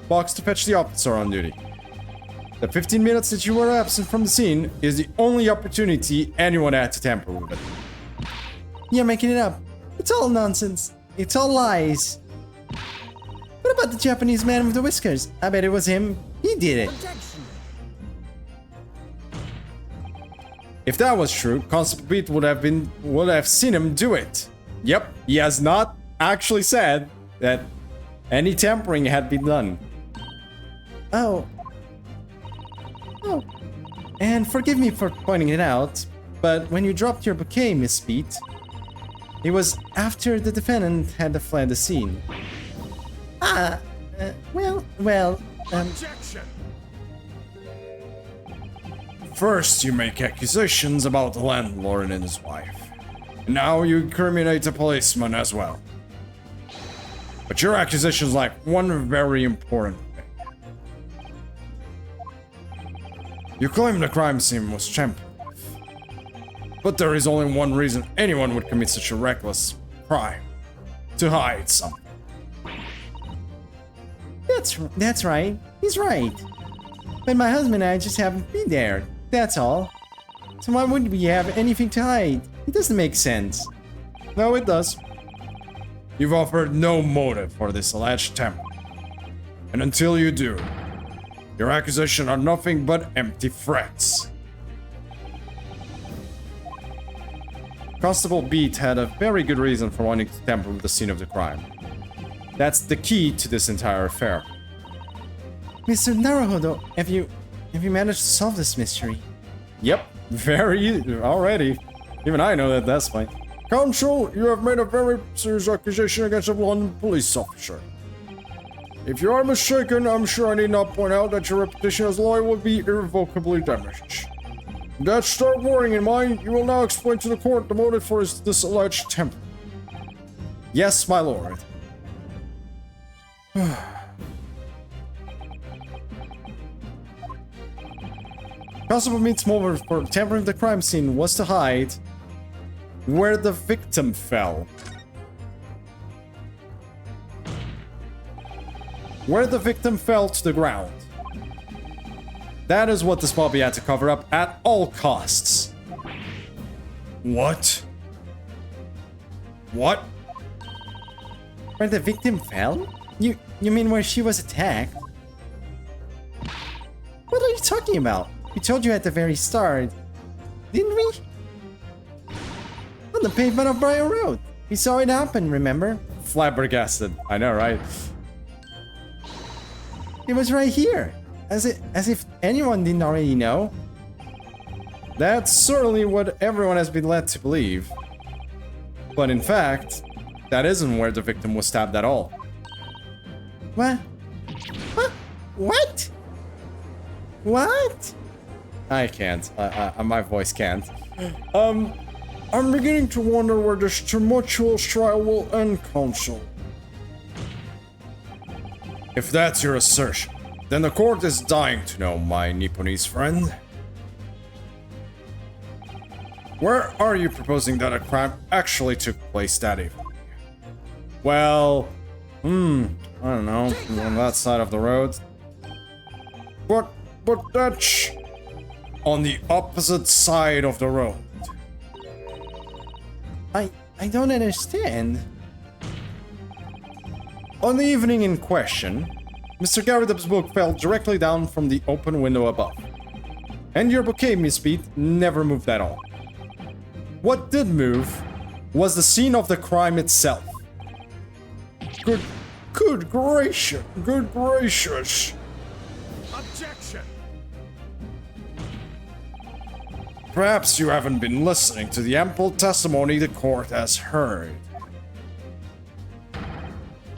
box to fetch the officer on duty. The 15 minutes that you were absent from the scene is the only opportunity anyone had to tamper with it. You're making it up. It's all nonsense. It's all lies. What about the Japanese man with the whiskers? I bet it was him. He did it.
Objection!
If that was true, Constable Beat would have seen him do it. Yep, he has not actually said that any tampering had been done. Oh. And forgive me for pointing it out, but when you dropped your bouquet, Miss Beat, it was after the defendant had fled the scene.
Objection!
First, you make accusations about the landlord and his wife. Now you incriminate a policeman as well. But your accusations lack one very important thing. You claim the crime scene was tampered with. But there is only one reason anyone would commit such a reckless crime. To hide something.
That's right. He's right. But my husband and I just happened to be there. That's all. So why would we have anything to hide? It doesn't make sense. No, it does.
You've offered no motive for this alleged tamper. And until you do, your accusations are nothing but empty threats.
Constable Beat had a very good reason for wanting to tamper with the scene of the crime. That's the key to this entire affair. Mr. Naruhodo, have you managed to solve this mystery? Yep, very already. Even I know that that's fine.
Counsel, you have made a very serious accusation against a London police officer. If you are mistaken, I'm sure I need not point out that your reputation as a lawyer will be irrevocably damaged. With that stark warning in mind, you will now explain to the court the motive for this alleged temper.
Yes, my lord. Constable Meat's motive for tampering the crime scene was to hide where the victim fell. Where the victim fell to the ground. That is what this Bobby had to cover up at all costs.
What? What?
Where the victim fell? You mean where she was attacked? What are you talking about? We told you at the very start, didn't we? On the pavement of Briar Road. We saw it happen, remember? Flabbergasted. I know, right? It was right here. As if anyone didn't already know. That's certainly what everyone has been led to believe. But in fact, that isn't where the victim was stabbed at all. What? What? What? I can't. My voice can't.
I'm beginning to wonder where this tumultuous trial will end, Counsel.
If that's your assertion,
Then the court is dying to know, my Nipponese friend. Where are you proposing that a crime actually took place that evening?
Well, I don't know, on that side of the road.
But that's on the opposite side of the road.
I don't understand. On the evening in question, Mr. Garridub's book fell directly down from the open window above. And your bouquet, Miss Beat, never moved at all. What did move was the scene of the crime itself.
Good gracious, good gracious.
Objection!
Perhaps you haven't been listening to the ample testimony the court has heard.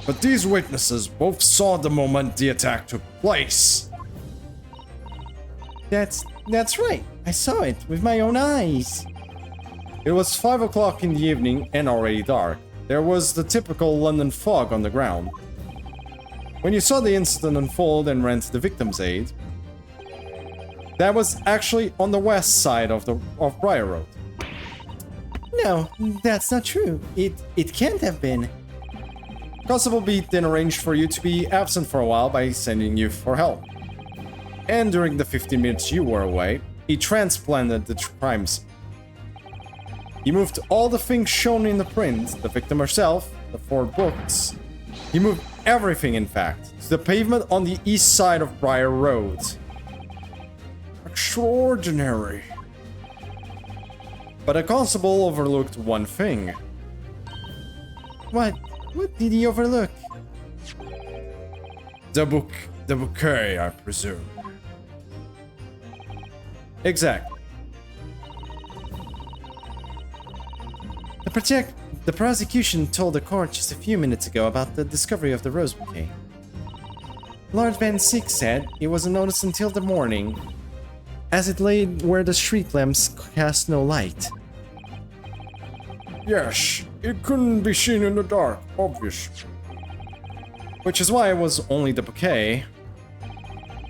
But these witnesses both saw the moment the attack took place.
That's right. I saw it with my own eyes. It was 5 o'clock in the evening and already dark. There was the typical London fog on the ground. When you saw the incident unfold and ran to the victim's aid, that was actually on the west side of Briar Road. No, that's not true. It can't have been. Constable Beat then arranged for you to be absent for a while by sending you for help. And during the 15 minutes you were away, he transplanted the crime scene. He moved all the things shown in the print, the victim herself, the 4 books. He moved everything, in fact, to the pavement on the east side of Briar Road.
Extraordinary.
But a constable overlooked one thing. What? What did he overlook?
The bouquet, I presume.
Exactly. The prosecution told the court just a few minutes ago about the discovery of the rose bouquet. Lord Van Sick said it wasn't noticed until the morning, as it lay where the street lamps cast no light.
Yes, it couldn't be seen in the dark, obviously.
Which is why it was only the bouquet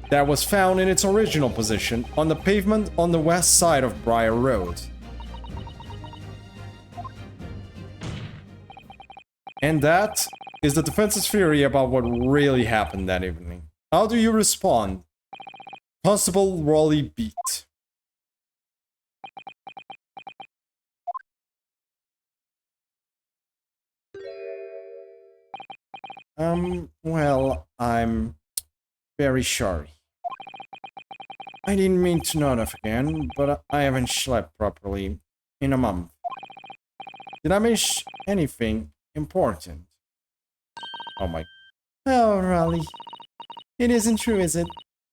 that was found in its original position on the pavement on the west side of Briar Road. And that is the defense's theory about what really happened that evening. How do you respond? Constable Raleigh Beat. Well, I'm very sorry. I didn't mean to nod off again, but I haven't slept properly in a month. Did I miss anything important? Oh my... Oh, Raleigh. It isn't true, is it?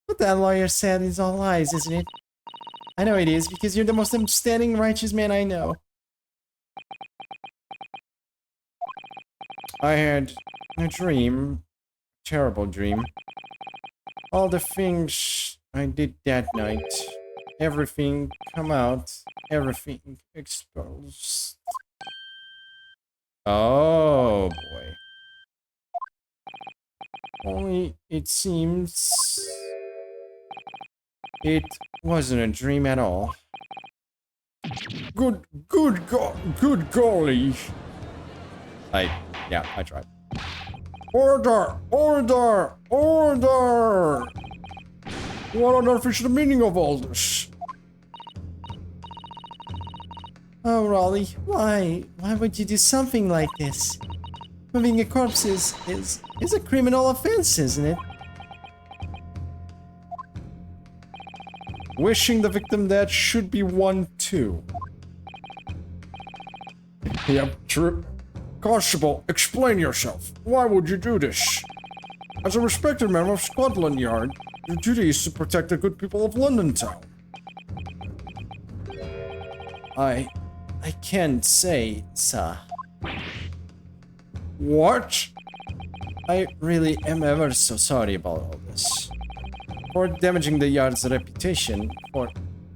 What that lawyer said is all lies, isn't it? I know it is, because you're the most upstanding, righteous man I know. I had a dream. Terrible dream. All the things I did that night. Everything come out. Everything exposed. Oh boy. Only it seems it wasn't a dream at all.
Good golly.
Yeah, I tried.
Order! Order! Order! What on earth is the meaning of all this?
Oh, Raleigh, why? Why would you do something like this? Moving a corpse is a criminal offense, isn't it? Wishing the victim dead should be one too.
Yep, true. Constable, explain yourself. Why would you do this? As a respected member of Scotland Yard, your duty is to protect the good people of London Town.
I can't say, sir.
What?
I really am ever so sorry about all this. For damaging the Yard's reputation,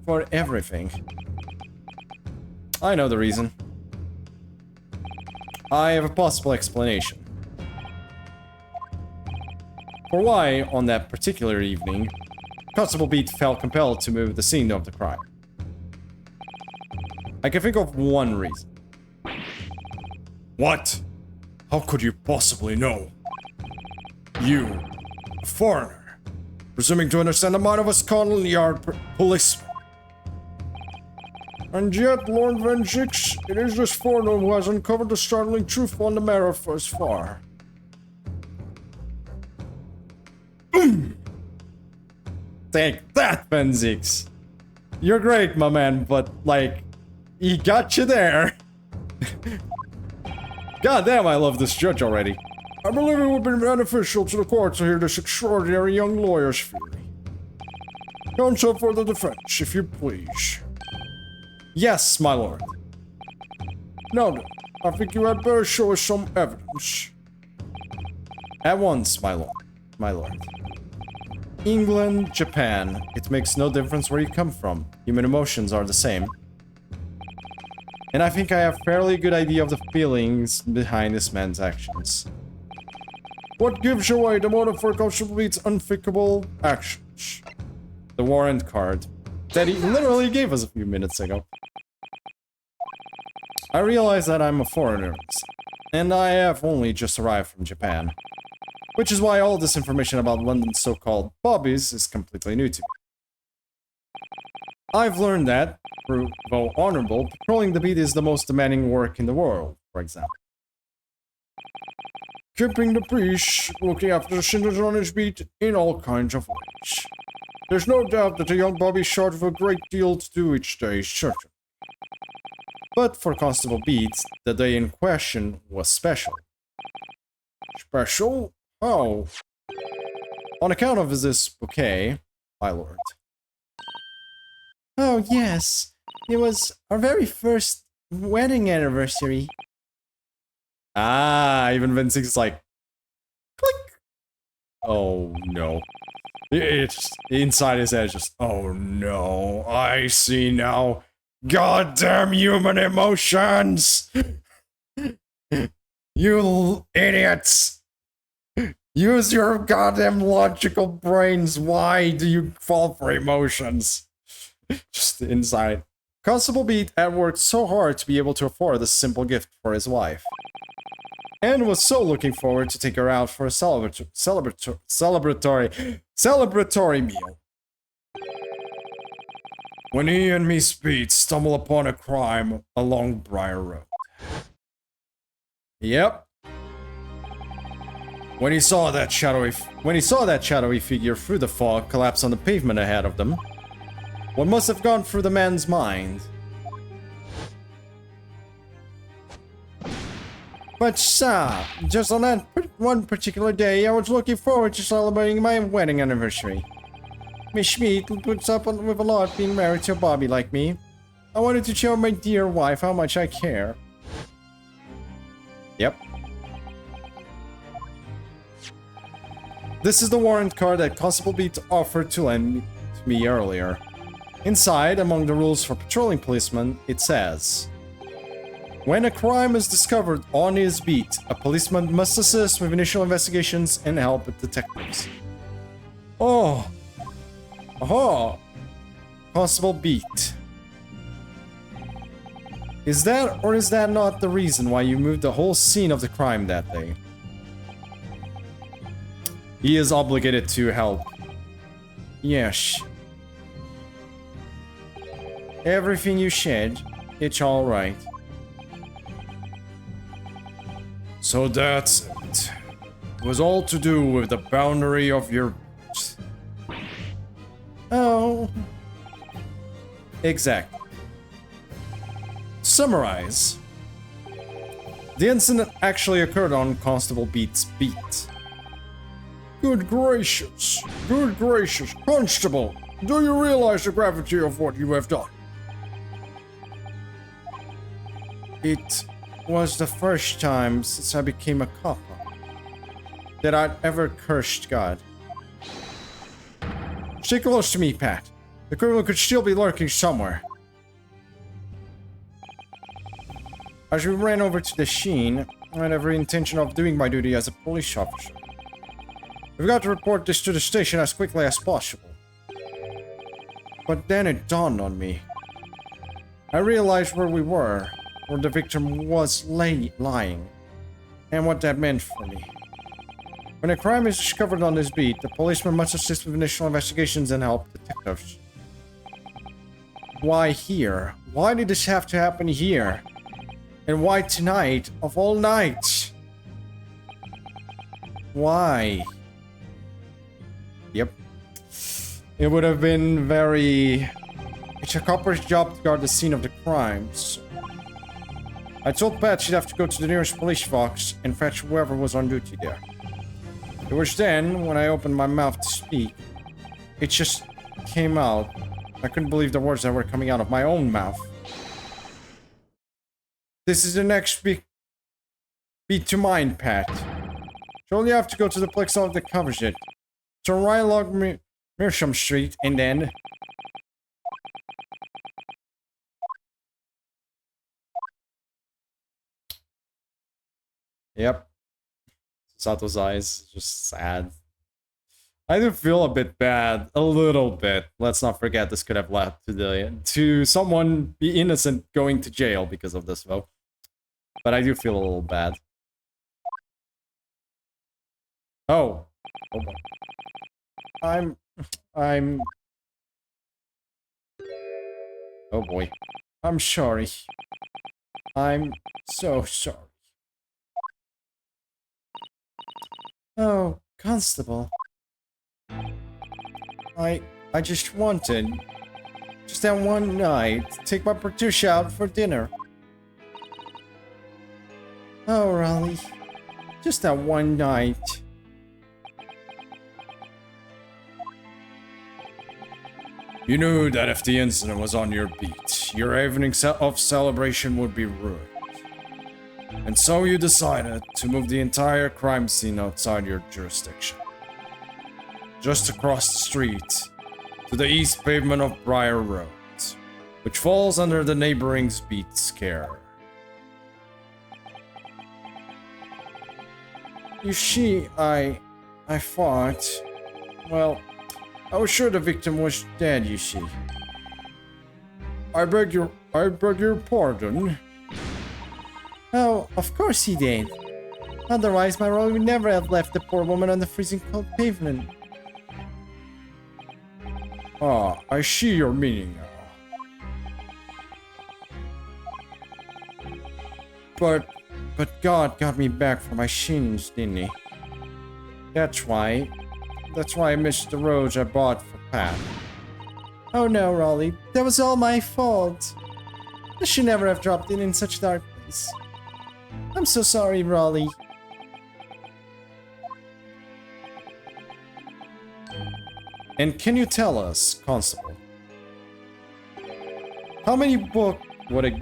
for everything. I know the reason. I have a possible explanation. for why, on that particular evening, Constable Beat felt compelled to move the scene of the crime. I can think of one reason.
What? How could you possibly know? You, a foreigner, presuming to understand the mind of a Scotland Yard policeman. And yet, Lord Vengix, it is this foreigner who has uncovered the startling truth on the matter thus far.
Take that, Venzix. You're great, my man, but, like, he got you there. God damn, I love this judge already.
I believe it would be beneficial to the court to hear this extraordinary young lawyer's theory. Counsel for the defense, if you please.
Yes, my lord.
Now then, I think you had better show us some evidence.
At once, my lord. My lord. England, Japan. It makes no difference where you come from. Human emotions are the same. And I think I have a fairly good idea of the feelings behind this man's actions.
What gives away the motive for Constable Beat's unthinkable actions?
The warrant card that he literally gave us a few minutes ago. I realize that I'm a foreigner, and I have only just arrived from Japan. Which is why all this information about London's so-called bobbies is completely new to me. I've learned that, though honorable, patrolling the beat is the most demanding work in the world, for example.
Keeping the peace, looking after the citizens on his beat in all kinds of ways. There's no doubt that the young Bobby's short of a great deal to do each day, certain.
But for Constable Beat, the day in question was special.
Special? How?
On account of this bouquet, my lord.
Oh, yes. It was our very first wedding anniversary.
Ah, even Venzix is like, click. Oh no. It's inside his head, just, oh no, I see now. Goddamn human emotions! You idiots! Use your goddamn logical brains. Why do you fall for emotions? Just inside. Constable Beat had worked so hard to be able to afford this simple gift for his wife. And was so looking forward to take her out for a celebratory meal.
When he and Miss Beat stumble upon a crime along Briar Road.
Yep. When he saw that shadowy figure through the fog collapse on the pavement ahead of them, what must have gone through the man's mind?
But sir, just on that one particular day, I was looking forward to celebrating my wedding anniversary. Miss Schmidt puts up with a lot being married to a Bobby like me. I wanted to show my dear wife how much I care.
Yep. This is the warrant card that Constable Beat offered to lend me earlier. Inside, among the rules for patrolling policemen, it says, when a crime is discovered on his beat, a policeman must assist with initial investigations and help with detectives. Oh. Oh. Constable Beat. Is that or is that not the reason why you moved the whole scene of the crime that day? He is obligated to help.
Yes. Everything you said, it's all right.
So that's it. It was all to do with the boundary of your...
Oh.
Exactly. Summarize. The incident actually occurred on Constable Beat's beat.
Good gracious. Good gracious. Constable, do you realize the gravity of what you have done?
It was the first time since I became a cop that I'd ever cursed God. Stay close to me, Pat. The criminal could still be lurking somewhere. As we ran over to the scene, I had every intention of doing my duty as a police officer. We've got to report this to the station as quickly as possible. But then it dawned on me. I realized where we were, where the victim was lying, and what that meant for me. When a crime is discovered on this beat, the policeman must assist with initial investigations and help detectives. Why here? Why did this have to happen here? And why tonight, of all nights? Why? Yep. It would have been very... It's a copper's job to guard the scene of the crimes. I told Pat she'd have to go to the nearest police box and fetch whoever was on duty there. It was then, when I opened my mouth to speak, it just came out. I couldn't believe the words that were coming out of my own mouth. This is the next beat to mine, Pat. So only have to go to the place that covers it. So right along Mearsham Street, and then... Yep. Sato's eyes, just sad. I do feel a bit bad, a little bit. Let's not forget this could have led to someone be innocent going to jail because of this, though. But I do feel a little bad. Oh. Hold on. I'm... Oh boy. I'm sorry. I'm so sorry. Oh, Constable. I just wanted, just that one night, to take my Patricia out for dinner. Oh, Raleigh. Just that one night.
You knew that if the incident was on your beat, your evening of celebration would be ruined. And so you decided to move the entire crime scene outside your jurisdiction. Just across the street, to the east pavement of Briar Road, which falls under the neighboring beat scare.
You see, I thought... Well, I was sure the victim was dead, you see.
I beg your pardon.
Oh, of course he did. Otherwise, my role would never have left the poor woman on the freezing cold pavement.
Ah, I see your meaning now.
But God got me back for my shins, didn't he? That's why I missed the rose I bought for Pat. Oh no, Raleigh, that was all my fault. I should never have dropped in such a dark place. I'm so sorry, Raleigh.
And can you tell us, Constable, how many books... What a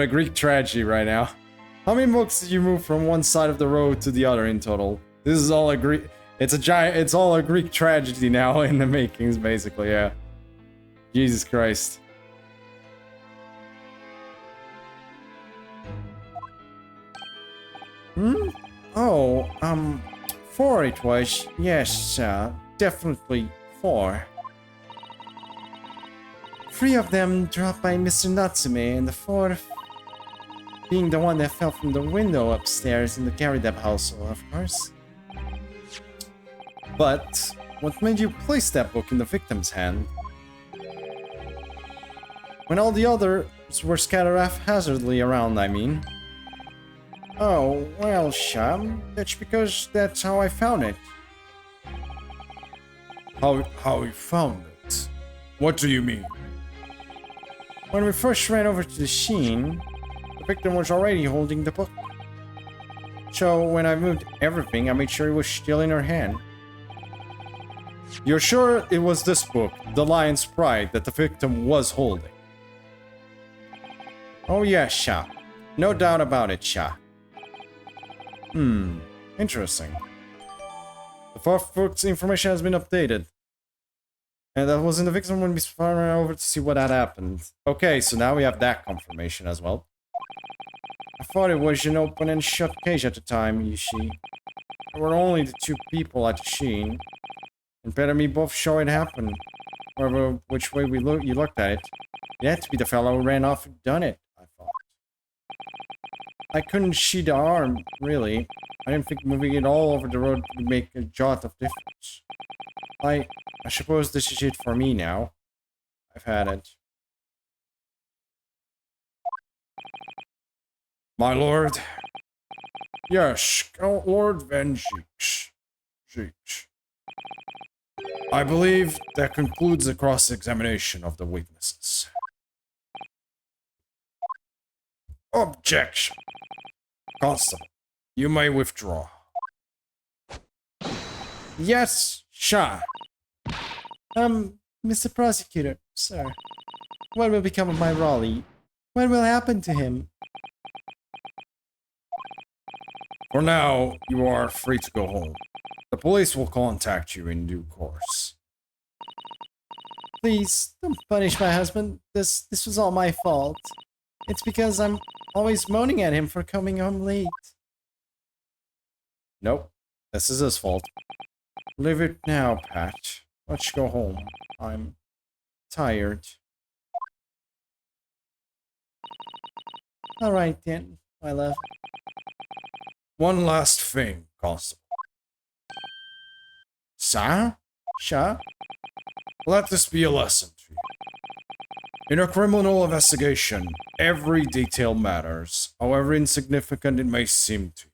Greek tragedy right now. How many books did you move from one side of the road to the other in total? This is all a Greek... It's all a Greek tragedy now in the makings, basically, yeah. Jesus Christ.
Oh, 4 it was. Yes, definitely 4. 3 of them dropped by Mr. Natsume, and the 4th being the one that fell from the window upstairs in the Garideb household, of course.
But what made you place that book in the victim's hand?
When all the others were scattered haphazardly around, I mean. Oh, well, Sham, that's because that's how I found it.
How you found it? What do you mean?
When we first ran over to the scene, the victim was already holding the book. So when I moved everything, I made sure it was still in her hand.
You're sure it was this book, The Lion's Pride, that the victim was holding?
Oh yes, Sha. No doubt about it, Sha.
Interesting. The 4th book's information has been updated. And that was in the victim when we ran over to see what had happened. Okay, so now we have that confirmation as well.
I thought it was an open and shut case at the time, you see. There were only the two people at the scene. And Pat and me both saw it happen. However, which way you looked at it, it had to be the fellow who ran off and done it, I thought. I couldn't see the arm, really. I didn't think moving it all over the road would make a jot of difference. I suppose this is it for me now. I've had it.
My lord? Yes, Lord Van Zeeks. I believe that concludes the cross-examination of the witnesses. Objection. Constable, you may withdraw.
Yes, sure. Mr. Prosecutor, sir. What will become of my Raleigh? What will happen to him?
For now, you are free to go home. The police will contact you in due course.
Please, don't punish my husband. This was all my fault. It's because I'm always moaning at him for coming home late.
Nope. This is his fault.
Leave it now, Pat. Let's go home. I'm tired. Alright then, my love.
One last thing, Constable.
Sir? Sure?
Let this be a lesson to you. In a criminal investigation, every detail matters, however insignificant it may seem to you.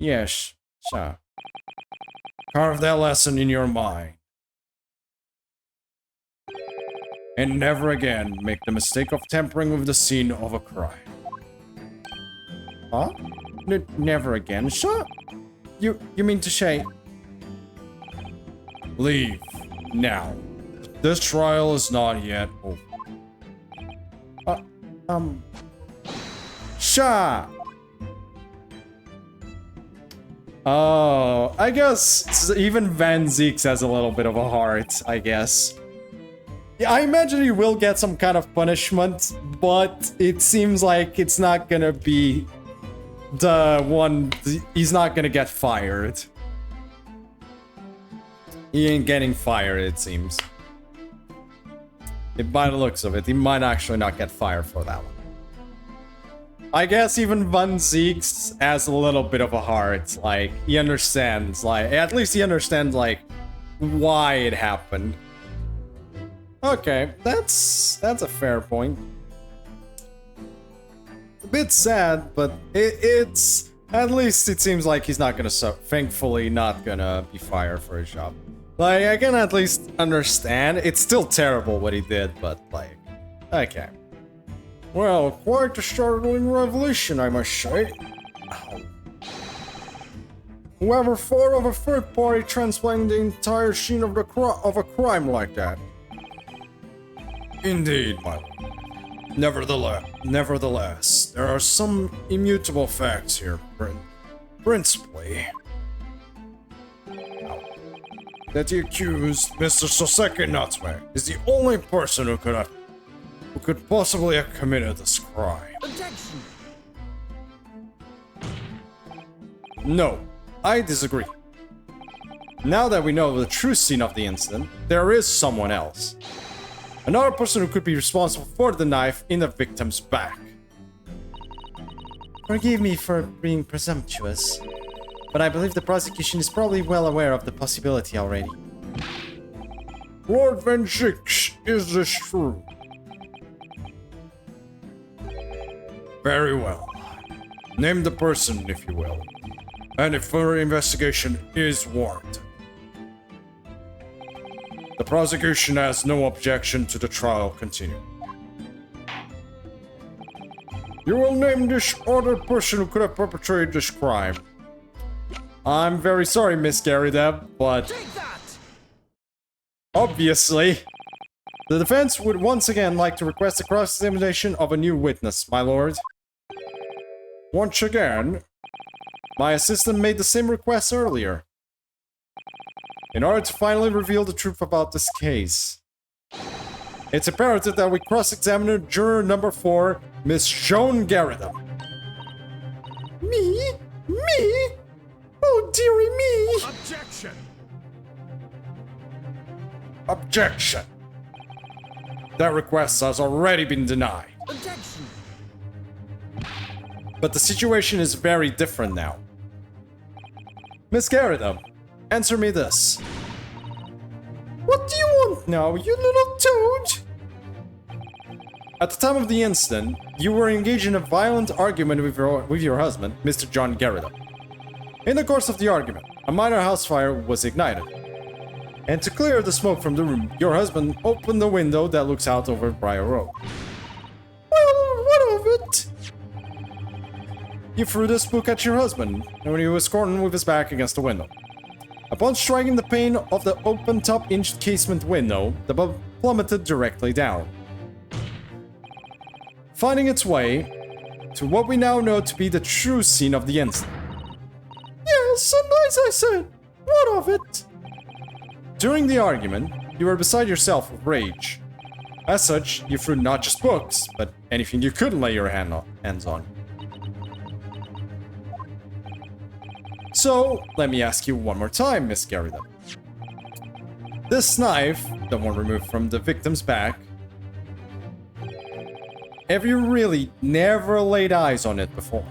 Yes, sir.
Carve that lesson in your mind. And never again make the mistake of tampering with the scene of a crime.
Huh? Never again, sir? You mean to say...
Leave. Now. This trial is not yet over.
Sure!
Oh, I guess even Van Zeeks has a little bit of a heart, I guess. Yeah, I imagine he will get some kind of punishment, but it seems like it's not gonna be the one... He's not gonna get fired. He ain't getting fired, it seems. By the looks of it, he might actually not get fired for that one. I guess even Van Zeeks has a little bit of a heart. Like, he understands, like, at least he understands, like, why it happened. Okay, that's a fair point. A bit sad, but it's... At least it seems like he's not gonna, thankfully, not gonna be fired for his job. Like, I can at least understand. It's still terrible what he did, but, like, okay.
Well, quite a startling revelation, I must say. Whoever thought of a third party transplanting the entire scene of a crime like that?
Indeed, my lord. Nevertheless, there are some immutable facts here, principally that the accused, Mr. Soseki Natsume, is the only person who could possibly have committed this crime.
Objection!
No, I disagree. Now that we know the true scene of the incident, there is someone else. Another person who could be responsible for the knife in the victim's back.
Forgive me for being presumptuous, but I believe the prosecution is probably well aware of the possibility already.
Lord Van Zeeks, is this true? Very well. Name the person, if you will, and if further investigation is warranted. The prosecution has no objection to the trial continuing. You will name this other person who could have perpetrated this crime.
I'm very sorry, Miss Garydeb, but obviously, the defense would once again like to request a cross-examination of a new witness, my lord.
Once again,
my assistant made the same request earlier, in order to finally reveal the truth about this case. It's imperative that we cross-examine juror number 4, Miss Joan Garydeb.
Me? Me? Oh, dearie me!
Objection!
Objection. That request has already been denied.
Objection!
But the situation is very different now. Miss Garrida, answer me this.
What do you want now, you little toad?
At the time of the incident, you were engaged in a violent argument with your husband, Mr. John Garrida. In the course of the argument, a minor house fire was ignited. And to clear the smoke from the room, your husband opened the window that looks out over Briar Road.
Well, what of it?
You threw this book at your husband, and when he was cornered with his back against the window. Upon striking the pane of the open top-inch casement window, the book plummeted directly down, finding its way to what we now know to be the true scene of the incident.
Yes, and as I said, what of it?
During the argument, you were beside yourself with rage. As such, you threw not just books, but anything you could lay your hands on. So, let me ask you one more time, Miss Garrida. This knife, the one removed from the victim's back, have you really never laid eyes on it before?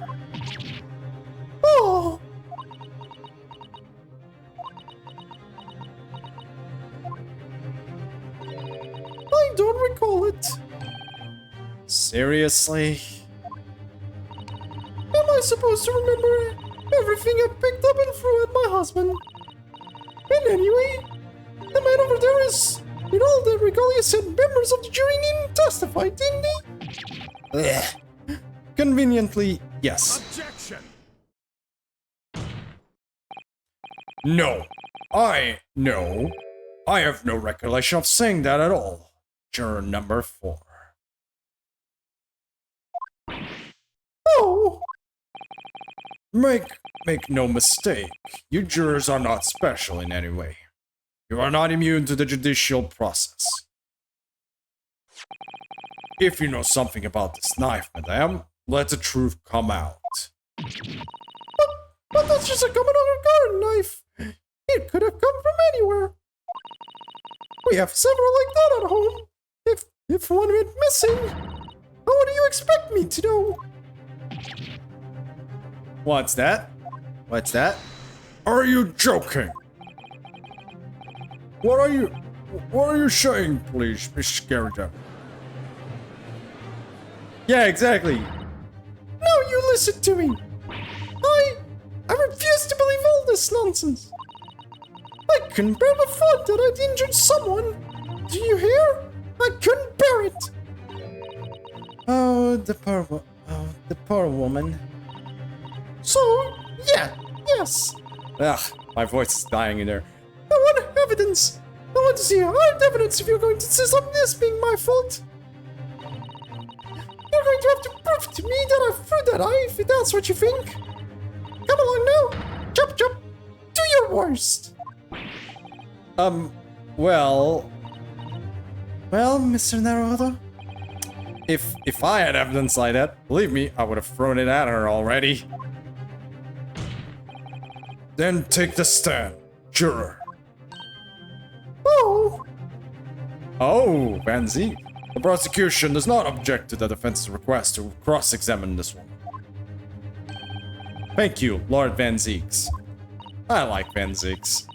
Oh! I don't recall it.
Seriously?
Am I supposed to remember everything I picked up and threw at my husband? And anyway, the man over there is... In all that recall, you said members of the jury didn't testify, didn't he?
Ugh. Conveniently, yes.
Objection!
No. I have no recollection of saying that at all. Juror number 4.
Oh!
Make no mistake. You jurors are not special in any way. You are not immune to the judicial process. If you know something about this knife, madame, let the truth come out.
But that's just a common garden knife. It could have come from anywhere. We have several like that at home. If one went missing, how do you expect me to know?
What's that? What's that?
Are you joking? What are you saying, please, Miss Garrida?
Yeah, exactly.
Now you listen to me. I refuse to believe all this nonsense. I couldn't bear the thought that I'd injured someone. Do you hear? I couldn't bear it.
Oh, the poor woman.
So, yes.
Ugh, my voice is dying in there.
I want evidence. I want to see hard evidence if you're going to insist on this being my fault. You're going to have to prove to me that I threw that knife if that's what you think. Come along now. Chop. Do your worst.
Well, Mr. Naruto, if I had evidence like that, believe me, I would have thrown it at her already.
Then take the stand, juror.
Oh, Van Zeke. The prosecution does not object to the defense's request to cross-examine this woman. Thank you, Lord Van Zeeks. I like Van Zeeks.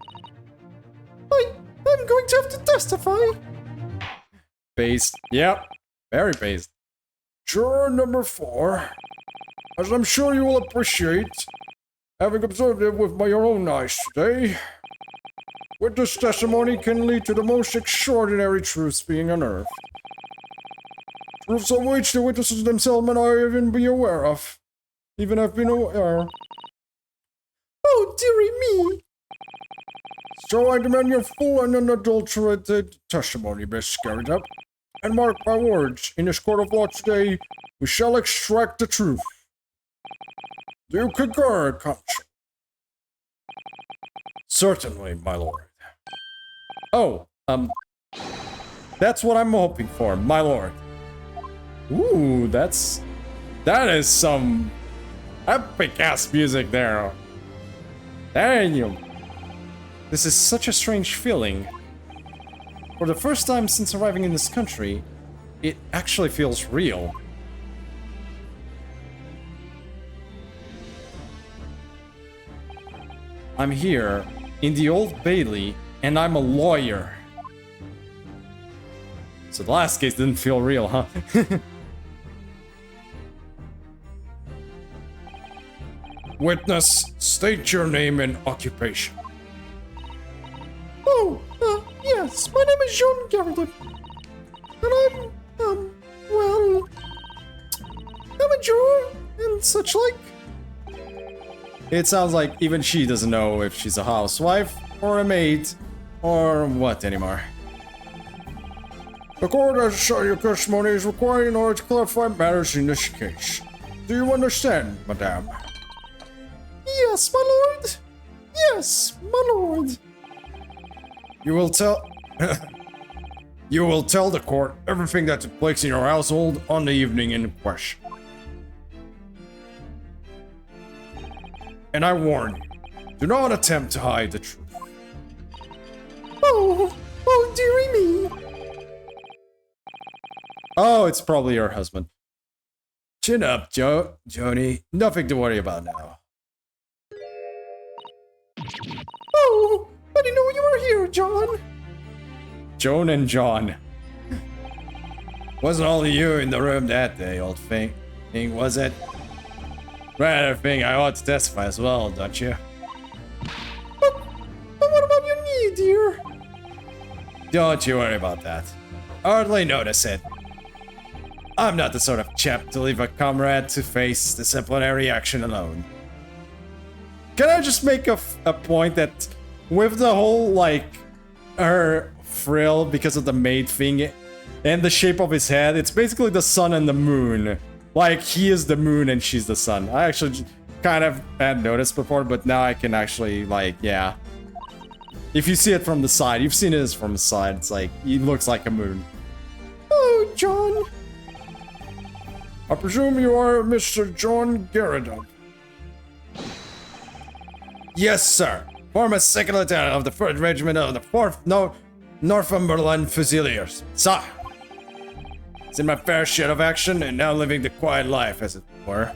I'm going to have to testify.
Based. Yep. Very based.
Juror number 4, as I'm sure you will appreciate, having observed it with your own eyes today, witness testimony can lead to the most extraordinary truths being unearthed. Truths of which the witnesses themselves may not even be aware of. Even have been aware.
Oh, dearie me.
So I demand your full and unadulterated testimony, Miss Garrida. And mark my words, in this court of law today, we shall extract the truth. Do you concur, counsel?
Certainly, my lord. Oh, that's what I'm hoping for, my lord. Ooh, that is some epic ass music there.
Damn! This is such a strange feeling. For the first time since arriving in this country, it actually feels real. I'm here in the Old Bailey, and I'm a lawyer. So the last case didn't feel real, huh?
Witness, state your name and occupation.
Oh, yes, my name is John Garrett. And well, I'm a juror and such like. It sounds like even she doesn't know if she's a housewife, or a maid, or what anymore.
The court has shown your testimony is required in order to clarify matters in this case. Do you understand, madame?
Yes, my lord. Yes, my lord.
You will tell... You will tell the court everything that took place in your household on the evening in question. And I warn you, do not attempt to hide the truth.
Oh, dearie me. Oh, it's probably your husband.
Chin up, Joni. Nothing to worry about now.
Oh, I didn't know you were here, John. Joan and John.
Wasn't only you in the room that day, old thing, was it? Rather thing I ought to testify as well, don't you?
But what about your knee, dear?
Don't you worry about that. Hardly notice it. I'm not the sort of chap to leave a comrade to face disciplinary action alone.
Can I just make a point that with the whole, like, her frill because of the maid thing and the shape of his head, it's basically the sun and the moon. Like, he is the moon and she's the sun. I actually kind of had noticed before, but now I can actually, like, yeah. If you see it from the side, you've seen it from the side, it's like, he looks like a moon. Oh, John.
I presume you are Mr. John Garridon. Yes, sir. Former second lieutenant of the 3rd Regiment of the 4th Northumberland Fusiliers. Sir. It's in my fair share of action and now living the quiet life, as it were.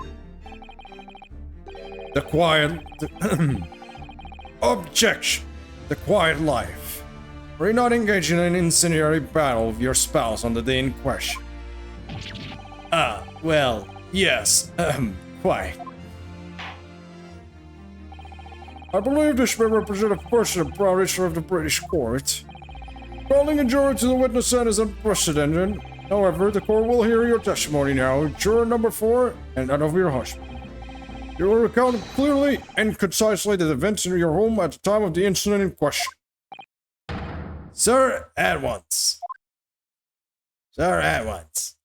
The quiet... Objection. The quiet life. Were you not engaged in an incendiary battle with your spouse on the day in question? Ah, well, yes. Quite. I believe this may represent a first impression of the British court. Calling a juror to the witness stand is unprecedented. However, the court will hear your testimony now. Juror number 4 and that of your husband. You will recount clearly and concisely the events in your home at the time of the incident in question. Sir, at once. Sir, at once.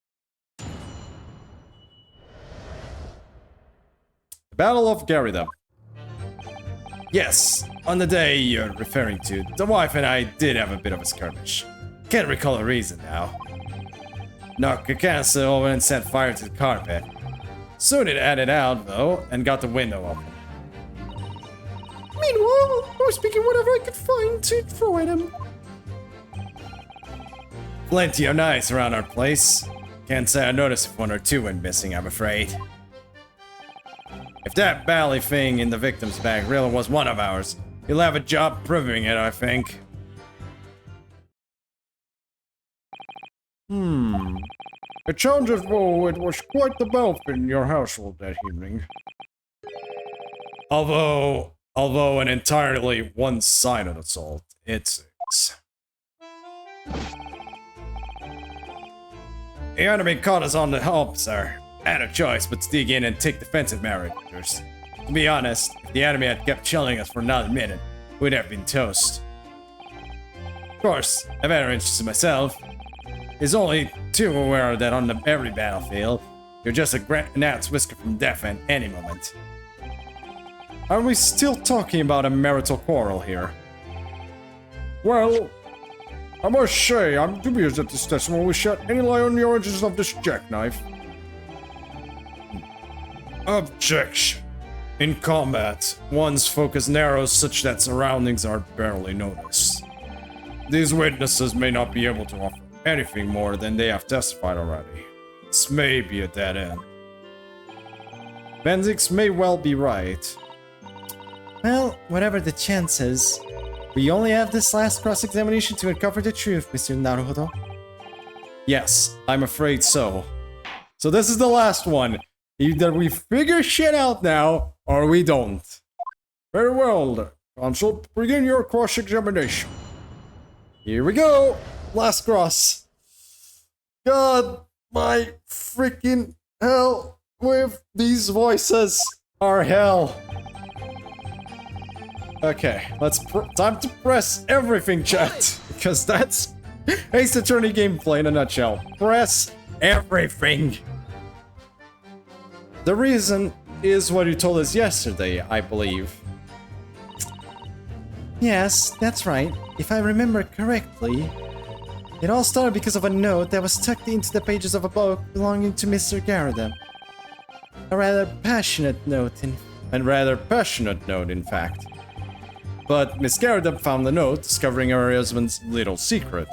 The Battle of Garida.
Yes, on the day you're referring to, the wife and I did have a bit of a skirmish. Can't recall the reason now. Knocked a canister over and set fire to the carpet. Soon it added out, though, and got the window open.
Meanwhile, I was picking whatever I could find to throw at him.
Plenty of knives around our place. Can't say I noticed if 1 or 2 went missing, I'm afraid. If that bally thing in the victim's bag really was one of ours, he'll have a job proving it, I think.
It sounds as though it was quite the battlefield in your household that evening.
Although an entirely one-sided assault, it seems. The enemy caught us on the hop, sir. Had a choice but to dig in and take defensive measures. To be honest, if the enemy had kept shelling us for another minute, we'd have been toast. Of course, I've had interests in myself. Is only too aware that on every battlefield, you're just a gnat's whisker from death at any moment.
Are we still talking about a marital quarrel here?
Well, I must say, I'm dubious that this testimony will shed any light on the origins of this jackknife. Objection. In combat, one's focus narrows such that surroundings are barely noticed. These witnesses may not be able to offer anything more than they have testified already. This may be a dead end.
Bendix may well be right. Well, whatever the chances, we only have this last cross-examination to uncover the truth, Mr. Naruhodo.
Yes, I'm afraid so. So this is the last one. Either we figure shit out now, or we don't.
Very well, then. Counsel, begin your cross-examination.
Here we go. Last cross. God, my freaking hell with these voices are hell. Okay, time to press everything, chat. Because that's Ace Attorney gameplay in a nutshell. Press everything. The reason is what you told us yesterday, I believe.
Yes, that's right. If I remember correctly, it all started because of a note that was tucked into the pages of a book belonging to Mr. Garida. A rather passionate note, in fact.
But Miss Garida found the note, discovering her husband's little secret.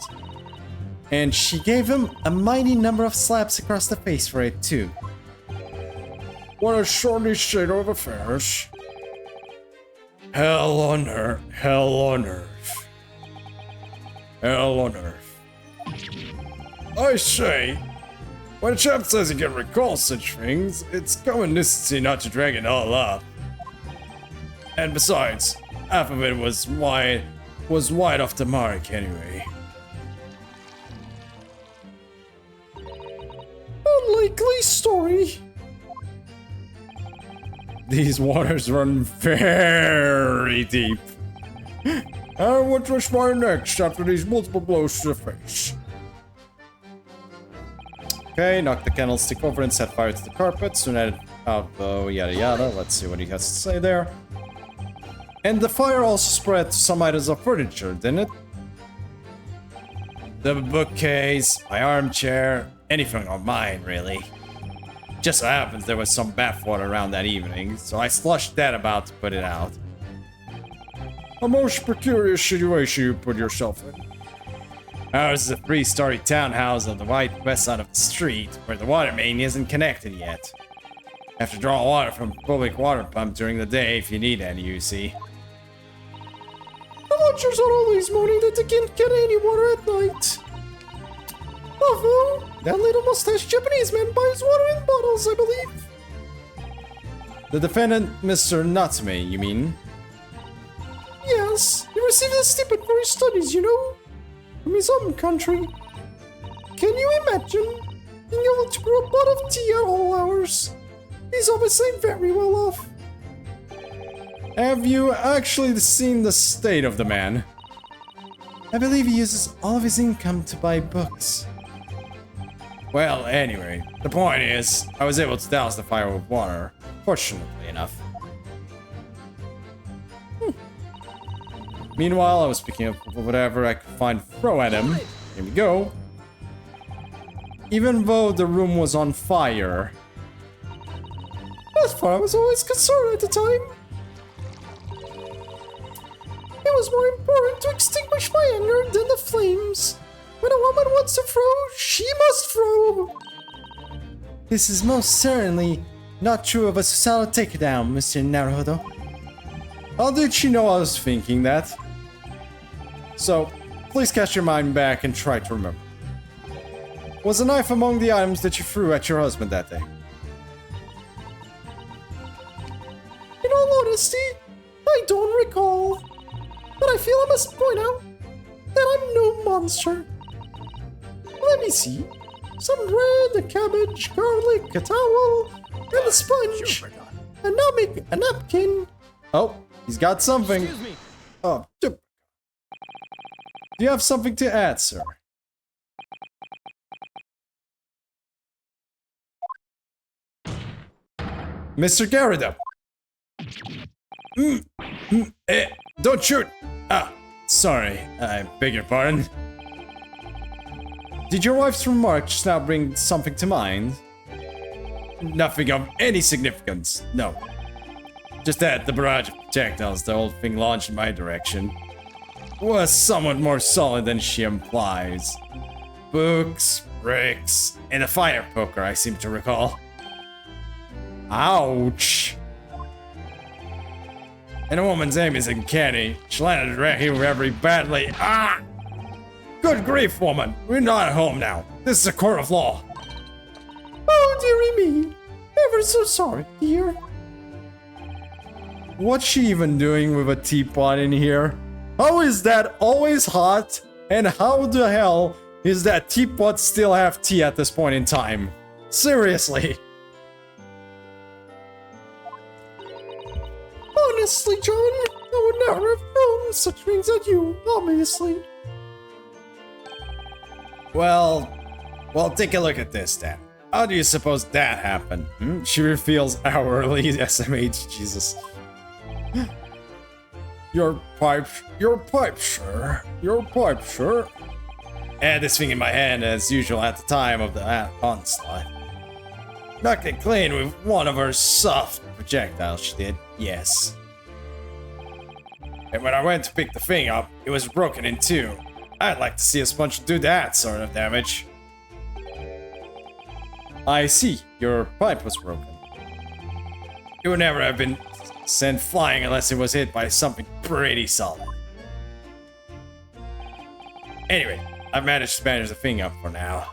And she gave him a mighty number of slaps across the face for it, too.
What a shorty state of affairs. Hell on earth, hell on earth. Hell on earth. I say, when a chap says he can recall such things, it's common decency not to drag it all up. And besides, half of it was wide off the mark anyway.
Unlikely story.
These waters run very deep.
And what transpired next after these multiple blows to the face?
Okay, knock the candlestick over and set fire to the carpet. Soon add yada yada. Let's see what he has to say there. And the fire also spread to some items of furniture, didn't it?
The bookcase, my armchair, anything of mine, really.
Just so happens there was some bathwater around that evening, so I slushed that about to put it out.
A most precarious situation you put yourself in.
Ours is a 3-story townhouse on the west side of the street, where the water main isn't connected yet. Have to draw water from a public water pump during the day if you need any, you see.
The watchers are always moaning that they can't get any water at night. Although, that little mustached Japanese man buys water in bottles, I believe.
The defendant, Mr. Natsume, you mean?
Yes, he received a stipend for his studies, you know, from his home country. Can you imagine being able to brew a pot of tea at all hours? He's obviously very well off.
Have you actually seen the state of the man?
I believe he uses all of his income to buy books.
Well, anyway, the point is, I was able to douse the fire with water, fortunately enough. Meanwhile, I was picking up whatever I could find to throw at him. Here we go. Even though the room was on fire.
As far as I was always concerned at the time. It was more important to extinguish my anger than the flames. When a woman wants to throw, she must throw. This is most certainly not true of a suicidal takedown, Mr. Naruhodo.
How did she know I was thinking that? So, please cast your mind back and try to remember. Was a knife among the items that you threw at your husband that day?
In all honesty, I don't recall. But I feel I must point out that I'm no monster. Let me see. Some bread, a cabbage, garlic, a towel, and a sponge. A napkin.
Oh, he's got something.
Excuse me.
Oh, do you have something to add, sir? Mr. Garida.
Don't shoot!
Ah, sorry, I beg your pardon. Did your wife's remark just now bring something to mind?
Nothing of any significance, no.
Just that the barrage of projectiles the whole thing launched in my direction was somewhat more solid than she implies. Books, bricks, and a fire poker, I seem to recall. Ouch! And a woman's aim is uncanny. She landed right here very badly. Ah! Good grief, woman! We're not at home now. This is a court of law. Oh, dearie me. Ever so sorry, dear. What's she even doing with a teapot in here? How is that always hot? And how the hell is that teapot still have tea at this point in time? Seriously. Honestly, John, I would never have thrown such things at you, obviously. Well, take a look at this then. How do you suppose that happened? She reveals hourly SMH, Jesus. Your pipe, sir. Your pipe, sir. I had this thing in my hand as usual at the time of the onslaught. Knocked it clean with one of her soft projectiles, she did, yes. And when I went to pick the thing up, it was broken in two. I'd like to see a sponge do that sort of damage. I see, your pipe was broken. It would never have been sent flying unless it was hit by something pretty solid. Anyway, I've managed to bandage the thing up for now.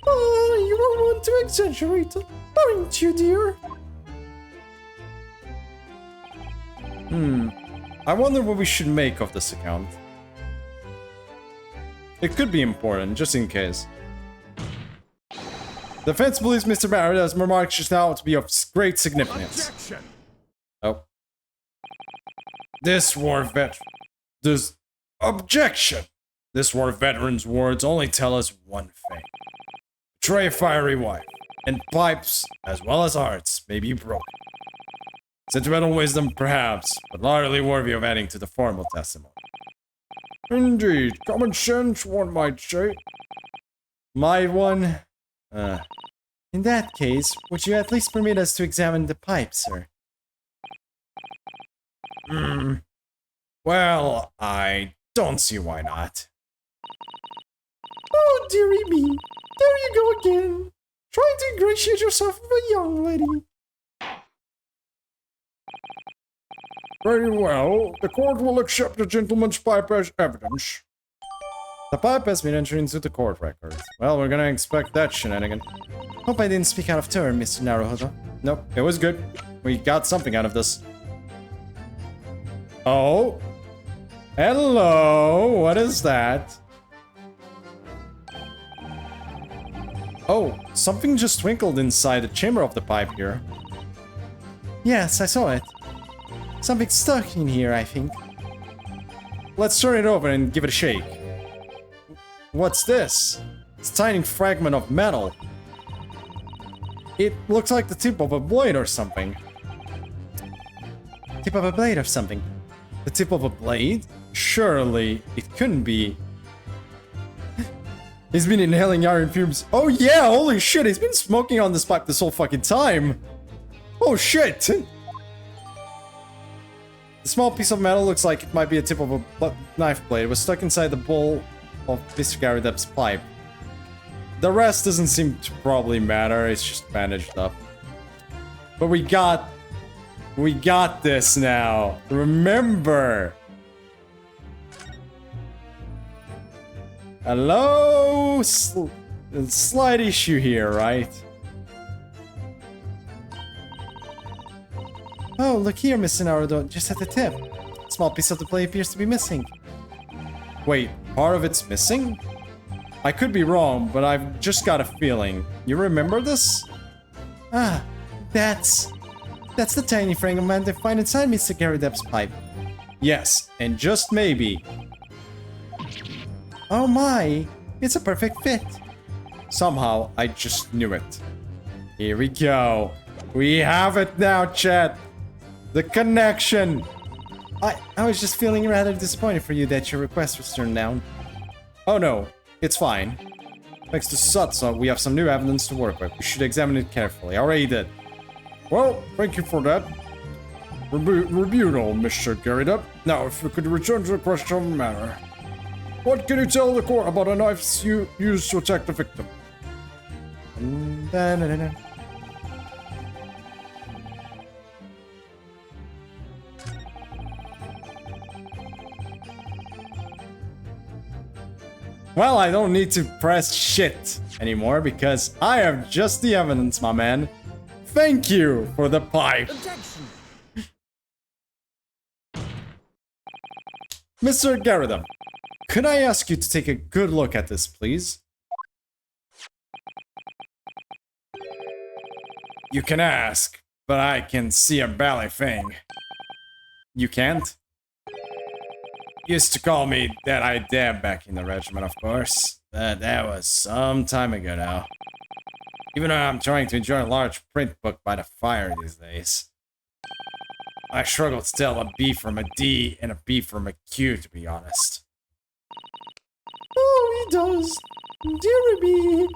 Oh, you don't want to exaggerate, aren't you, dear? I wonder what we should make of this account. It could be important, just in case. The defense believes Mr. Barrett has remarks just now to be of great significance.
Objection.
Oh. This war veteran's words only tell us one thing. Betray a fiery wife, and pipes, as well as hearts, may be broken. Sentimental wisdom, perhaps, but hardly worthy of adding to the formal testimony. Indeed, common sense, one might say. Might one? In that case, would you at least permit us to examine the pipe, sir? Well, I don't see why not. Oh, dearie me. There you go again. Trying to ingratiate yourself with a young lady.
Very well. The court will accept the gentleman's pipe as evidence.
The pipe has been entered into the court records. Well, we're gonna expect that shenanigan. Hope I didn't speak out of turn, Mr. Naruhodo. Nope, it was good. We got something out of this. Oh. Hello, what is that? Oh, something just twinkled inside the chamber of the pipe here. Yes, I saw it. Something stuck in here, I think. Let's turn it over and give it a shake. What's this? It's a tiny fragment of metal. It looks like the tip of a blade or something. Tip of a blade or something. The tip of a blade? Surely it couldn't be. He's been inhaling iron fumes. Oh yeah, holy shit, he's been smoking on this pipe this whole fucking time. Oh shit. The small piece of metal looks like it might be a tip of a knife blade. It was stuck inside the bowl of Mr. Gary Depp's pipe. The rest doesn't seem to probably matter, it's just bandaged up. But we got this now. Remember. Hello? Slight issue here, right? Oh, look here, Mr. Naruto, just at the tip. A small piece of the blade appears to be missing. Wait, part of it's missing? I could be wrong, but I've just got a feeling. You remember this? Ah, that's the tiny fragment they find inside Mr. Gary Depp's pipe. Yes, and just maybe. Oh my, it's a perfect fit. Somehow, I just knew it. Here we go. We have it now, chat. The connection. I was just feeling rather disappointed for you that your request was turned down. Oh no, it's fine. Thanks to Satsa, we have some new evidence to work with. We should examine it carefully. I already did.
Well, thank you for that. Reviewed all, Mr. Garridup. Now, if we could return to the question of the matter. What can you tell the court about the knives you used to attack the victim?
Da-na-na-na. Well, I don't need to press shit anymore because I have just the evidence, my man. Thank you for the pipe.
Objection.
Mr. Garridup, could I ask you to take a good look at this, please? You can ask, but I can see a ballet thing. You can't? Used to call me that I dab back in the regiment, of course. But that was some time ago now. Even though I'm trying to enjoy a large print book by the fire these days. I struggle to tell a B from a D and a B from a Q, to be honest. Oh, he does. Dear me.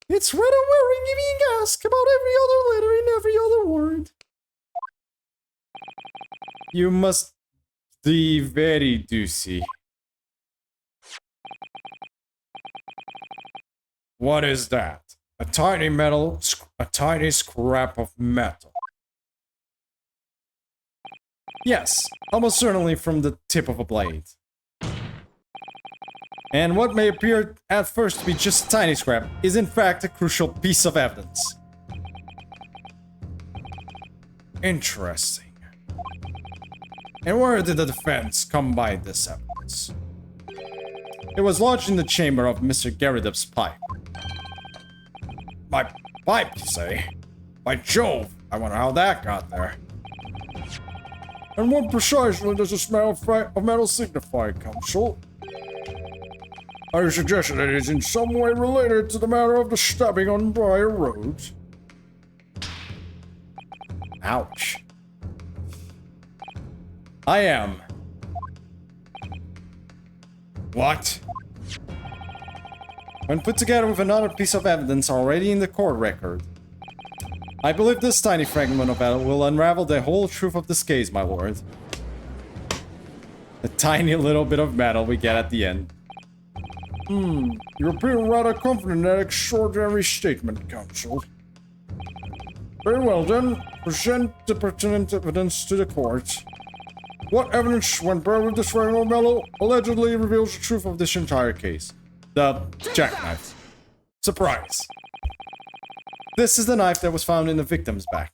It's rather worrying being asked about every other letter in every other word. You must be very doozy.
What is that? A tiny scrap of metal.
Yes, almost certainly from the tip of a blade. And what may appear at first to be just a tiny scrap is in fact a crucial piece of evidence.
Interesting. And where did the defense come by this evidence?
It was lodged in the chamber of Mr. Garridup's pipe.
My pipe, you say? By Jove, I wonder how that got there. And what precisely does the smell of metal signify, Counsel? Are you suggesting that it is in some way related to the matter of the stabbing on Briar Road?
Ouch. I am.
What?
When put together with another piece of evidence already in the court record, I believe this tiny fragment of metal will unravel the whole truth of this case, my lord. The tiny little bit of metal we get at the end.
You appear rather confident in that extraordinary statement, Counsel. Very well then, present the pertinent evidence to the court. What evidence, when paired with this fragment of metal, allegedly reveals the truth of this entire case?
The jackknife.
Surprise.
This is the knife that was found in the victim's back.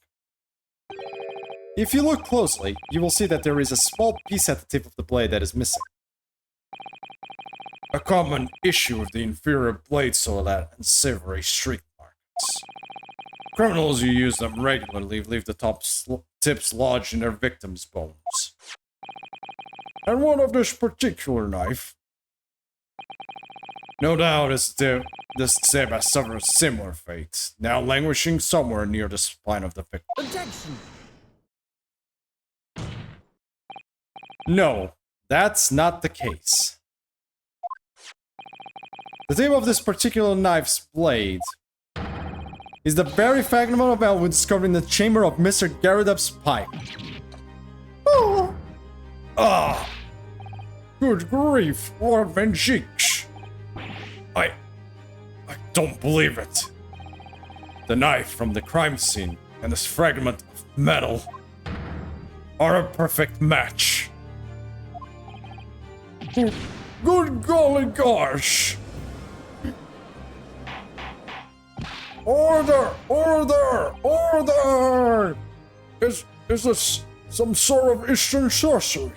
If you look closely, you will see that there is a small piece at the tip of the blade that is missing.
A common issue of the inferior blade solet and savory streak marks. Criminals who use them regularly leave the tips lodged in their victims' bones. And what of this particular knife? No doubt this tip has suffered a similar fate, now languishing somewhere near the spine of the victim.
Objection.
No, that's not the case. The tip of this particular knife's blade is the very fragment of metal we discovered in the chamber of Mr. Garridup's pipe.
Oh! Ah! Good grief, what vengeance! I don't believe it. The knife from the crime scene and this fragment of metal are a perfect match. Good golly gosh! Order! Order! Order! Is this some sort of Eastern sorcery?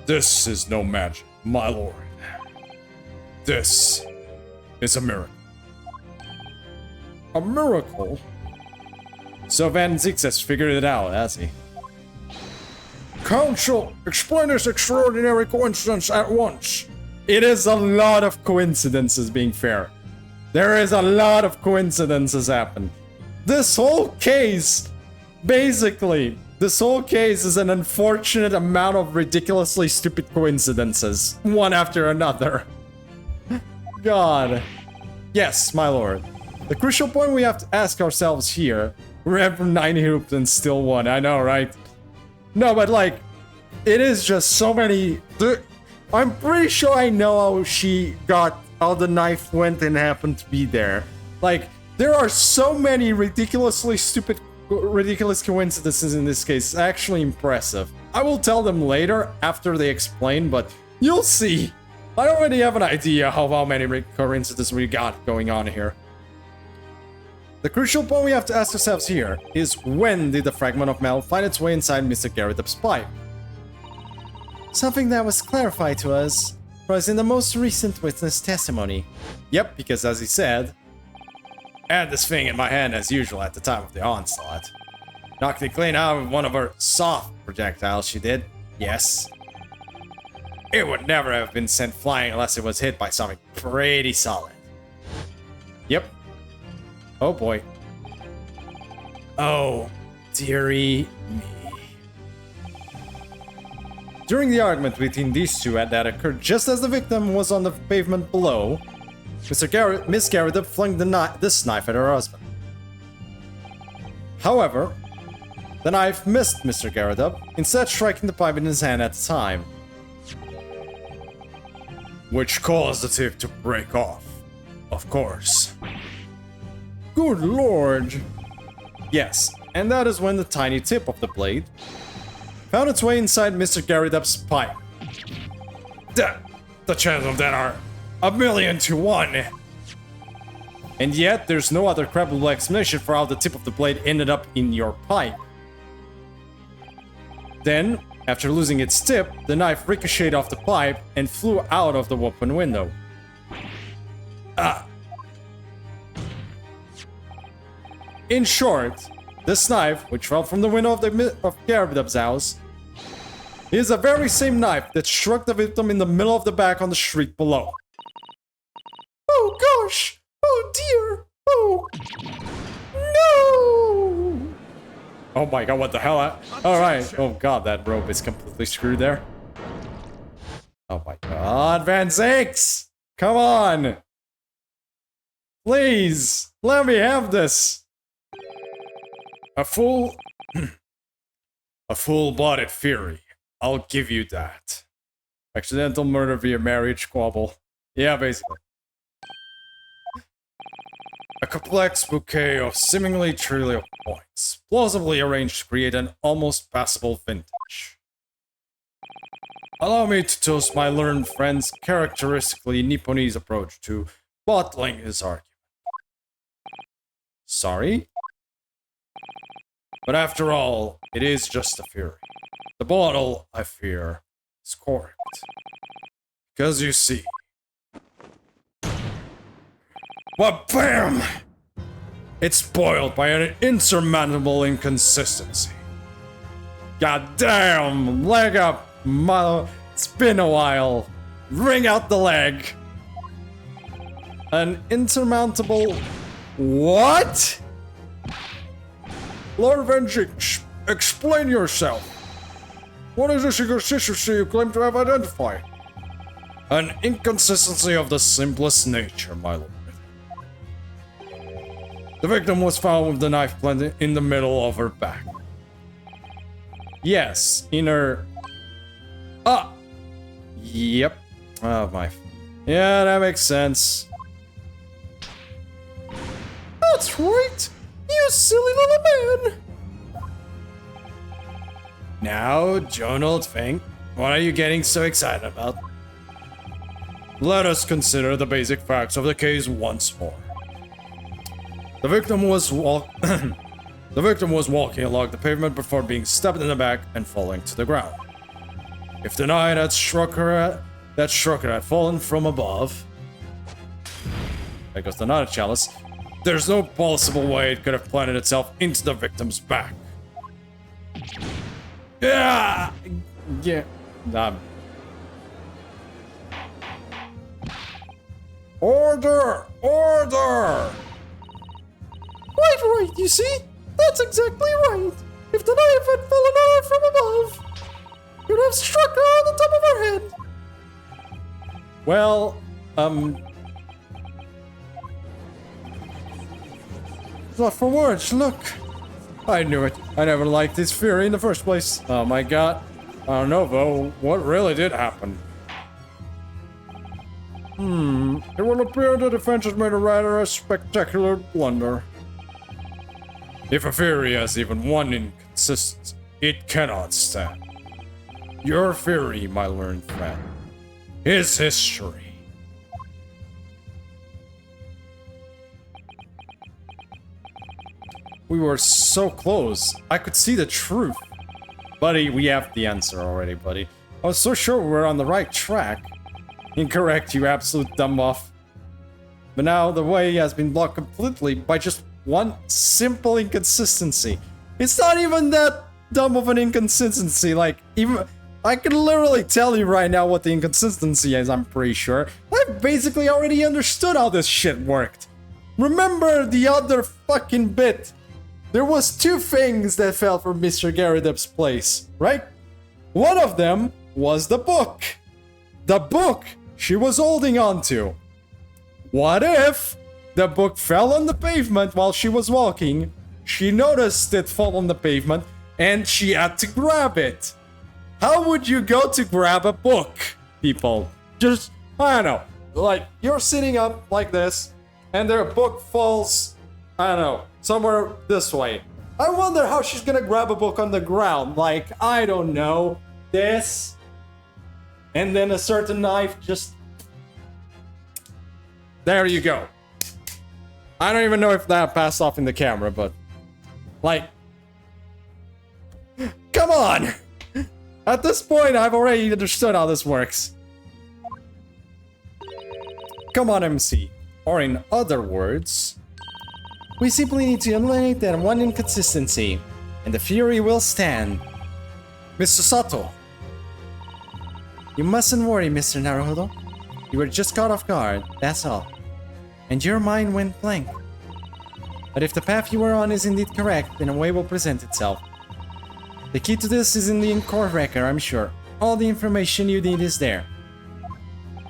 This is no magic, my lord. This is a miracle. A miracle?
So Van Zix has figured it out, has he?
Counsel, explain this extraordinary coincidence at once.
It is a lot of coincidences, being fair. There is a lot of coincidences happen. This whole case, basically, this whole case is an unfortunate amount of ridiculously stupid coincidences, one after another. God. Yes, my lord.
The crucial point we have to ask ourselves here, we're at 9 hoops and still 1, I know, right? No, but like, it is just so many... I'm pretty sure I know how the knife went and happened to be there. Like, there are so many ridiculous coincidences in this case. It's actually impressive. I will tell them later after they explain, but you'll see. I already have an idea of how many coincidences we got going on here. The crucial point we have to ask ourselves here is, when did the fragment of metal find its way inside Mr. Garrett's pipe? Something that was clarified to us was in the most recent witness testimony. Yep, because as he said, I had this thing in my hand as usual at the time of the onslaught. Knocked it clean out with one of her soft projectiles, she did. Yes. It would never have been sent flying unless it was hit by something pretty solid. Yep. Oh boy. Oh, dearie me. During the argument between these two that occurred just as the victim was on the pavement below, Miss Garrett flung this knife at her husband. However, the knife missed Mr. Garrett, instead striking the pipe in his hand at the time, which caused the tip to break off, of course. Good lord! Yes, and that is when the tiny tip of the blade found its way inside Mr. Garrett's pipe. The chances of that are 1,000,000 to 1. And yet, there's no other credible explanation for how the tip of the blade ended up in your pipe. Then, after losing its tip, the knife ricocheted off the pipe and flew out of the open window. In short, this knife, which fell from the window of Garrett's house, is the very same knife that struck the victim in the middle of the back on the street below. Oh gosh! Oh dear! Oh no! Oh my god, what the hell? Alright. Oh god, that rope is completely screwed there. Oh my god, Van Zakes! Come on! Please! Let me have this! A full-blooded fury. I'll give you that. Accidental murder via marriage squabble. Yeah, basically. A complex bouquet of seemingly trivial points, plausibly arranged to create an almost passable vintage. Allow me to toast my learned friend's characteristically Nipponese approach to bottling his argument. Sorry? But after all, it is just a fury. The bottle, I fear, is corked. Because you see... Well, BAM! It's spoiled by an insurmountable inconsistency. God damn! Leg up, mother... It's been a while. Ring out the leg. An insurmountable... What? Lord Vengeance, explain yourself. What is this inconsistency you claim to have identified? An inconsistency of the simplest nature, my lord. The victim was found with the knife planted in the middle of her back. Yes, in her... Yep. Oh my... Yeah, that makes sense. That's right! You silly little man! Now, Joan Oldfink, what are you getting so excited about? Let us consider the basic facts of the case once more. The victim was walking along the pavement before being stabbed in the back and falling to the ground. If the knife that struck her had fallen from above, there goes the knotted chalice, there's no possible way it could have planted itself into the victim's back. Yeah. Order! Order! Right, you see? That's exactly right. If the knife had fallen on her from above, it would have struck her on the top of her head. Well,
Not for words, look. I knew it. I never liked this theory in the first place.
Oh my god. I don't know, though. What really did happen? It will appear the defense has made a rather spectacular blunder. If a theory has even one inconsistency, it cannot stand. Your theory, my learned friend, is history.
We were so close. I could see the truth. Buddy, we have the answer already, buddy. I was so sure we were on the right track. Incorrect, you absolute dumb-off. But now the way has been blocked completely by just one simple inconsistency. It's not even that dumb of an inconsistency, like, even... I can literally tell you right now what the inconsistency is, I'm pretty sure. I basically already understood how this shit worked. Remember the other fucking bit? There was two things that fell from Mr. Garridup's place, right? One of them was the book. The book she was holding on to. What if the book fell on the pavement while she was walking, she noticed it fall on the pavement, and she had to grab it? How would you go to grab a book, people? Just, I don't know, like, you're sitting up like this, and their book falls, I don't know, somewhere this way. I wonder how she's gonna grab a book on the ground, like, I don't know, this, and then a certain knife just... There you go. I don't even know if that passed off in the camera, but... Like... Come on! At this point, I've already understood how this works. Come on, MC. Or in other words... We simply need to eliminate that one inconsistency, and the fury will stand. Mr. Sato. You mustn't worry, Mr. Naruhodo. You were just caught off guard, that's all. And your mind went blank. But if the path you were on is indeed correct, then a way will present itself. The key to this is in the core record, I'm sure. All the information you need is there.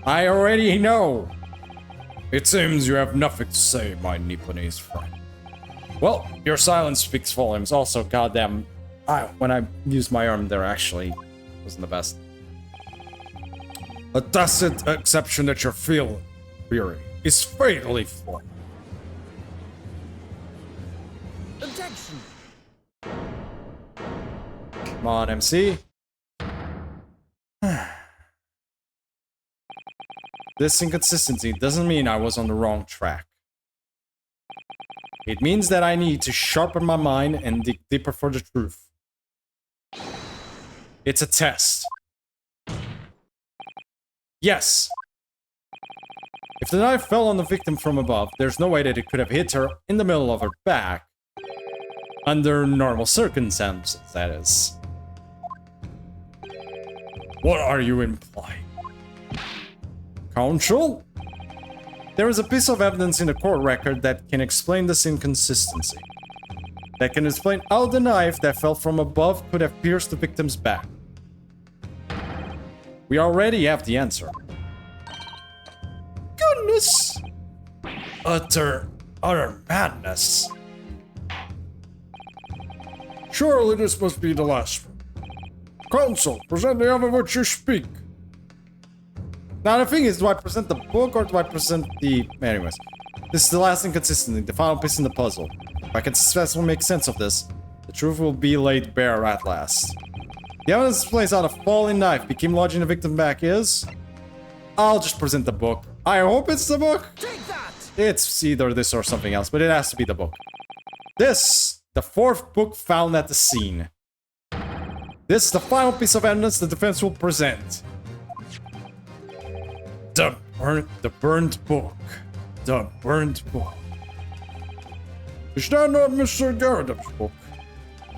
I already know. It seems you have nothing to say, my Nipponese friend.
Well, your silence speaks volumes. Also, goddamn, when I used my arm there, actually wasn't the best.
A tacit exception that your field theory is fatally flawed.
Objection.
Come on, MC. This inconsistency doesn't mean I was on the wrong track. It means that I need to sharpen my mind and dig deeper for the truth. It's a test. Yes. If the knife fell on the victim from above, there's no way that it could have hit her in the middle of her back. Under normal circumstances, that is.
What are you implying?
Counsel? There is a piece of evidence in the court record that can explain this inconsistency. That can explain how the knife that fell from above could have pierced the victim's back. We already have the answer. Goodness! Utter madness.
Surely this must be the last one. Counsel, present the evidence which you speak.
Now the thing is, do I present the book or do I present the... Anyways. This is the last inconsistency, the final piece in the puzzle. If I can successfully make sense of this, the truth will be laid bare at last. The evidence displays how the falling knife became lodged in the victim's back is... I'll just present the book. I hope it's the book.
Take that.
It's either this or something else, but it has to be the book. This, the fourth book found at the scene. This is the final piece of evidence the defense will present. The burnt book. The burnt book.
Is that not Mr. Garridup's book?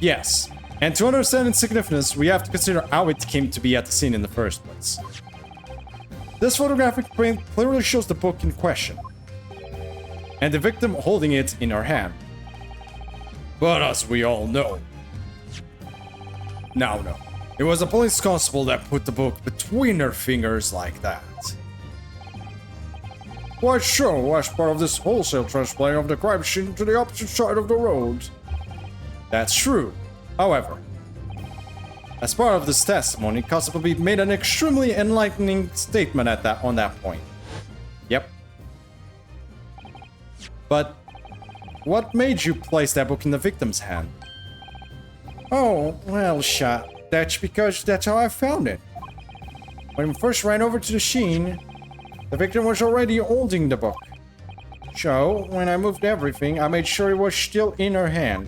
Yes. And to understand its significance, we have to consider how it came to be at the scene in the first place. This photographic print clearly shows the book in question, and the victim holding it in her hand.
But as we all know...
No. It was a police constable that put the book between her fingers like that.
Why so, as part of this wholesale transplanting of the crime scene to the opposite side of the road.
That's true. However, as part of this testimony, Constable Beat made an extremely enlightening statement on that point. Yep. But what made you place that book in the victim's hand?
Oh, well, shot. That's because that's how I found it. When we first ran over to the scene, the victim was already holding the book. So, when I moved everything, I made sure it was still in her hand.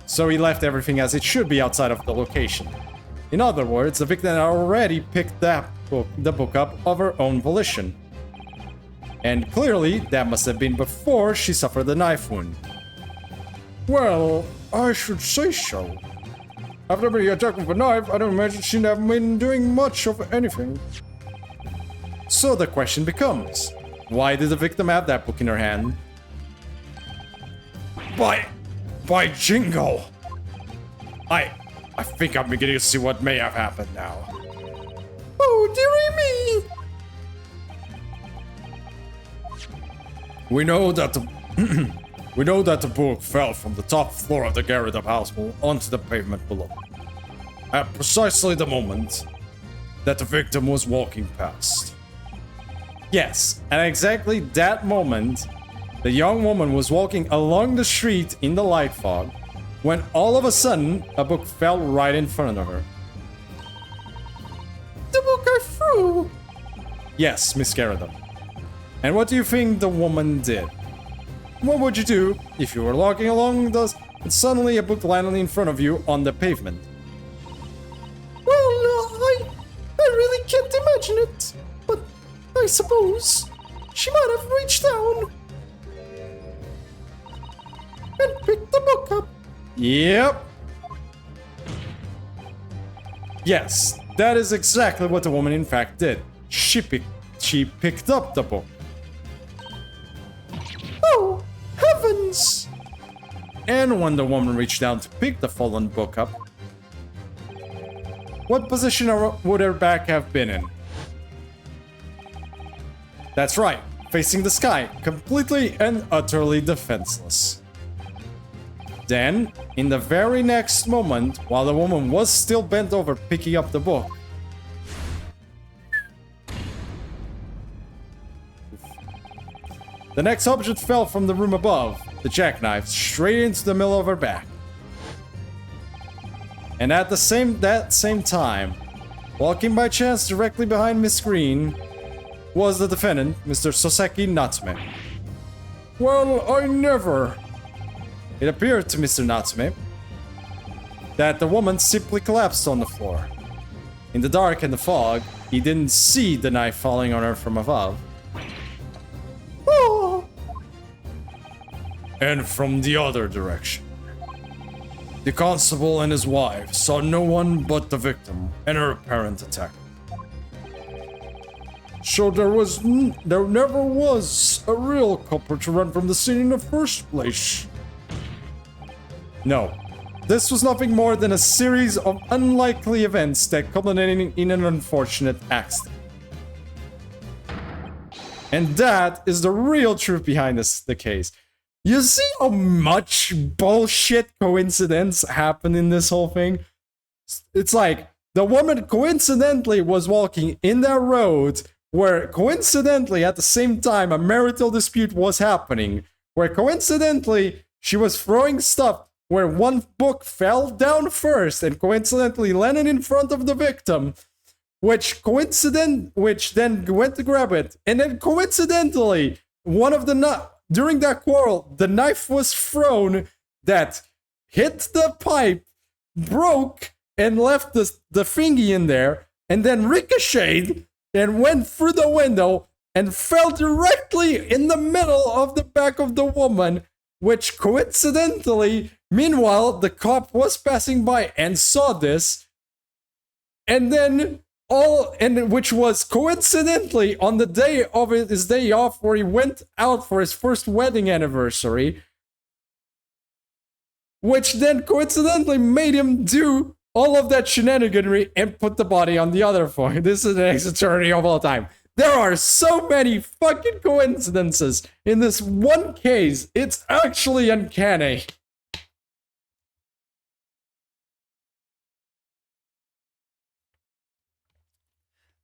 So he left everything as it should be outside of the location. In other words, the victim had already picked the book up of her own volition. And clearly, that must have been before she suffered the knife wound.
Well, I should say so. After being attacked with a knife, I don't imagine she'd have been doing much of anything.
So the question becomes, why did the victim have that book in her hand?
By jingo! I think I'm beginning to see what may have happened now.
Oh, dearie me!
We know that the book fell from the top floor of the garret of Houseville onto the pavement below. At precisely the moment that the victim was walking past.
Yes, at exactly that moment, the young woman was walking along the street in the light fog when all of a sudden a book fell right in front of her.
The book I threw!
Yes, Miss Garrett. And what do you think the woman did? What would you do if you were walking along and suddenly a book landed in front of you on the pavement?
Well, I really can't imagine it, but I suppose she might have reached down and picked the book up.
Yep. Yes, that is exactly what the woman in fact did. She picked up the book.
Oh, heavens!
And when the woman reached down to pick the fallen book up, what position would her back have been in? That's right, facing the sky, completely and utterly defenseless. Then, in the very next moment, while the woman was still bent over picking up the book, the next object fell from the room above, the jackknife, straight into the middle of her back. And at that same time, walking by chance directly behind Miss Green, was the defendant, Mr. Soseki Natsume.
Well, I never.
It appeared to Mr. Natsume that the woman simply collapsed on the floor. In the dark and the fog, he didn't see the knife falling on her from above.
Oh!
And from the other direction. The constable and his wife saw no one but the victim and her apparent attacker. So there never was a real culprit to run from the scene in the first place.
No, this was nothing more than a series of unlikely events that culminated in an unfortunate accident. And that is the real truth behind the case. You see how much bullshit coincidence happened in this whole thing? It's like the woman coincidentally was walking in that road where coincidentally at the same time a marital dispute was happening, where coincidentally she was throwing stuff where one book fell down first and coincidentally landed in front of the victim, which then went to grab it, and then coincidentally during that quarrel the knife was thrown that hit the pipe, broke, and left the thingy in there, and then ricocheted and went through the window and fell directly in the middle of the back of the woman, which coincidentally, meanwhile, the cop was passing by and saw this, and then which was coincidentally on the day of his day off where he went out for his first wedding anniversary, which then coincidentally made him do all of that shenaniganry and put the body on the other phone. This is the next attorney of all time. There are so many fucking coincidences in this one case. It's actually uncanny.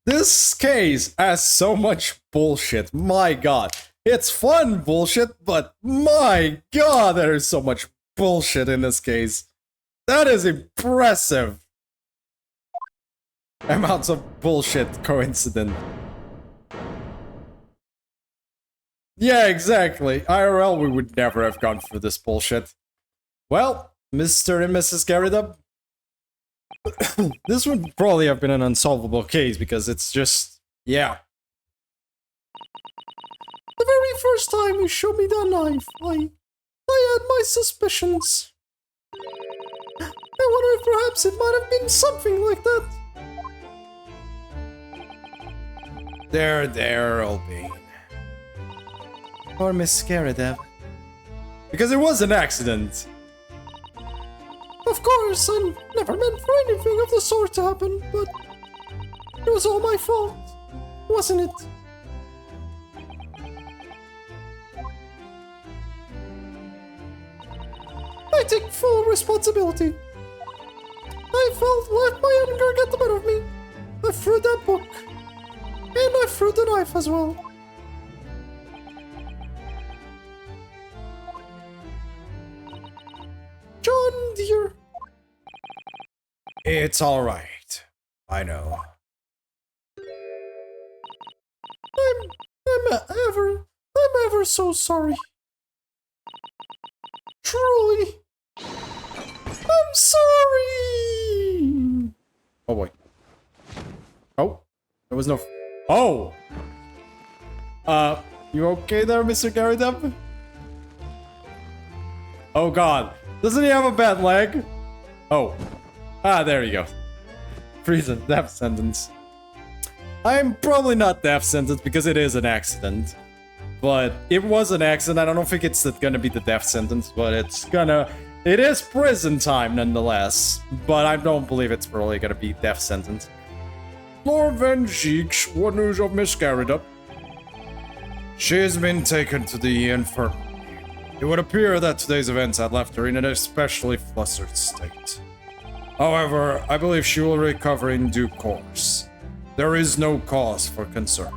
This case has so much bullshit. My god. It's fun bullshit, but my god, there is so much bullshit in this case. That is impressive. Amounts of bullshit coincident. Yeah, exactly. IRL, we would never have gone through this bullshit. Well, Mr. and Mrs. Garridub, this would probably have been an unsolvable case because it's just, yeah. The very first time you showed me that knife, I had my suspicions. I wonder if perhaps it might have been something like that. There, old bean. Or Miss Garridub. Because it was an accident. Of course, I never meant for anything of the sort to happen, but it was all my fault, wasn't it? I take full responsibility. I let my anger get the better of me. I threw that book. And I threw the knife as well. John, dear. It's alright. I know. I'm ever so sorry. Truly. I'm sorry! Oh boy. Oh, there was no... Oh! You okay there, Mr. Garridub? Oh god. Doesn't he have a bad leg? Oh. Ah, there you go. Prison, death sentence. I'm probably not death sentence because it is an accident. But it was an accident. I don't think it's gonna be the death sentence, but it is prison time nonetheless. But I don't believe it's really gonna be death sentence.
Lord Van Zeeks, what news of Miss Garridub?
She has been taken to the infirmary. It would appear that today's events had left her in an especially flustered state. However, I believe she will recover in due course. There is no cause for concern.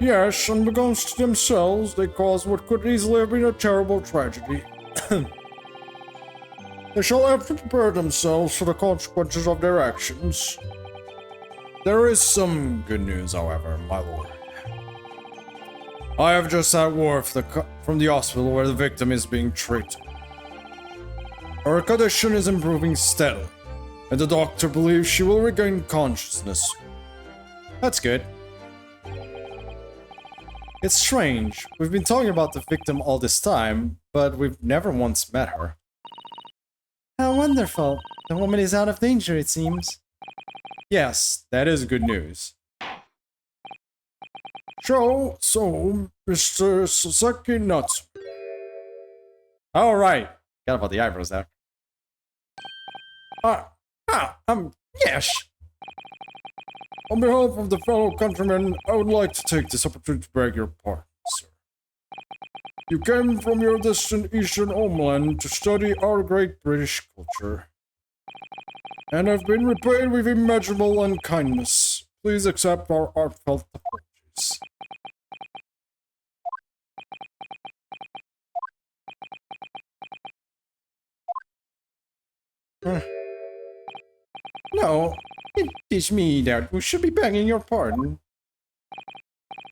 Yes, unbeknownst to themselves, they caused what could easily have been a terrible tragedy. They shall have to prepare themselves for the consequences of their actions.
There is some good news, however, my lord. I have just had word from the hospital where the victim is being treated. Her condition is improving steadily, and the doctor believes she will regain consciousness. That's good. It's strange. We've been talking about the victim all this time, but we've never once met her. How wonderful. The woman is out of danger, it seems. Yes, that is good news.
So, Mr. Sasaki Natsu.
All right. Got about the eyebrows there.
Yes. On behalf of the fellow countrymen, I would like to take this opportunity to beg your pardon, sir. You came from your distant eastern homeland to study our great British culture, and have been repaid with immeasurable unkindness. Please accept our heartfelt apologies.
No, it is me that we should be begging your pardon.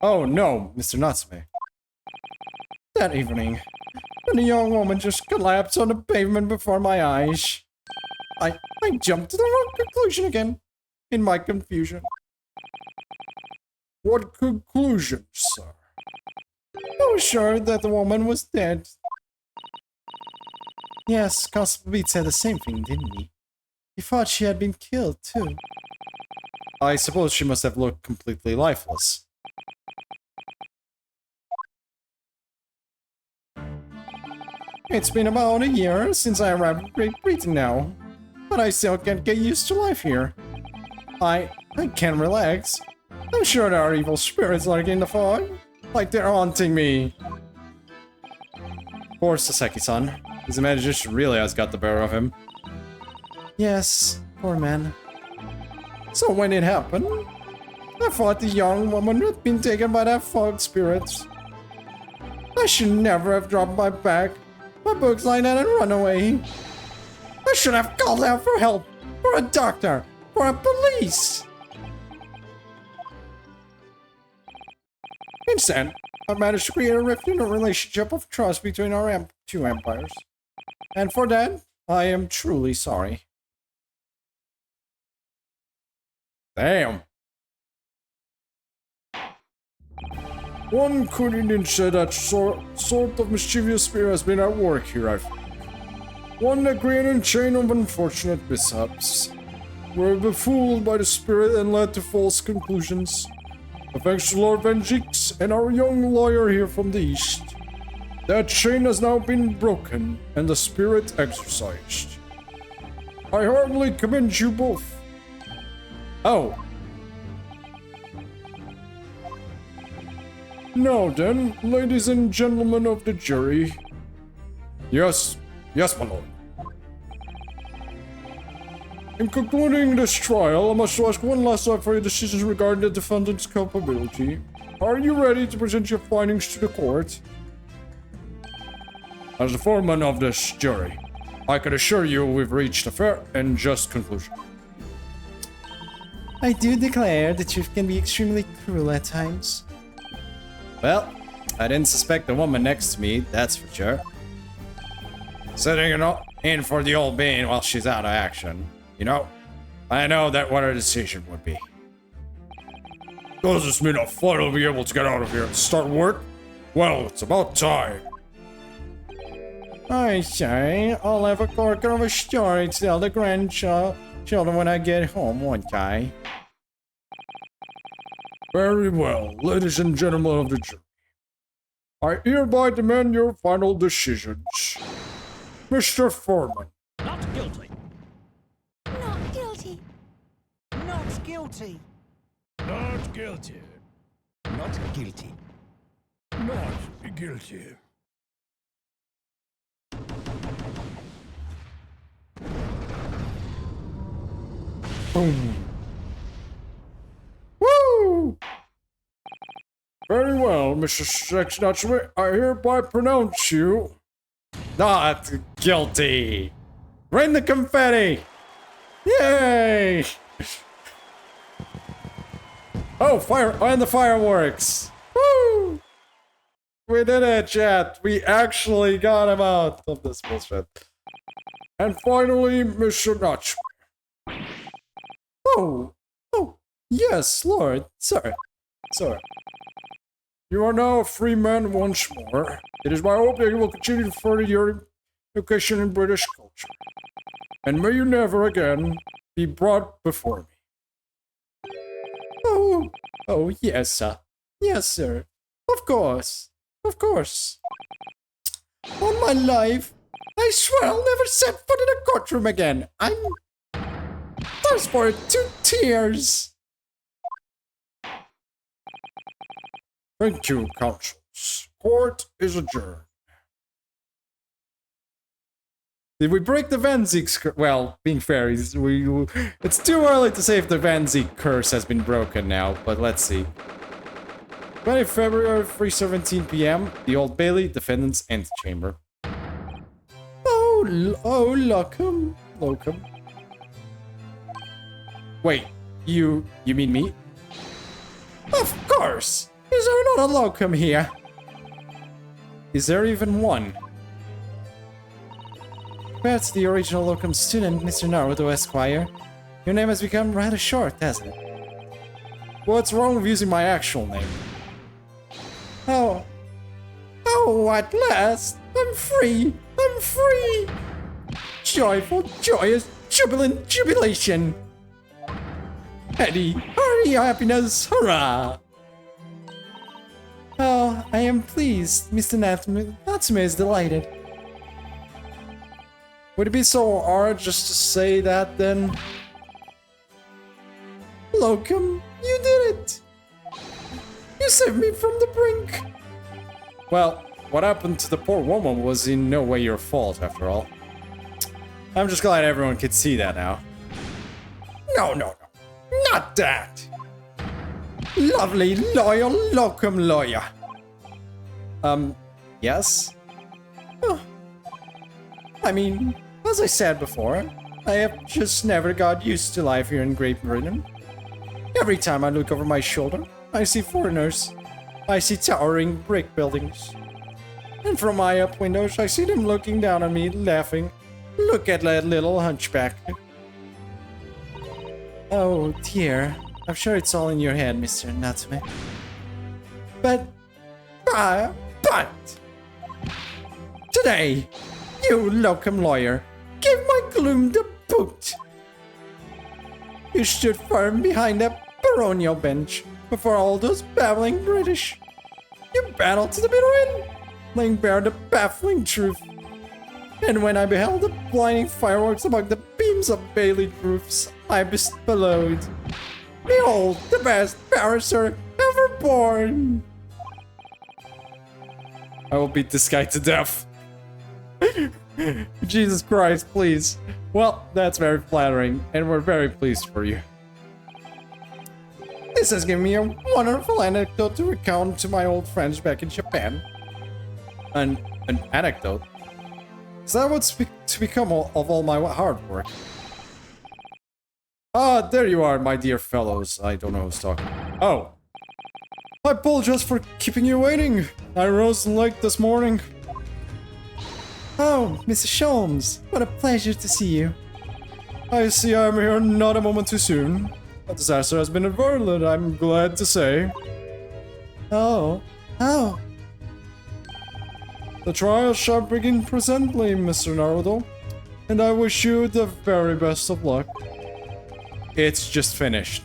Oh no, Mr. Natsume. That evening, when a young woman just collapsed on the pavement before my eyes, I jumped to the wrong conclusion again, in my confusion.
What conclusion, sir?
I was sure that the woman was dead. Yes, Constable Beat said the same thing, didn't he? He thought she had been killed, too. I suppose she must have looked completely lifeless. It's been about a year since I arrived in Great Britain now, but I still can't get used to life here. I
I can't relax. I'm sure there are evil spirits lurking in the fog. Like they're haunting me. Poor Saseki-san. His imagination really has got the better of him. Yes, poor man. So when it happened, I thought the young woman had been taken by that fog spirit. I should never have dropped my bag, my books like that, and run away. I should have called out for help, for a doctor, for a police. Instead, I managed to create a rift in a relationship of trust between our two empires. And for that, I am truly sorry.
Damn.
One could indeed say that sort of mischievous spirit has been at work here, I think. One that created a chain of unfortunate mishaps. We're befooled by the spirit and led to false conclusions. But thanks to Lord Venjix and our young lawyer here from the east, that chain has now been broken and the spirit exorcised. I heartily commend you both.
Oh.
Now then, ladies and gentlemen of the jury.
Yes, my lord.
In concluding this trial, I must ask one last time for your decisions regarding the defendant's culpability. Are you ready to present your findings to the court?
As the foreman of this jury, I can assure you we've reached a fair and just conclusion.
I do declare the truth can be extremely cruel at times.
Well, I didn't suspect the woman next to me, that's for sure. Sitting in for the old bean while she's out of action. You know, I know that what her decision would be.
Does this mean I'll finally be able to get out of here and start work? Well, it's about time.
I say, I'll have a corker of a story to tell the grandchildren when I get home, won't I?
Very well, ladies and gentlemen of the jury. I hereby demand your final decisions. Mr. Foreman.
Not guilty.
Not guilty.
Not guilty.
Not guilty.
Not guilty.
Not guilty.
Boom.
Woo! Very well, Mr. Sexnutchman. I hereby pronounce you
Not guilty. Rain the confetti. Yay! Oh, fire! And the fireworks. Woo! We did it, chat. We actually got him out of this bullshit.
And finally, Mr. Nutch.
Oh, yes, Lord, sir.
You are now a free man once more. It is my hope that you will continue to further your education in British culture. And may you never again be brought before me.
Oh, yes, sir. Yes, sir. Of course. On my life, I swear I'll never set foot in a courtroom again. I'm thirst for it to tears.
Thank you, counsels. Court is adjourned.
Did we break the Van Zeek curse? Well, being fair, it's too early to say if the Van Zeek curse has been broken now, but let's see. 20 February, 3:17 p.m., the Old Bailey, Defendant's Antechamber.
Oh, Locum.
Wait, you mean me?
Of course. Is there not a locum here?
Is there even one?
Perhaps the original locum student, Mr. Naruto Esquire. Your name has become rather short, hasn't it?
What's wrong with using my actual name?
Oh, at last! I'm free! Joyful, joyous, jubilant jubilation! Eddie, hurry, happiness, hurrah! Oh, I am pleased. Mr. Natsume is delighted.
Would it be so hard just to say that then?
Locum, you did it! You saved me from the brink!
Well, what happened to the poor woman was in no way your fault, after all. I'm just glad everyone could see that now.
No, no, no. Not that! Lovely, loyal Locum lawyer.
Yes?
I mean, as I said before, I have just never got used to life here in Great Britain. Every time I look over my shoulder, I see foreigners. I see towering brick buildings. And from my up windows, I see them looking down on me, laughing. Look at that little hunchback. Oh dear. I'm sure it's all in your head, Mr. Natsume. But... Today, you Locum lawyer, give my gloom the boot. You stood firm behind that baronial bench before all those babbling British. You battled to the bitter end, laying bare the baffling truth. And when I beheld the blinding fireworks among the beams of Bailey roofs, I bellowed, "Behold, the best barrister ever born!"
I will beat this guy to death. Jesus Christ, please. Well, that's very flattering, and we're very pleased for you.
This has given me a wonderful anecdote to recount to my old friends back in Japan.
An anecdote? Is that what's to become of all my hard work? Ah, there you are, my dear fellows. I don't know who's talking. Oh. I apologize for keeping you waiting. I rose late this morning.
Oh, Mr. Sholmes, what a pleasure to see you.
I see I'm here not a moment too soon. A disaster has been averted, I'm glad to say.
Oh.
The trial shall begin presently, Mr. Naruto, and I wish you the very best of luck. It's just finished.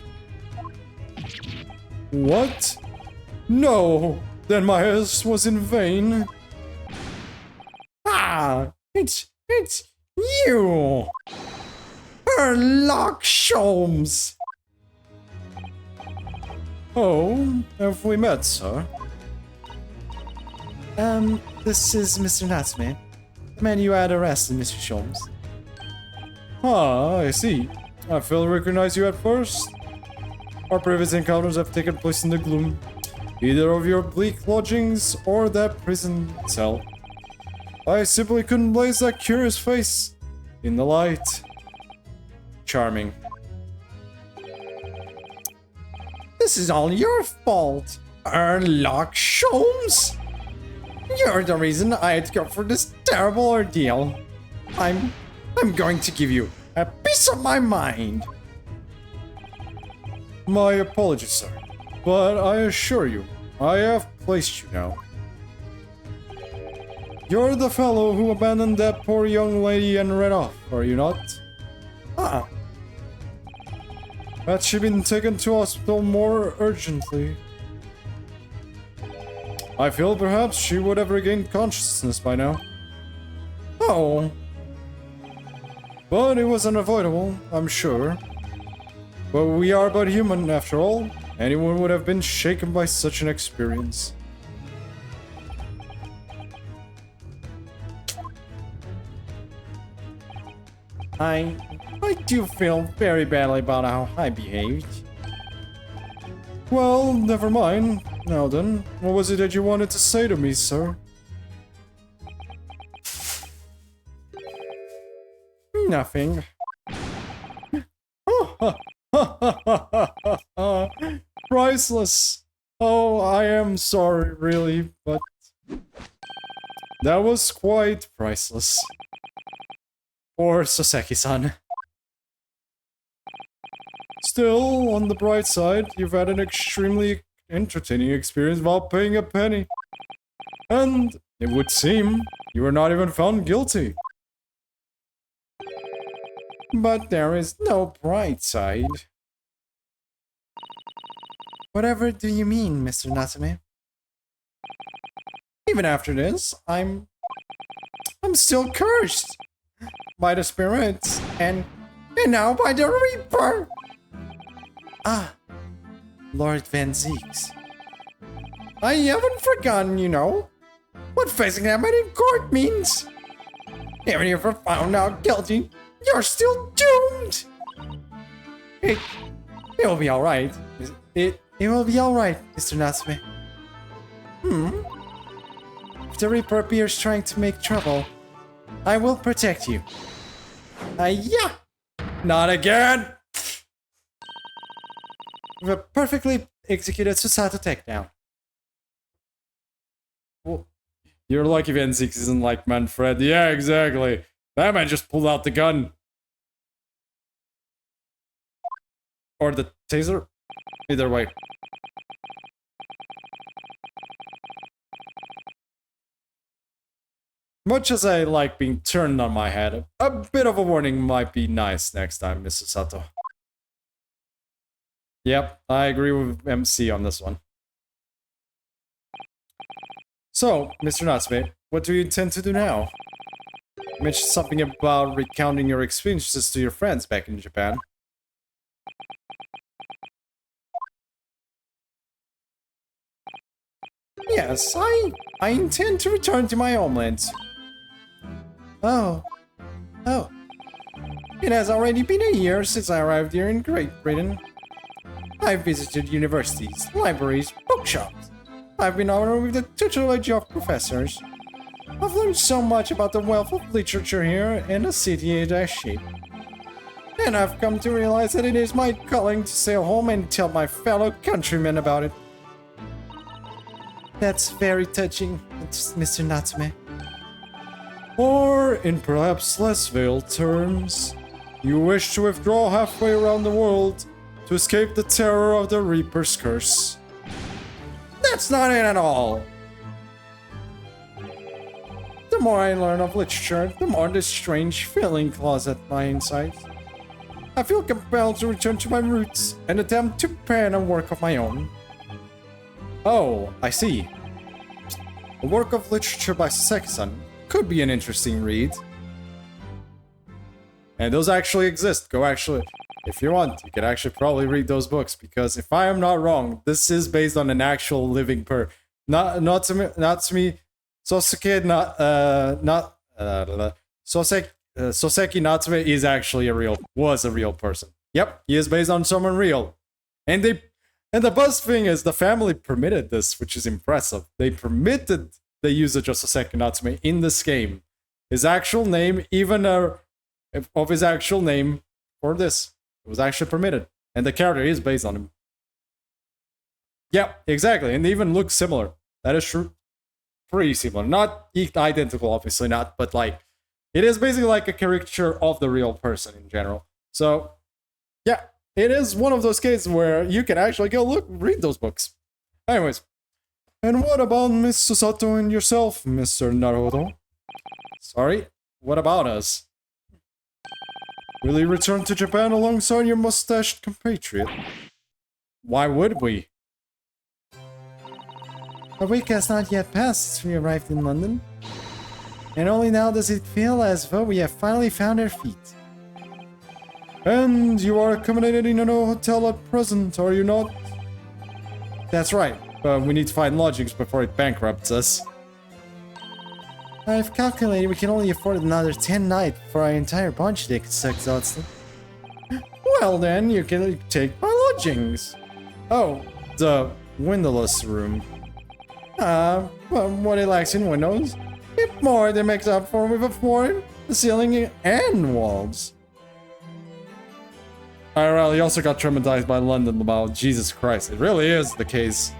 What? No, then my haste was in vain.
Ah, it's you! Sherlock Sholmes!
Oh, have we met, sir?
This is Mr. Natsume, the man you had arrested, Mr. Sholmes.
Ah, I see. I failed to recognize you at first. Our previous encounters have taken place in the gloom, either of your bleak lodgings or that prison cell. I simply couldn't place that curious face in the light. Charming.
This is all your fault, Sherlock Sholmes! You're the reason I had to go for this terrible ordeal. I'm going to give you a piece of my mind.
My apologies, sir, but I assure you, I have placed you now. You're the fellow who abandoned that poor young lady and ran off, are you not?
Ah,
Had she been taken to hospital more urgently, I feel perhaps she would have regained consciousness by now.
oh,
But it was unavoidable, I'm sure. But we are but human, after all. Anyone would have been shaken by such an experience.
I do feel very badly about how I behaved.
Well, never mind. Now then, what was it that you wanted to say to me, sir?
Nothing.
Priceless. Oh, I am sorry, really, but that was quite priceless. Poor Soseki-san. Still, on the bright side, you've had an extremely entertaining experience without paying a penny. And, it would seem, you were not even found guilty.
But there is no bright side. Whatever do you mean, Mr. Natsume? Even after this, I'm still cursed by the spirits and now by the Reaper. Ah, Lord Van Zeeks. I haven't forgotten, you know, what facing Hammond in court means. Even if you're found out guilty, you're still doomed. It will be alright. It will be alright, Mr. Natsume. If the Reaper appears trying to make trouble, I will protect you. Yeah!
Not again!
With a perfectly executed Susato takedown.
You're lucky Van Six isn't like Manfred. Yeah, exactly. That man just pulled out the gun. Or the taser. Either way. Much as I like being turned on my head, a bit of a warning might be nice next time, Mr. Sato. Yep, I agree with MC on this one. So, Mr. Natsume, what do you intend to do now? You mentioned something about recounting your experiences to your friends back in Japan.
Yes, I intend to return to my homeland. Oh. It has already been a year since I arrived here in Great Britain. I've visited universities, libraries, bookshops. I've been honored with the tutelage of professors. I've learned so much about the wealth of literature here and the city it has shaped. And I've come to realize that it is my calling to sail home and tell my fellow countrymen about it. That's very touching, Mr. Natsume.
Or, in perhaps less veiled terms, you wish to withdraw halfway around the world to escape the terror of the Reaper's curse.
That's not it at all. The more I learn of literature, the more this strange feeling claws at my insides. I feel compelled to return to my roots and attempt to pen a work of my own.
Oh, I see. A work of literature by Saseki-san could be an interesting read. And those actually exist. If you want, you can actually probably read those books, because if I am not wrong, this is based on an actual living Soseki Natsume is actually was a real person. Yep, he is based on someone real. And the best thing is the family permitted this, which is impressive. They permitted the usage of Soseki Natsume in this game. His actual name, even of his actual name for this, it was actually permitted. And the character is based on him. Yeah, exactly. And they even look similar. That is true. Pretty similar. Not identical, obviously not, but like, it is basically like a caricature of the real person in general. So, yeah, it is one of those cases where you can actually go read those books. Anyways. And what about Miss Susato and yourself, Mr. Naruto? Sorry, what about us? Will you return to Japan alongside your mustached compatriot? Why would we?
A week has not yet passed since we arrived in London. And only now does it feel as though we have finally found our feet.
And you are accommodated in an hotel at present, are you not?
That's right.
But we need to find lodgings before it bankrupts us.
I've calculated we can only afford another 10 nights for our entire bunch, Dick. It's exhausting.
Well then, you can take my lodgings. Oh, the windowless room.
Well, what it lacks in windows, it more than makes up for with a floor, the ceiling, and walls.
IRL, he also got traumatized by London about Jesus Christ. It really is the case.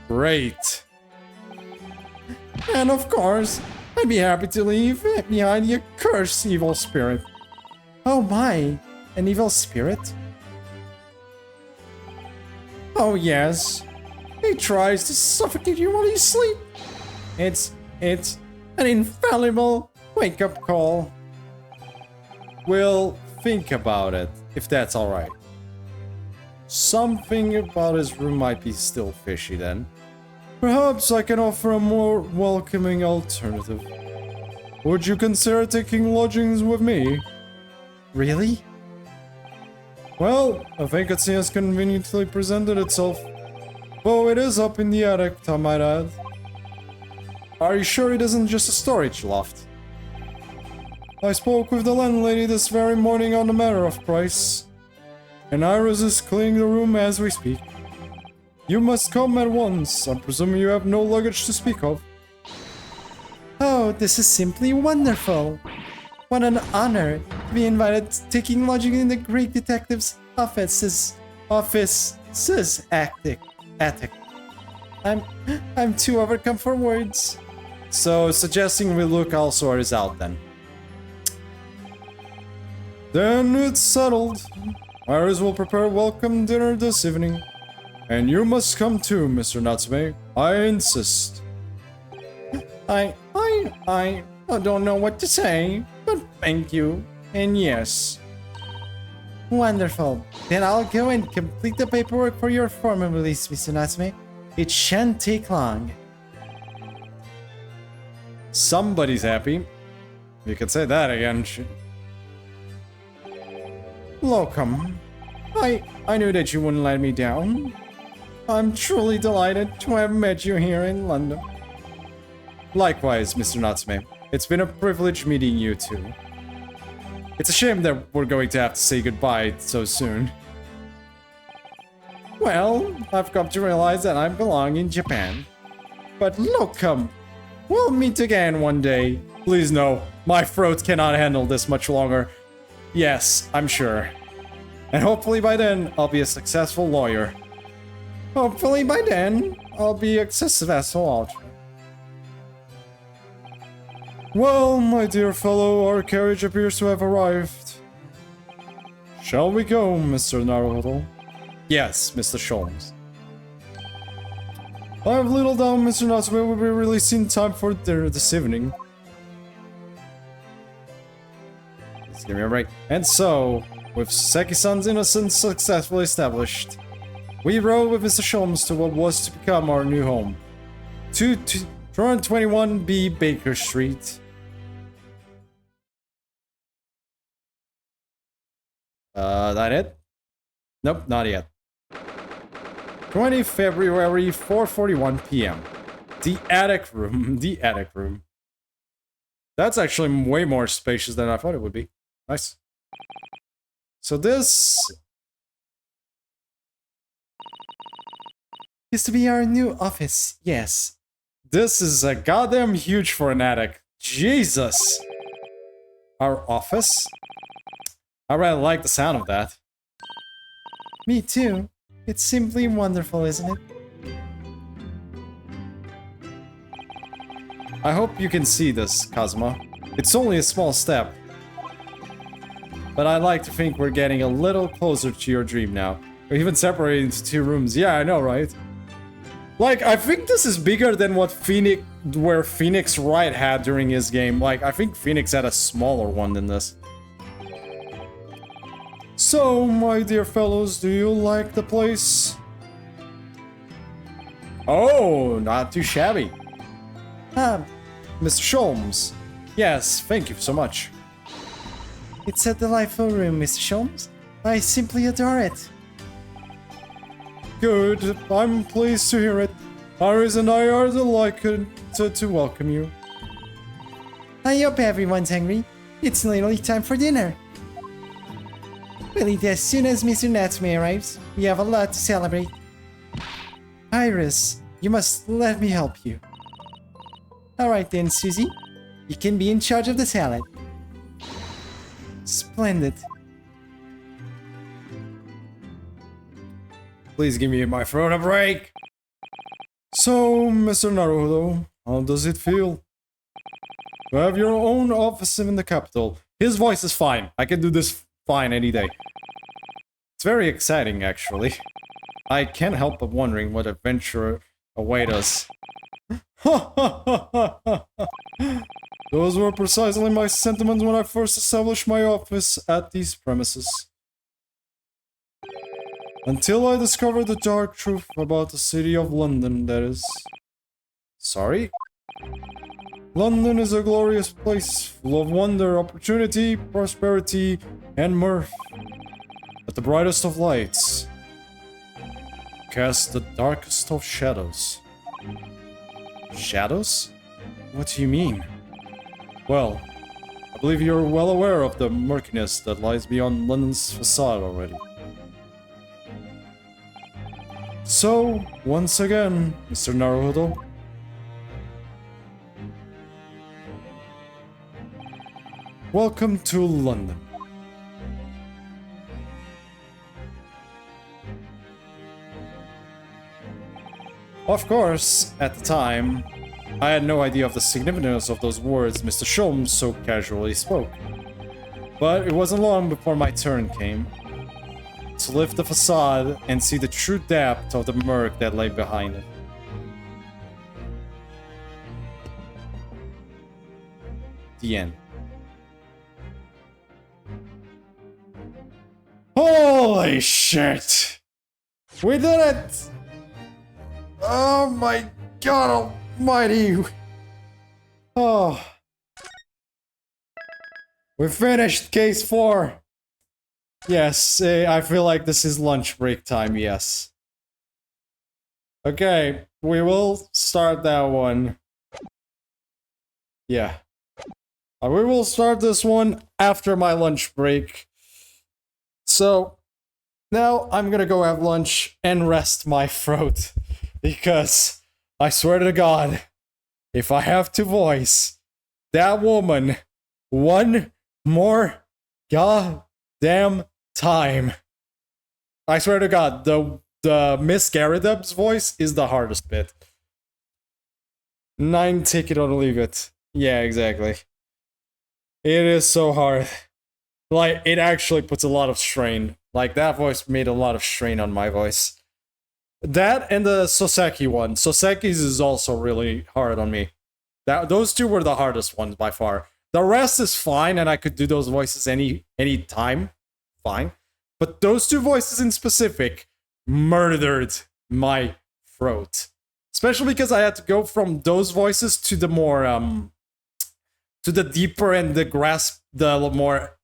Great.
And of course, I'd be happy to leave behind your cursed evil spirit. Oh my, an evil spirit? Oh yes, he tries to suffocate you while you sleep. It's an infallible wake-up call.
We'll think about it, if that's alright. Something about his room might be still fishy then. Perhaps I can offer a more welcoming alternative. Would you consider taking lodgings with me?
Really? Well, a vacancy has conveniently presented itself. Though it is up in the attic, I might add. Are you sure it isn't just a storage loft? I spoke with the landlady this very morning on the matter of price, and Iris is cleaning the room as we speak. You must come at once. I presume you have no luggage to speak of. Oh, this is simply wonderful. What an honor to be invited to taking lodging in the great detective's offices. Attic. I'm too overcome for words. So, suggesting we look all sorts out then. Then it's settled. Iris will prepare welcome dinner this evening. And you must come too, Mr. Natsume. I insist. I don't know what to say, but thank you. And yes. Wonderful. Then I'll go and complete the paperwork for your formal release, Mr. Natsume. It shan't take long. Somebody's happy. You could say that again. Locum. I knew that you wouldn't let me down. I'm truly delighted to have met you here in London. Likewise, Mr. Natsume. It's been a privilege meeting you too. It's a shame that we're going to have to say goodbye so soon. Well, I've come to realize that I belong in Japan. But Locum, we'll meet again one day. Please no, my throat cannot handle this much longer. Yes, I'm sure. And hopefully by then, I'll be a successful lawyer. Hopefully by then, I'll be a successful author. Well, my dear fellow, our carriage appears to have arrived. Shall we go, Mr. Naruto? Yes, Mr. Sholmes. I have little doubt Mr. Natsume will be released in time for dinner this evening. Just give me a break. And so, with Seki-san's innocence successfully established, we rode with Mr. Sholmes to what was to become our new home. 221B Baker Street. That it? Nope, not yet. 20 February, 4:41 p.m. The attic room. The attic room. That's actually way more spacious than I thought it would be. Nice. So this used to be our new office. Yes. This is a goddamn huge for an attic. Jesus. Our office? I really like the sound of that. Me too. It's simply wonderful, isn't it? I hope you can see this, Kazuma. It's only a small step. But I like to think we're getting a little closer to your dream now. We're even separated into 2 rooms. Yeah, I know, right? Like, I think this is bigger than what Phoenix Wright had during his game. Like, I think Phoenix had a smaller one than this. So, my dear fellows, do you like the place? Oh, not too shabby. Mr. Sholmes. Yes, thank you so much. It's a delightful room, Mr. Sholmes. I simply adore it. Good, I'm pleased to hear it. Iris and I are delighted to welcome you. I hope everyone's hungry. It's nearly time for dinner. Really, as soon as Mr. Natsume arrives, we have a lot to celebrate. Iris, you must let me help you. Alright then, Susie. You can be in charge of the salad. Splendid. Please give me my throat a break. So, Mr. Naruto, how does it feel? To have your own office in the capital. His voice is fine. I can do this fine any day. It's very exciting, actually. I can't help but wondering what adventure await us. Those were precisely my sentiments when I first established my office at these premises. Until I discovered the dark truth about the city of London, that is. Sorry? London is a glorious place, full of wonder, opportunity, prosperity, and mirth. A
the brightest of lights cast the darkest of shadows. Shadows? What do you mean? Well, I believe you're well aware of the murkiness that lies beyond London's facade already. So, once again, Mr. Naruhodo, welcome to London. Of course, at the time, I had no idea of the significance of those words Mr. Sholmes so casually spoke. But it wasn't long before my turn came to lift the facade and see the true depth of the murk that lay behind it. The end. Holy shit! We did it! Oh my god almighty! Oh. We finished case 4! Yes, I feel like this is lunch break time, yes. Okay, we will start that one. Yeah. We will start this one after my lunch break. So, now I'm gonna go have lunch and rest my throat. Because, I swear to God, if I have to voice that woman one more goddamn time, I swear to God, the Miss Garridub's voice is the hardest bit. 9, take it or leave it. Yeah, exactly. It is so hard. Like, it actually puts a lot of strain. Like, that voice made a lot of strain on my voice. That and the Soseki one. Soseki's is also really hard on me. Those two were the hardest ones by far. The rest is fine, and I could do those voices any time. Fine. But those two voices in specific murdered my throat. Especially because I had to go from those voices to the more, to the deeper and the more,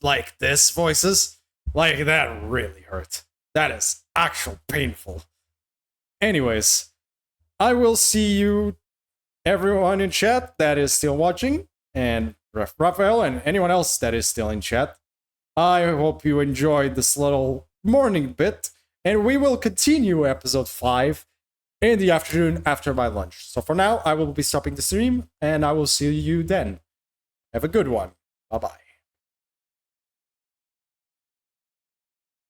like this voices. Like, that really hurt. That is actual painful. Anyways, I will see you, everyone in chat that is still watching, and Raphael and anyone else that is still in chat. I hope you enjoyed this little morning bit, and we will continue episode 5 in the afternoon after my lunch. So for now, I will be stopping the stream, and I will see you then. Have a good one. Bye-bye.